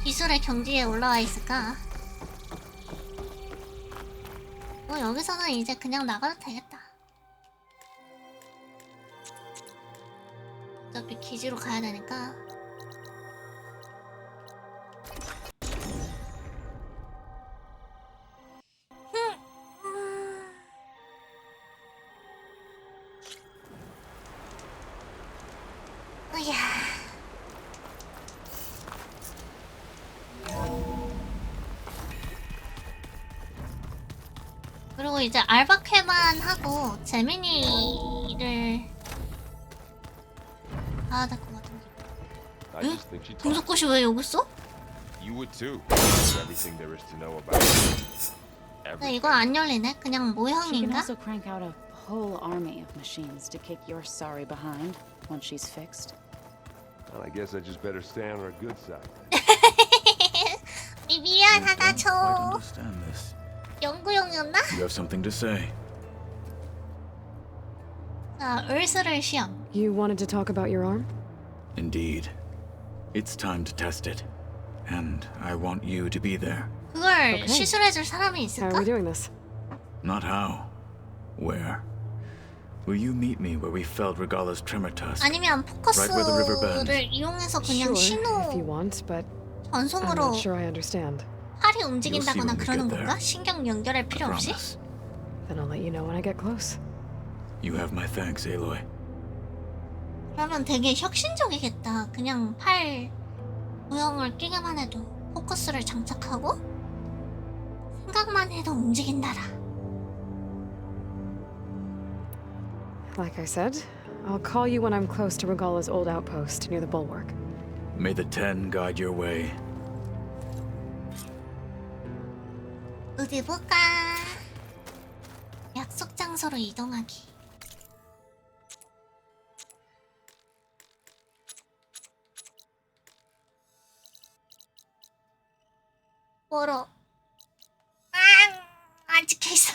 기술의 경지에 올라와 있을까? 여기서는 이제 그냥 나가도 되겠다. 어차피 기지로 가야 되니까. 으야. 그리고 이제 알바캐만 하고 재민이를 가야 될 것 같은데. I just think she talked. 동석꽃이 왜 여기 있어? You would too. Everything there is to know about it. 네, 이거 안 열리네. 그냥 She can 모형인가? also crank out a whole army of machines to kick your sorry behind once she's fixed. Well, I guess I just better stay on her good side. 미안하다 Quite 저. understand this. 연구용이었나? You have something to say. 자, 을스를 시험. You wanted to talk about your arm? Indeed. It's time to test it. And I want you to be there. 그걸 시술해줄 사람이 How are 있을까? we doing this? Not how. Where? Will you meet me where we felled Regala's tremor tusk? 아니면 Right where the river bends. 포커스를 이용해서 그냥 Sure, if you want, but I'm 전송으로 not sure I understand. 팔이 움직인다거나 when we 그러는 get there. 건가? 신경 연결할 I 필요 없이? promise. Then I'll let you know when I get close. You have my thanks, Aloy. 그러면 되게 혁신적이겠다. 그냥 팔 모형을 끼기만 해도 포커스를 장착하고 생각만 해도 움직인다라. Like I said, I'll call you when I'm close to Regala's old outpost near the bulwark. May the 10 guide your way. 어디 볼까? 약속 장소로 이동하기. 멀어. 안 찍혀 있어.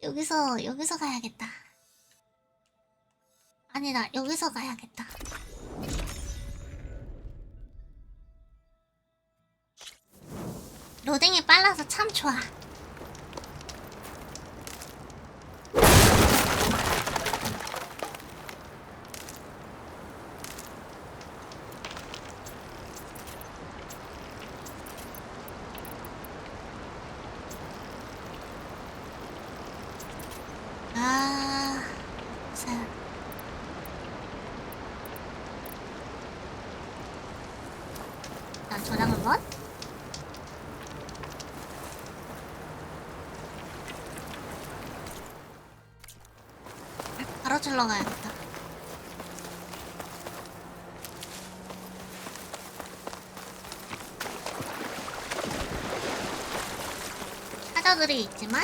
여기서 가야겠다. 아니다, 여기서 가야겠다. 로딩이 빨라서 참 좋아. 아, 난 저장 한번. 바로 질러 가야겠다. 사자들이 있지만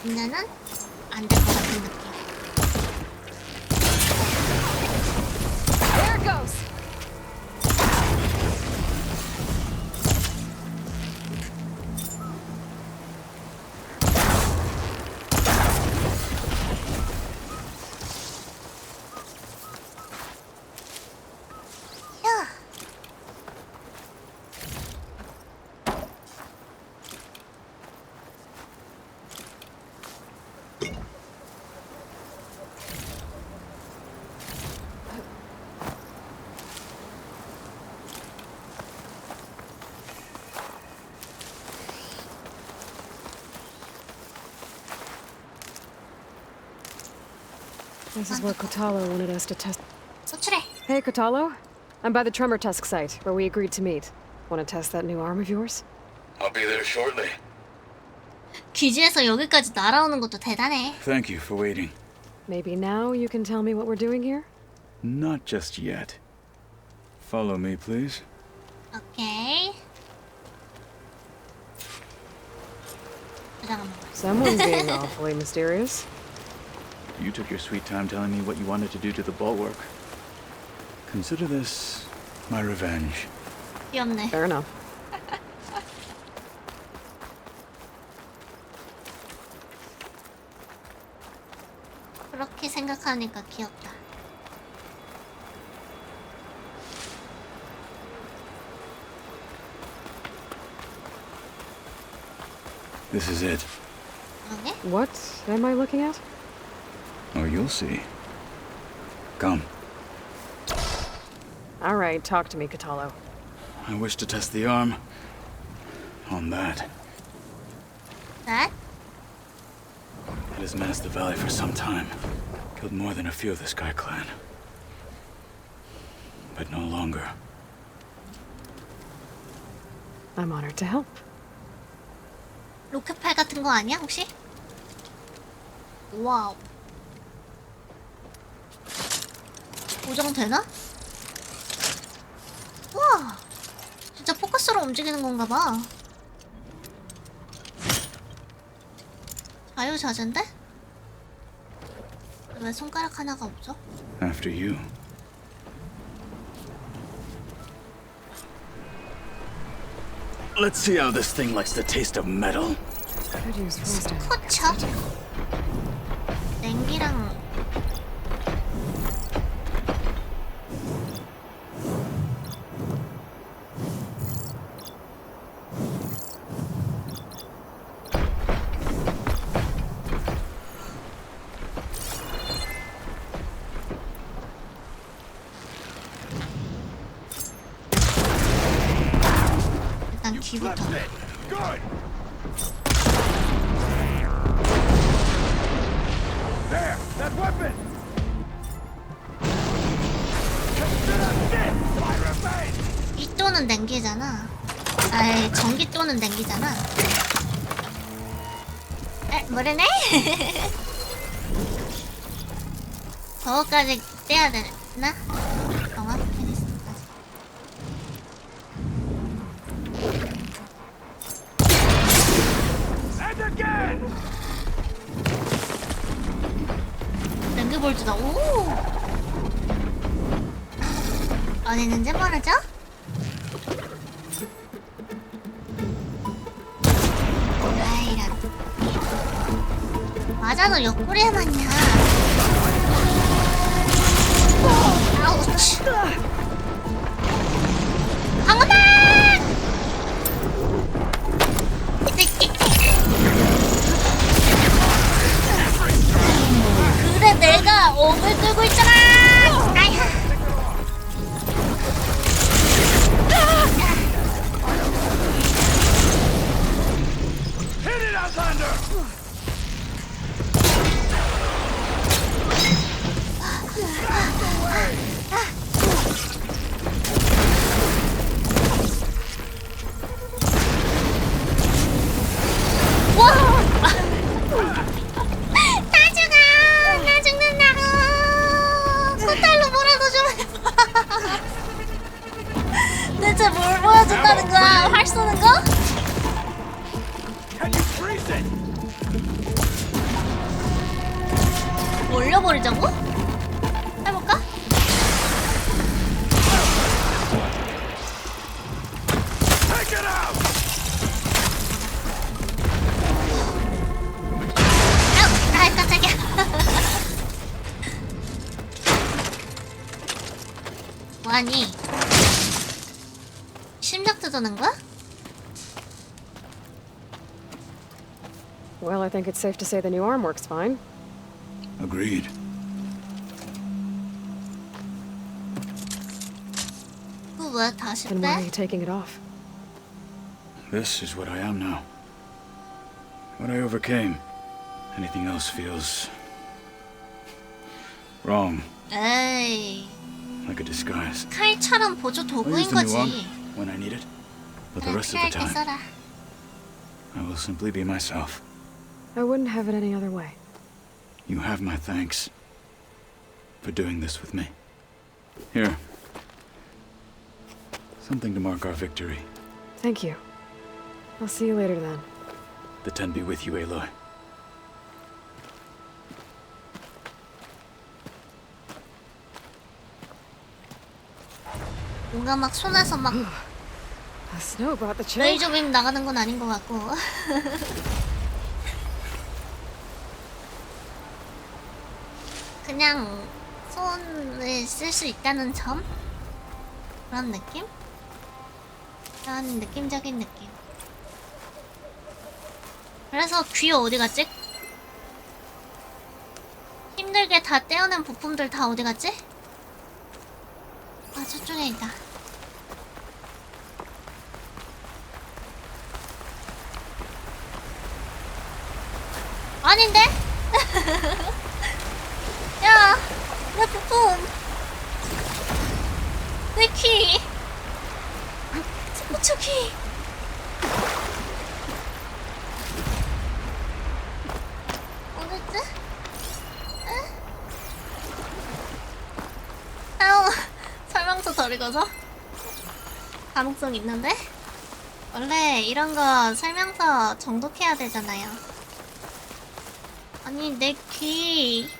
문제는 안 될 것 같은 느낌. There it goes! 휴. This is where Kotalo wanted us to test. 소출해. Hey, Kotalo. I'm by the Tremor Tusk site, where we agreed to meet. Want to test that new arm of yours? I'll be there shortly. 기지에서 여기까지 날아오는 것도 대단해. Thank you for waiting. Maybe now you can tell me what we're doing here? Not just yet. Follow me, please. 오케이. 저장 한번. Someone's being awfully mysterious. You took your sweet time telling me what you wanted to do to the bulwark. Consider this my revenge. 귀엽네. Fair enough. 그렇게 생각하니까 귀엽다. This is it. 그러게? What am I looking at? Oh, you'll see. Come. All right, talk to me, Katalo. I wish to test the arm on that. That? It has menaced the valley for some time. Killed more than a few of the Sky Clan. But no longer. I'm honored to help. 로켓팔 같은 거 아니야 혹시? 와우. 고정되나? 우와. 진짜 포커스로 움직이는 건가 봐. 자유자재인데? 왜 손가락 하나가 없죠? After you. Let's see how this thing likes the taste of metal. Could use frozen. 스코쳐? 냉기랑 일단 귀부터. There! That weapon! 윗도는 냉기잖아. 아이, 전기도는 냉기잖아. 에, 모르네? 저거까지 떼야 되나? 영화 피니스까지. And again! 냉기볼트다. 오! 어디 있는지 모르죠? 아이란. 맞아, 너 옆구리에 맞냐? 아우치. 방어다! 그래, 내가 억을 끌고 있잖아! 아야. Hit it, Outlander! 와! 나 죽어! 나 죽는다고! 코탈로 뭐라도 좀 해봐! 대체 뭘 보여준다는 거야? 활 쏘는 거? Can you freeze it? 올려버리자고? 해볼까? Take it out! 아우! 아이 깜짝이야. 뭐하니? 심장 뜯어낸 거야? Well, I think it's safe to say the new arm works fine. Agreed. 그거 왜 다시 Then why are 빼? you taking it off? This is what I am now. What I overcame. Anything else feels wrong, 에이, like a disguise. 칼처럼 보조 I'll 도구인 use the new arm 거지. when I need it, but the 그래, rest of the 필요할 때 time, 써라. I will simply be myself. I wouldn't have it any other way. You have my thanks for doing this with me. Here. Something to mark our victory. Thank you. I'll see you later then. The 10 be with you, Aloy. 뭔가 막 손에서 막 레이저 빔 나가는 건 아닌 것 같고. 그냥 손을 쓸 수 있다는 점? 그런 느낌? 그런 느낌적인 느낌. 그래서 귀 어디 갔지? 힘들게 다 떼어낸 부품들 다 어디 갔지? 아, 저쪽에 있다. 아닌데? 야, 내 부품. 내 키. 스포츠 키. 어딨지? 아우, 설명서 덜 읽어서? 가능성 있는데? 원래 이런 거 설명서 정독해야 되잖아요. 아니, 내 귀.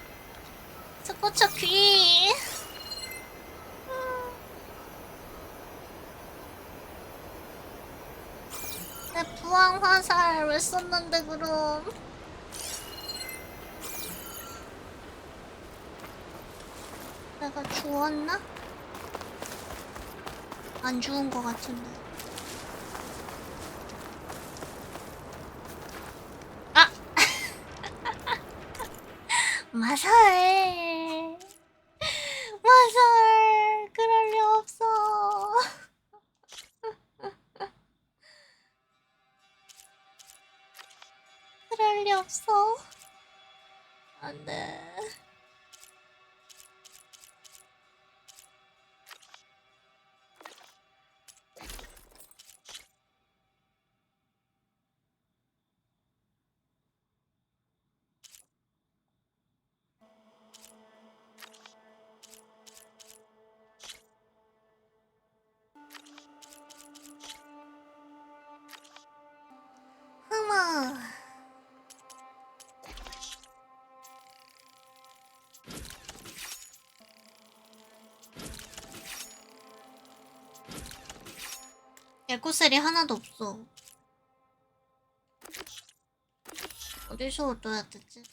스포츠 귀. 내 부황 화살 왜 썼는데 그럼? 내가 주웠나? 안 주운 거 같은데. 아! 마설. 마설. 그럴 리 없어. 그럴 리 없어. 안 돼. 흠아. 에코셀이 하나도 없어. 어디서 얻어야 되지?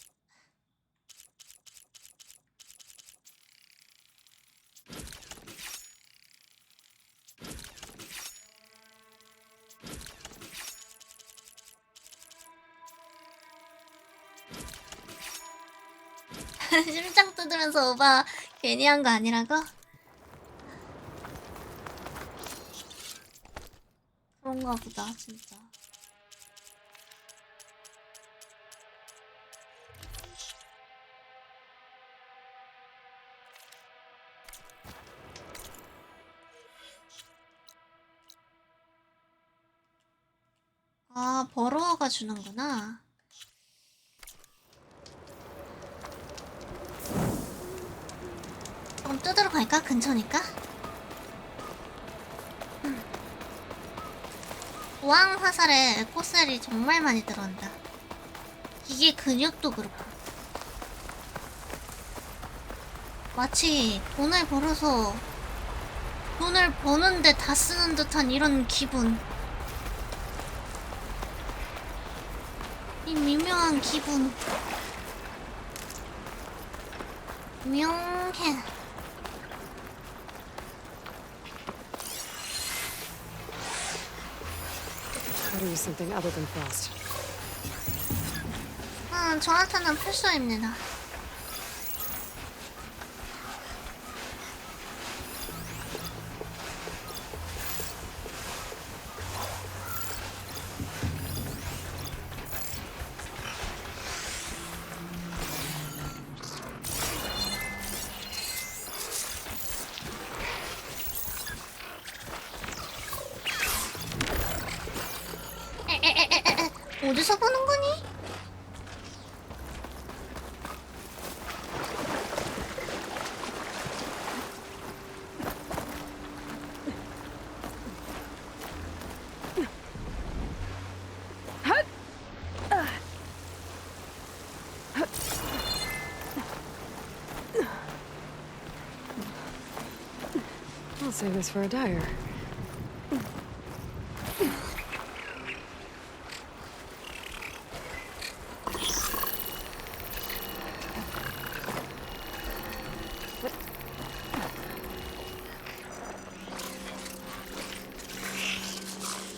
심장 뜯으면서 오바 괜히 한 거 아니라고? 그런가 보다 진짜. 아, 버러워가 주는구나. 조금 뜯으러 갈까? 근처니까? 우왕 화살에 에코셀이 정말 많이 들어간다. 기계 근육도 그렇고. 마치 돈을 벌어서 돈을 버는데 다 쓰는 듯한 이런 기분. 이 미묘한 기분. 묘해. Gotta use something other than frost. 저한테는 필수입니다. 어디서 보는 거니? I'll save this for a dyer.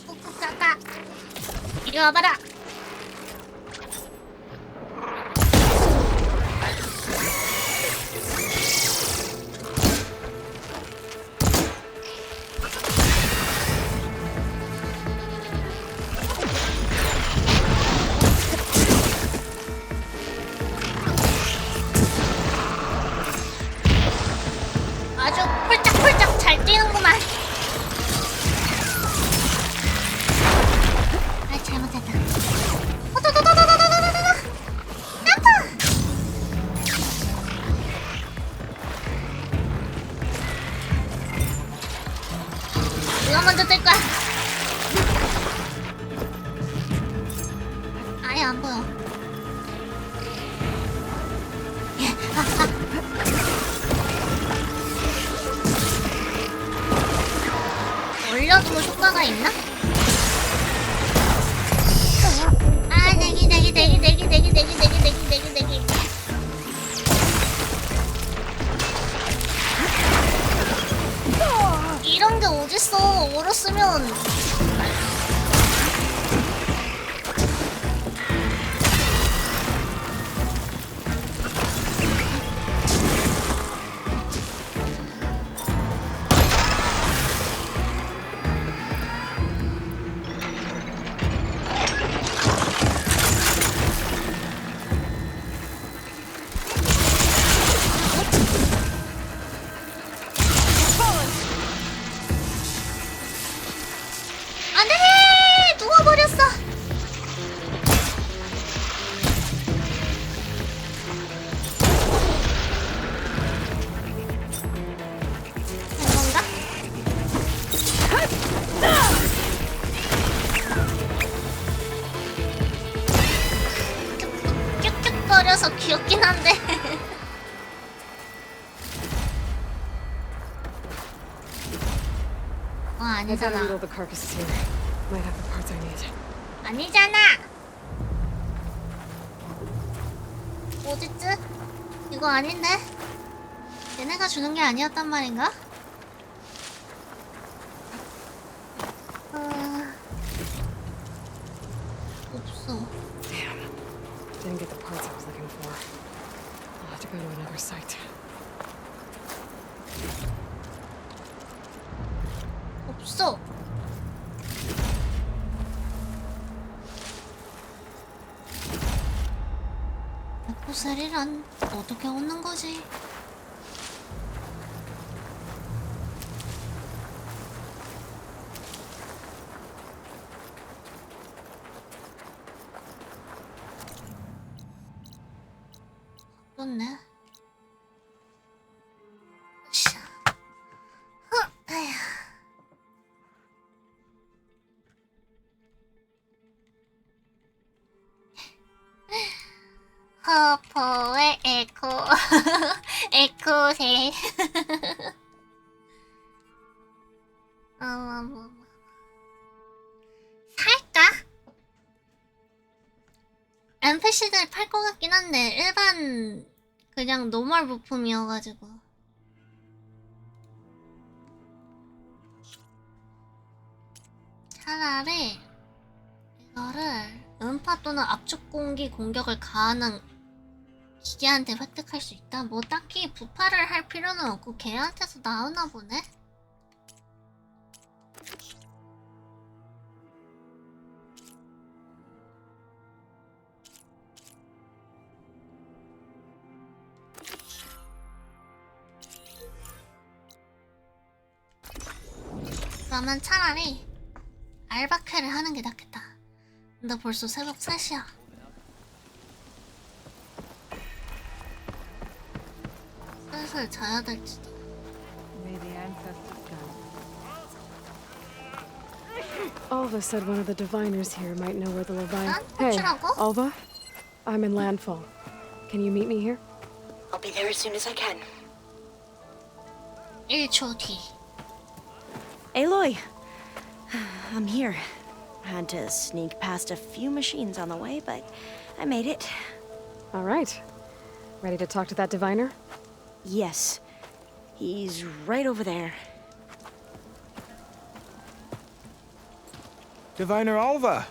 꾹꾹 깎아. 이리 와봐라. 아주 폴짝폴짝 잘 뛰는구만. 아, 잘못했다. 호도도도도도도도도도. 점프. 누가 먼저 뜰 거야? 아예 안 보여. 올려도 효과가 있나? 아, 내기. 이런 게 어딨어? 얼었으면. 안돼! 누워버렸어. 된 건가? 쭉쭉거려서 귀엽긴 한데. I gotta 아니잖아. reload the carcasses here. Might have the parts I need. 아니잖아. 어딨지? 이거 아닌데? 얘네가 주는 게 아니었단 말인가? 없어. Damn. Didn't get the parts I was looking for. I'll have to go to another site. 없어. 에코셀이란 어떻게 얻는 거지? 없네. 허퍼의 에코 에코세. 살까? NPC들 팔 것 같긴 한데 일반 그냥 노멀 부품이어가지고. 차라리 이거를 음파 또는 압축 공기 공격을 가하는 기계한테 획득할 수 있다? 뭐 딱히 부파를 할 필요는 없고 걔한테서 나오나 보네? 그러면 차라리 알바캐를 하는 게 낫겠다. 근데 벌써 새벽 3시야. 슬슬 자야 될지도. Alva said one of the diviners here might know where the Leviathan. Hey, Hey, Alva, I'm in Landfall. Can you meet me here? I'll be there as soon as I can. 1초 뒤. Aloy, I'm here. Had to sneak past a few machines on the way, but I made it. All right. Ready to talk to that diviner? Yes. He's right over there. Diviner Alva,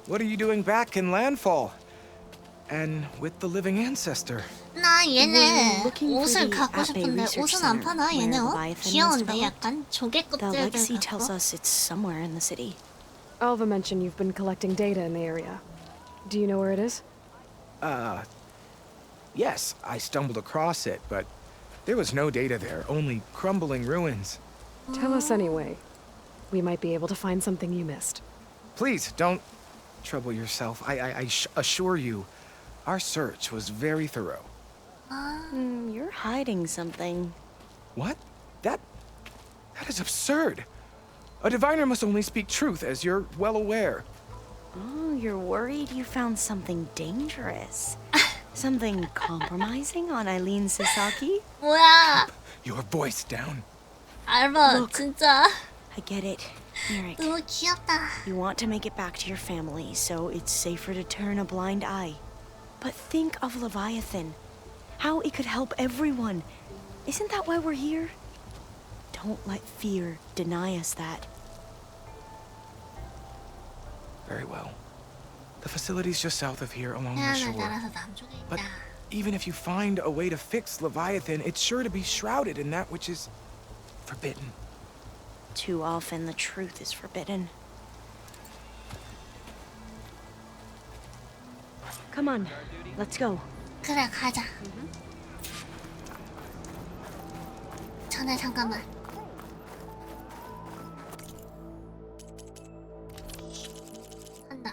what are you doing back in Landfall? And with the living ancestor? 나 얘네 looking for 옷을 the 갖고 At Bay 싶은데 Research 옷은 안 Center, 파나 where 얘네 옷? Leviathan was 귀여운데 developed. 약간 조개 The 껍질들 legacy tells 같고. us it's somewhere in the city. Alva mentioned you've been collecting data in the area. Do you know where it is? Yes, I stumbled across it, but there was no data there, only crumbling ruins. Tell us anyway. We might be able to find something you missed. Please, don't trouble yourself. I assure you, our search was very thorough. You're hiding something. What? That is absurd. A diviner must only speak truth, as you're well aware. Oh, you're worried you found something dangerous. Something compromising on Eileen Sasaki? 뭐야? Your voice down. 알바 진짜. I get it, Eric. 너무 귀엽다. You want to make it back to your family, so it's safer to turn a blind eye. But think of Leviathan. How it could help everyone. Isn't that why we're here? Don't let fear deny us that. Very well. The facility's just south of here along the 태양을 shore. 따라서 남쪽에 But 있다. even if you find a way to fix Leviathan, it's sure to be shrouded in that which is forbidden. Too often the truth is forbidden. Come on, let's go. 그래 가자. 전에 잠깐만. 한다.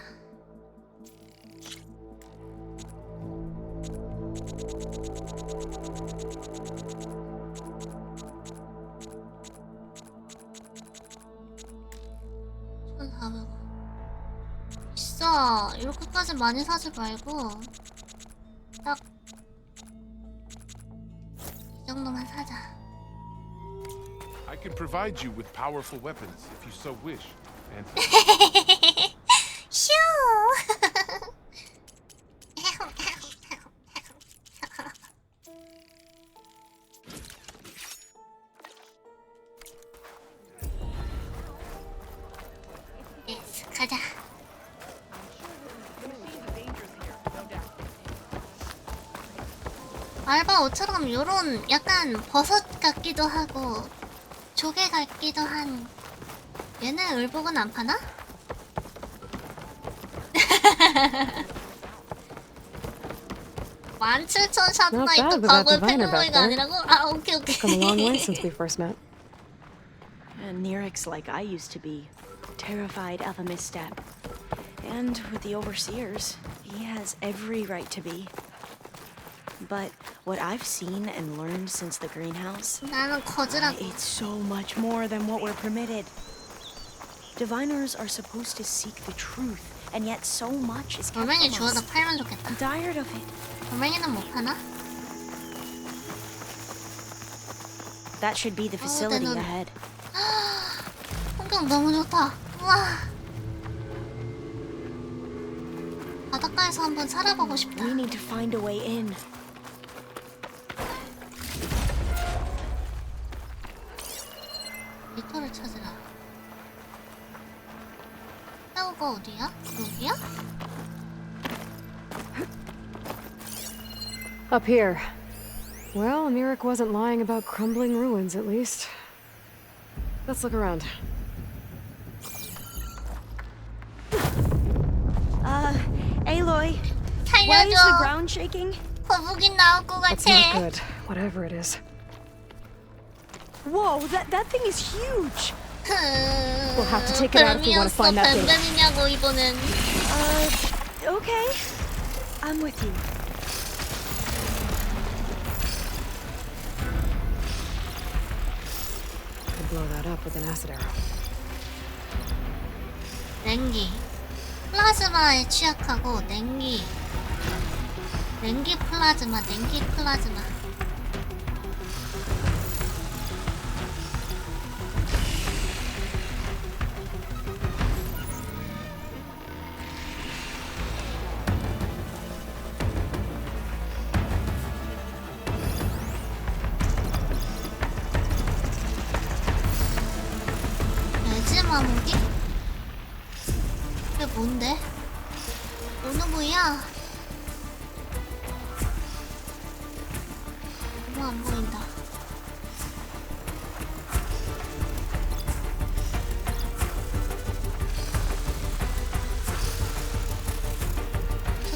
손 가보고. 비싸. 이렇게까지 많이 사지 말고 딱 이 정도만 사자. I can provide you with powerful weapons if you so wish. And 슈. 예스, 가자. 알바 옷처럼 요런 약간 버섯 같기도 하고 조개 같기도 한 얘네 의복은 안 파나? (17,000) 샷나 Not bad 입고 with that 과거의 diviner back 패널로이가 there. 아니라고? 아 오케이 오케이. Come a long way since we first met. And Neric's like I used to be, terrified of a misstep. And with the overseers, he has every right to be. But what I've seen and learned since the greenhouse, 나는 거지라고. it's so much more than what we're permitted. Diviners are supposed to seek the truth, and yet so much is kept 돌멩이 from 주워다 us. 팔면 좋겠다. I'm tired of it. 돌멩이는 못 파나? That should be the facility 내 눈. ahead. 풍경 너무 좋다. 우와. 바닷가에서 한번 살아보고 싶다. We need to find a way in. 미터를 찾으라. 타워가 어디야? 여기야? Up here. Well, Mirik wasn't lying about crumbling ruins, at least. Let's look around. Aloy, why is the 살려줘. ground shaking? 거북이 나올 것 That's not 같아. good, whatever it is. Whoa, that thing is huge. We'll have to take it out if we want to 뱀이었어. find that thing. 뱀뱀이냐고 이번엔. Okay. I'm with you. Could blow that up with an acid arrow. 냉기. 플라즈마에 취약하고 냉기. 냉기 플라즈마, 냉기 플라즈마. 마무리? 이게 뭔데? 어느 부위야? 너무 안 보인다.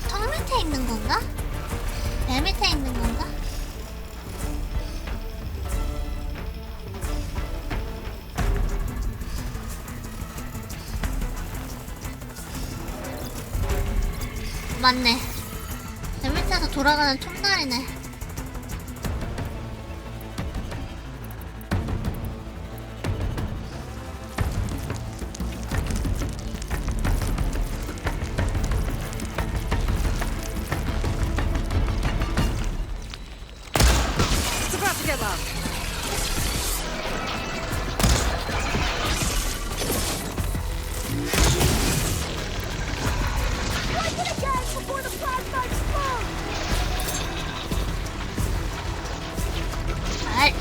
저 턱 밑에 있는 건가? 배 밑에 있는 건가? 맞네. 배 밑에서 돌아가는 총알이네. It's about to get loud. 알.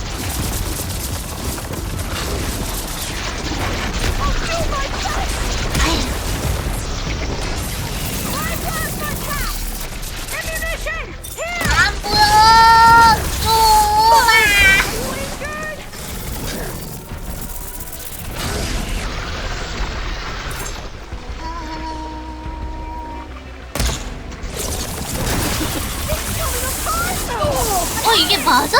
안 보여. 이게 맞아?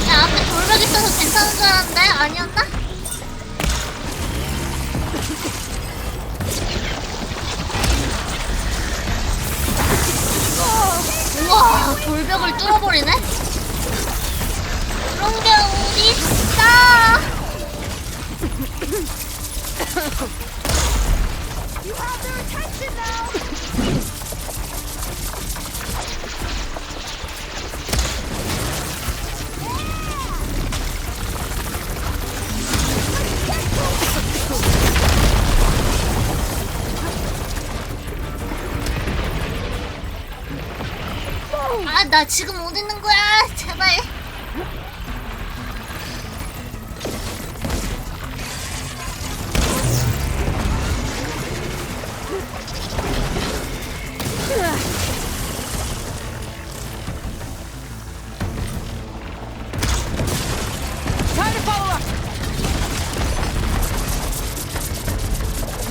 야, 앞에 돌벽 있어서 괜찮은 줄 알았는데 아니었나? 우와, 돌벽을 뚫어버리네? 그런 게 어디 있어? You have their attention now! 아, 나 지금 어디 있는 거야? 제발.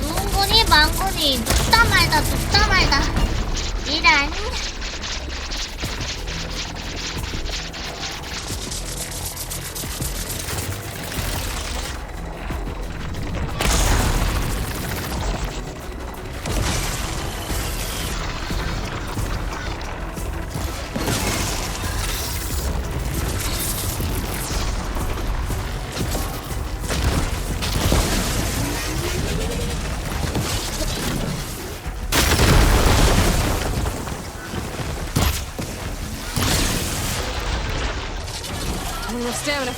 누군거니 망거니 눕다 말다 눕다 말다 이란. No stamina.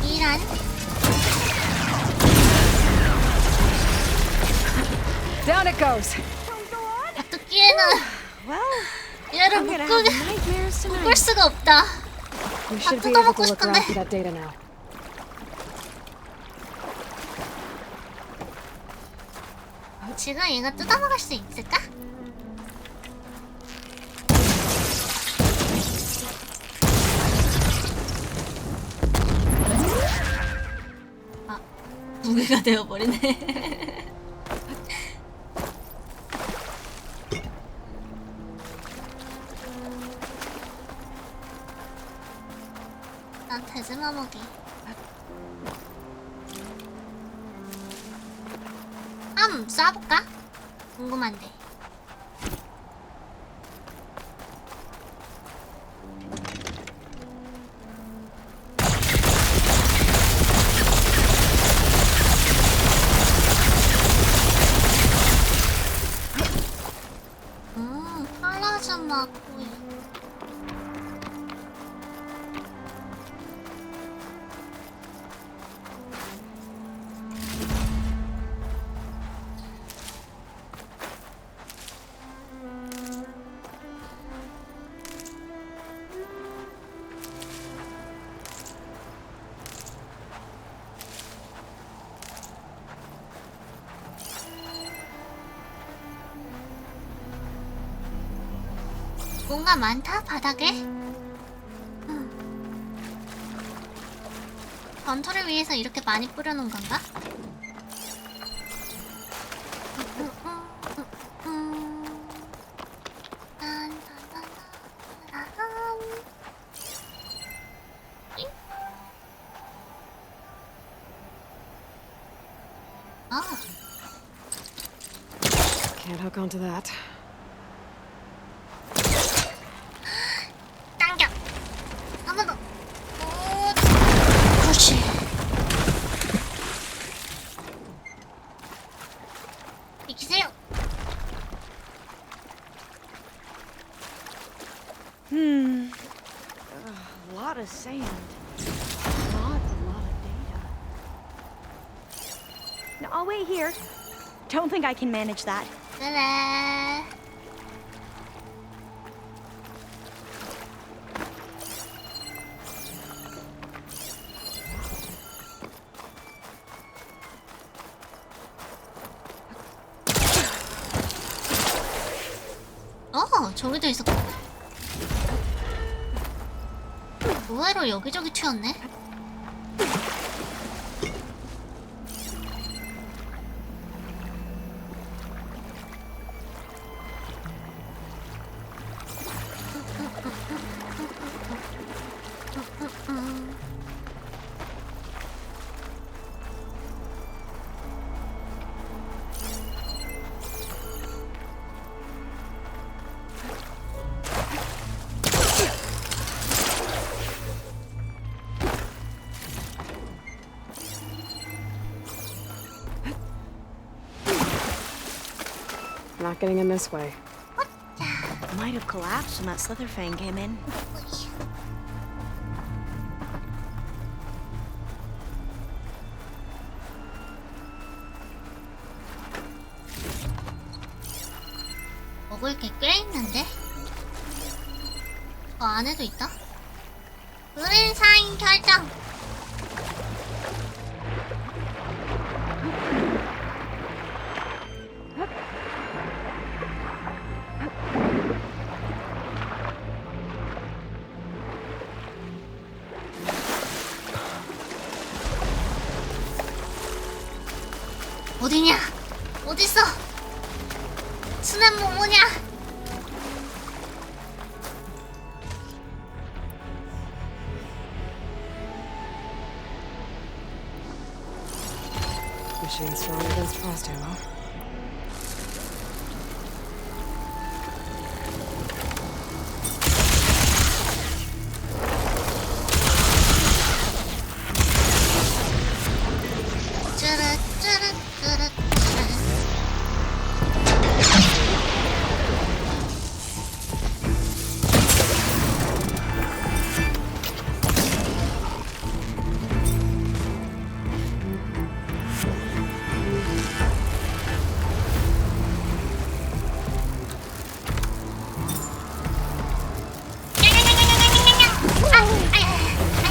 이란. Down it goes. 어떻게는 얘를 묶을 수가 없다. We 다 should be able 뜯어먹고 to look around 싶은데. for that data now. 지금 얘가 뜯어먹을 수 있을까? 아, 무게가 되어버리네. 난 돼지마 먹이. 한번 쏴볼까? 궁금한데. 뭔가 많다 바닥에. 전투를 위해서 이렇게 많이 뿌려놓은 건가? Can't hook onto that. 당겨. 한 번 더. 그렇지. 비키세요. A lot of sand. A lot of data. Now, I'll wait here. Don't think I can manage that. 그래. 저기도 있었구나. 의외로 여기저기 튀었네. Not getting in this way. Might have collapsed when that Slitherfang came in. 먹을 게 꽤 있는데? 저 안에도 있다? 의뢰인 사인 결정! 어디냐? 어딨어? 순한 뭐냐? Machine strong against frost ammo.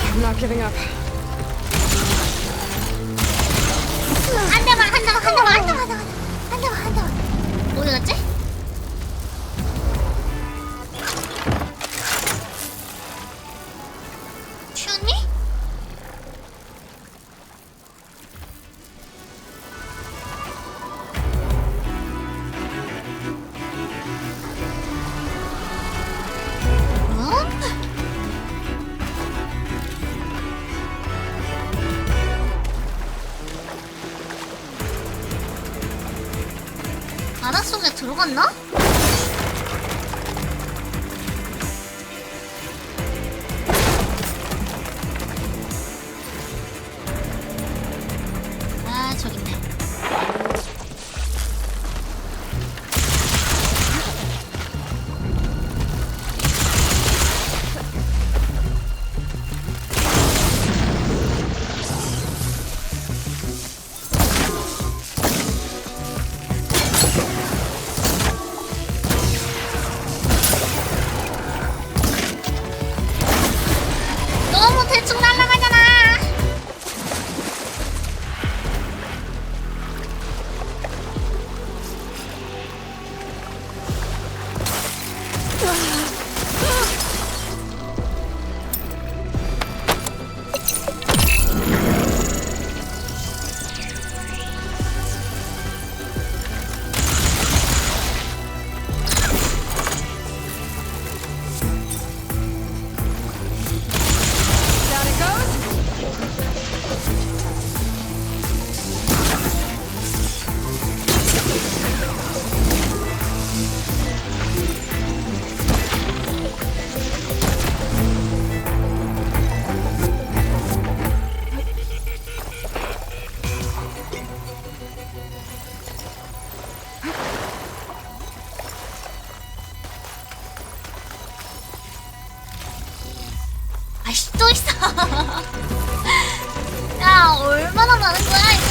I'm not giving up. 한 대만. 어디 갔지? 튀었니? 바닷속에 들어갔나? 아, 저기 있네. 야, 얼마나 많은 거야 이거?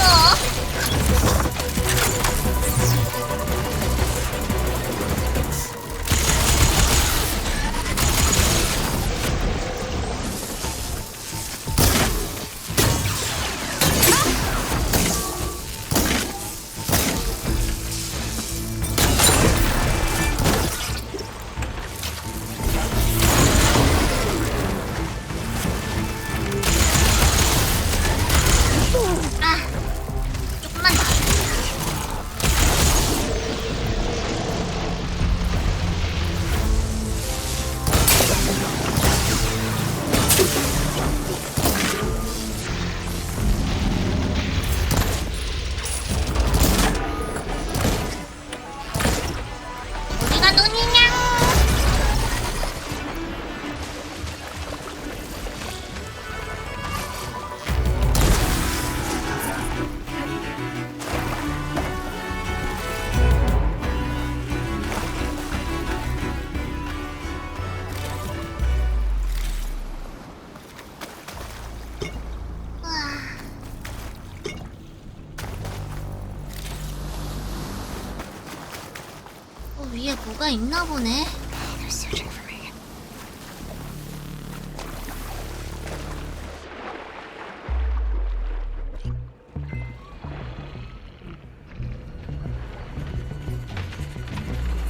위에 뭐가 있나 보네.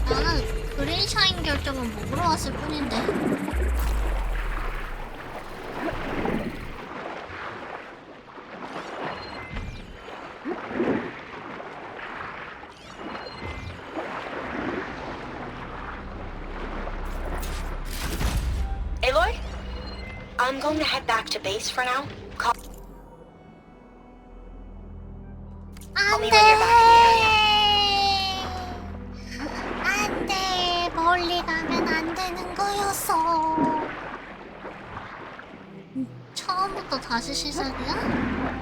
나는 그린샤인 결정은 먹으러 왔을 뿐인데. Aloy? I'm going to head back to base for now. Call me when you're back in the area. 안돼, 멀리 가면 안 되는 거였어. 처음부터 다시 시작이야?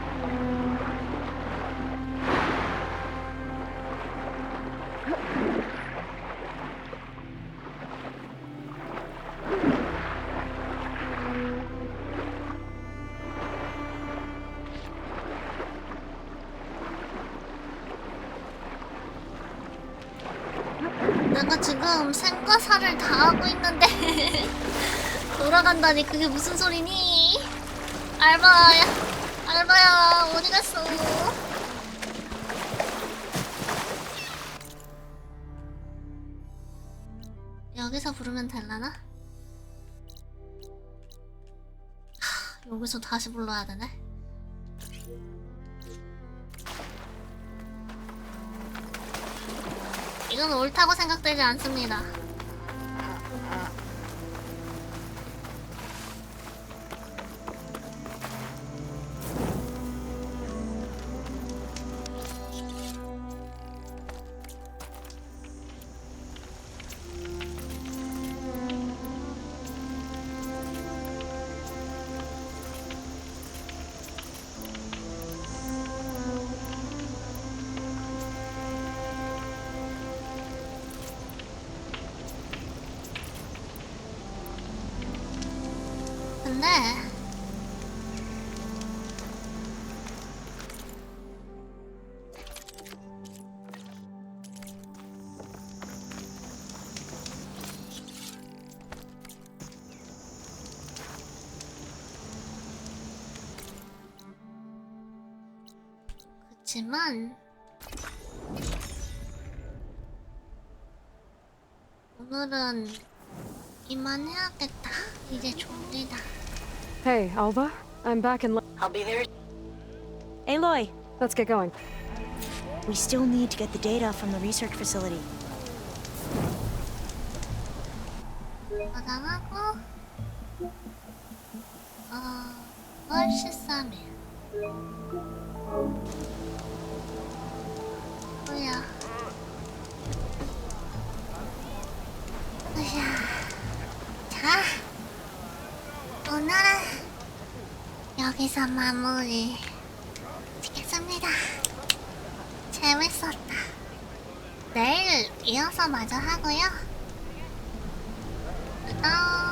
내가 지금 생과 사를 다 하고 있는데 돌아간다니 그게 무슨 소리니? 알바야, 알바야 어디 갔어? 여기서 부르면 될라나? 여기서 다시 불러야 되네. 이건 옳다고 생각되지 않습니다. 근데 그치만 오늘은 이만해야겠다. 이제 졸리다. Hey, Alva. I'm back in. I'll be there. Aloy, Let's get going. we still need to get the data from the research facility. 저장하고 월시 3일. 뭐야? 으쌰. 자, 오늘은 여기서 마무리 짓겠습니다. 재밌었다. 내일 이어서 마저 하고요. 안녕.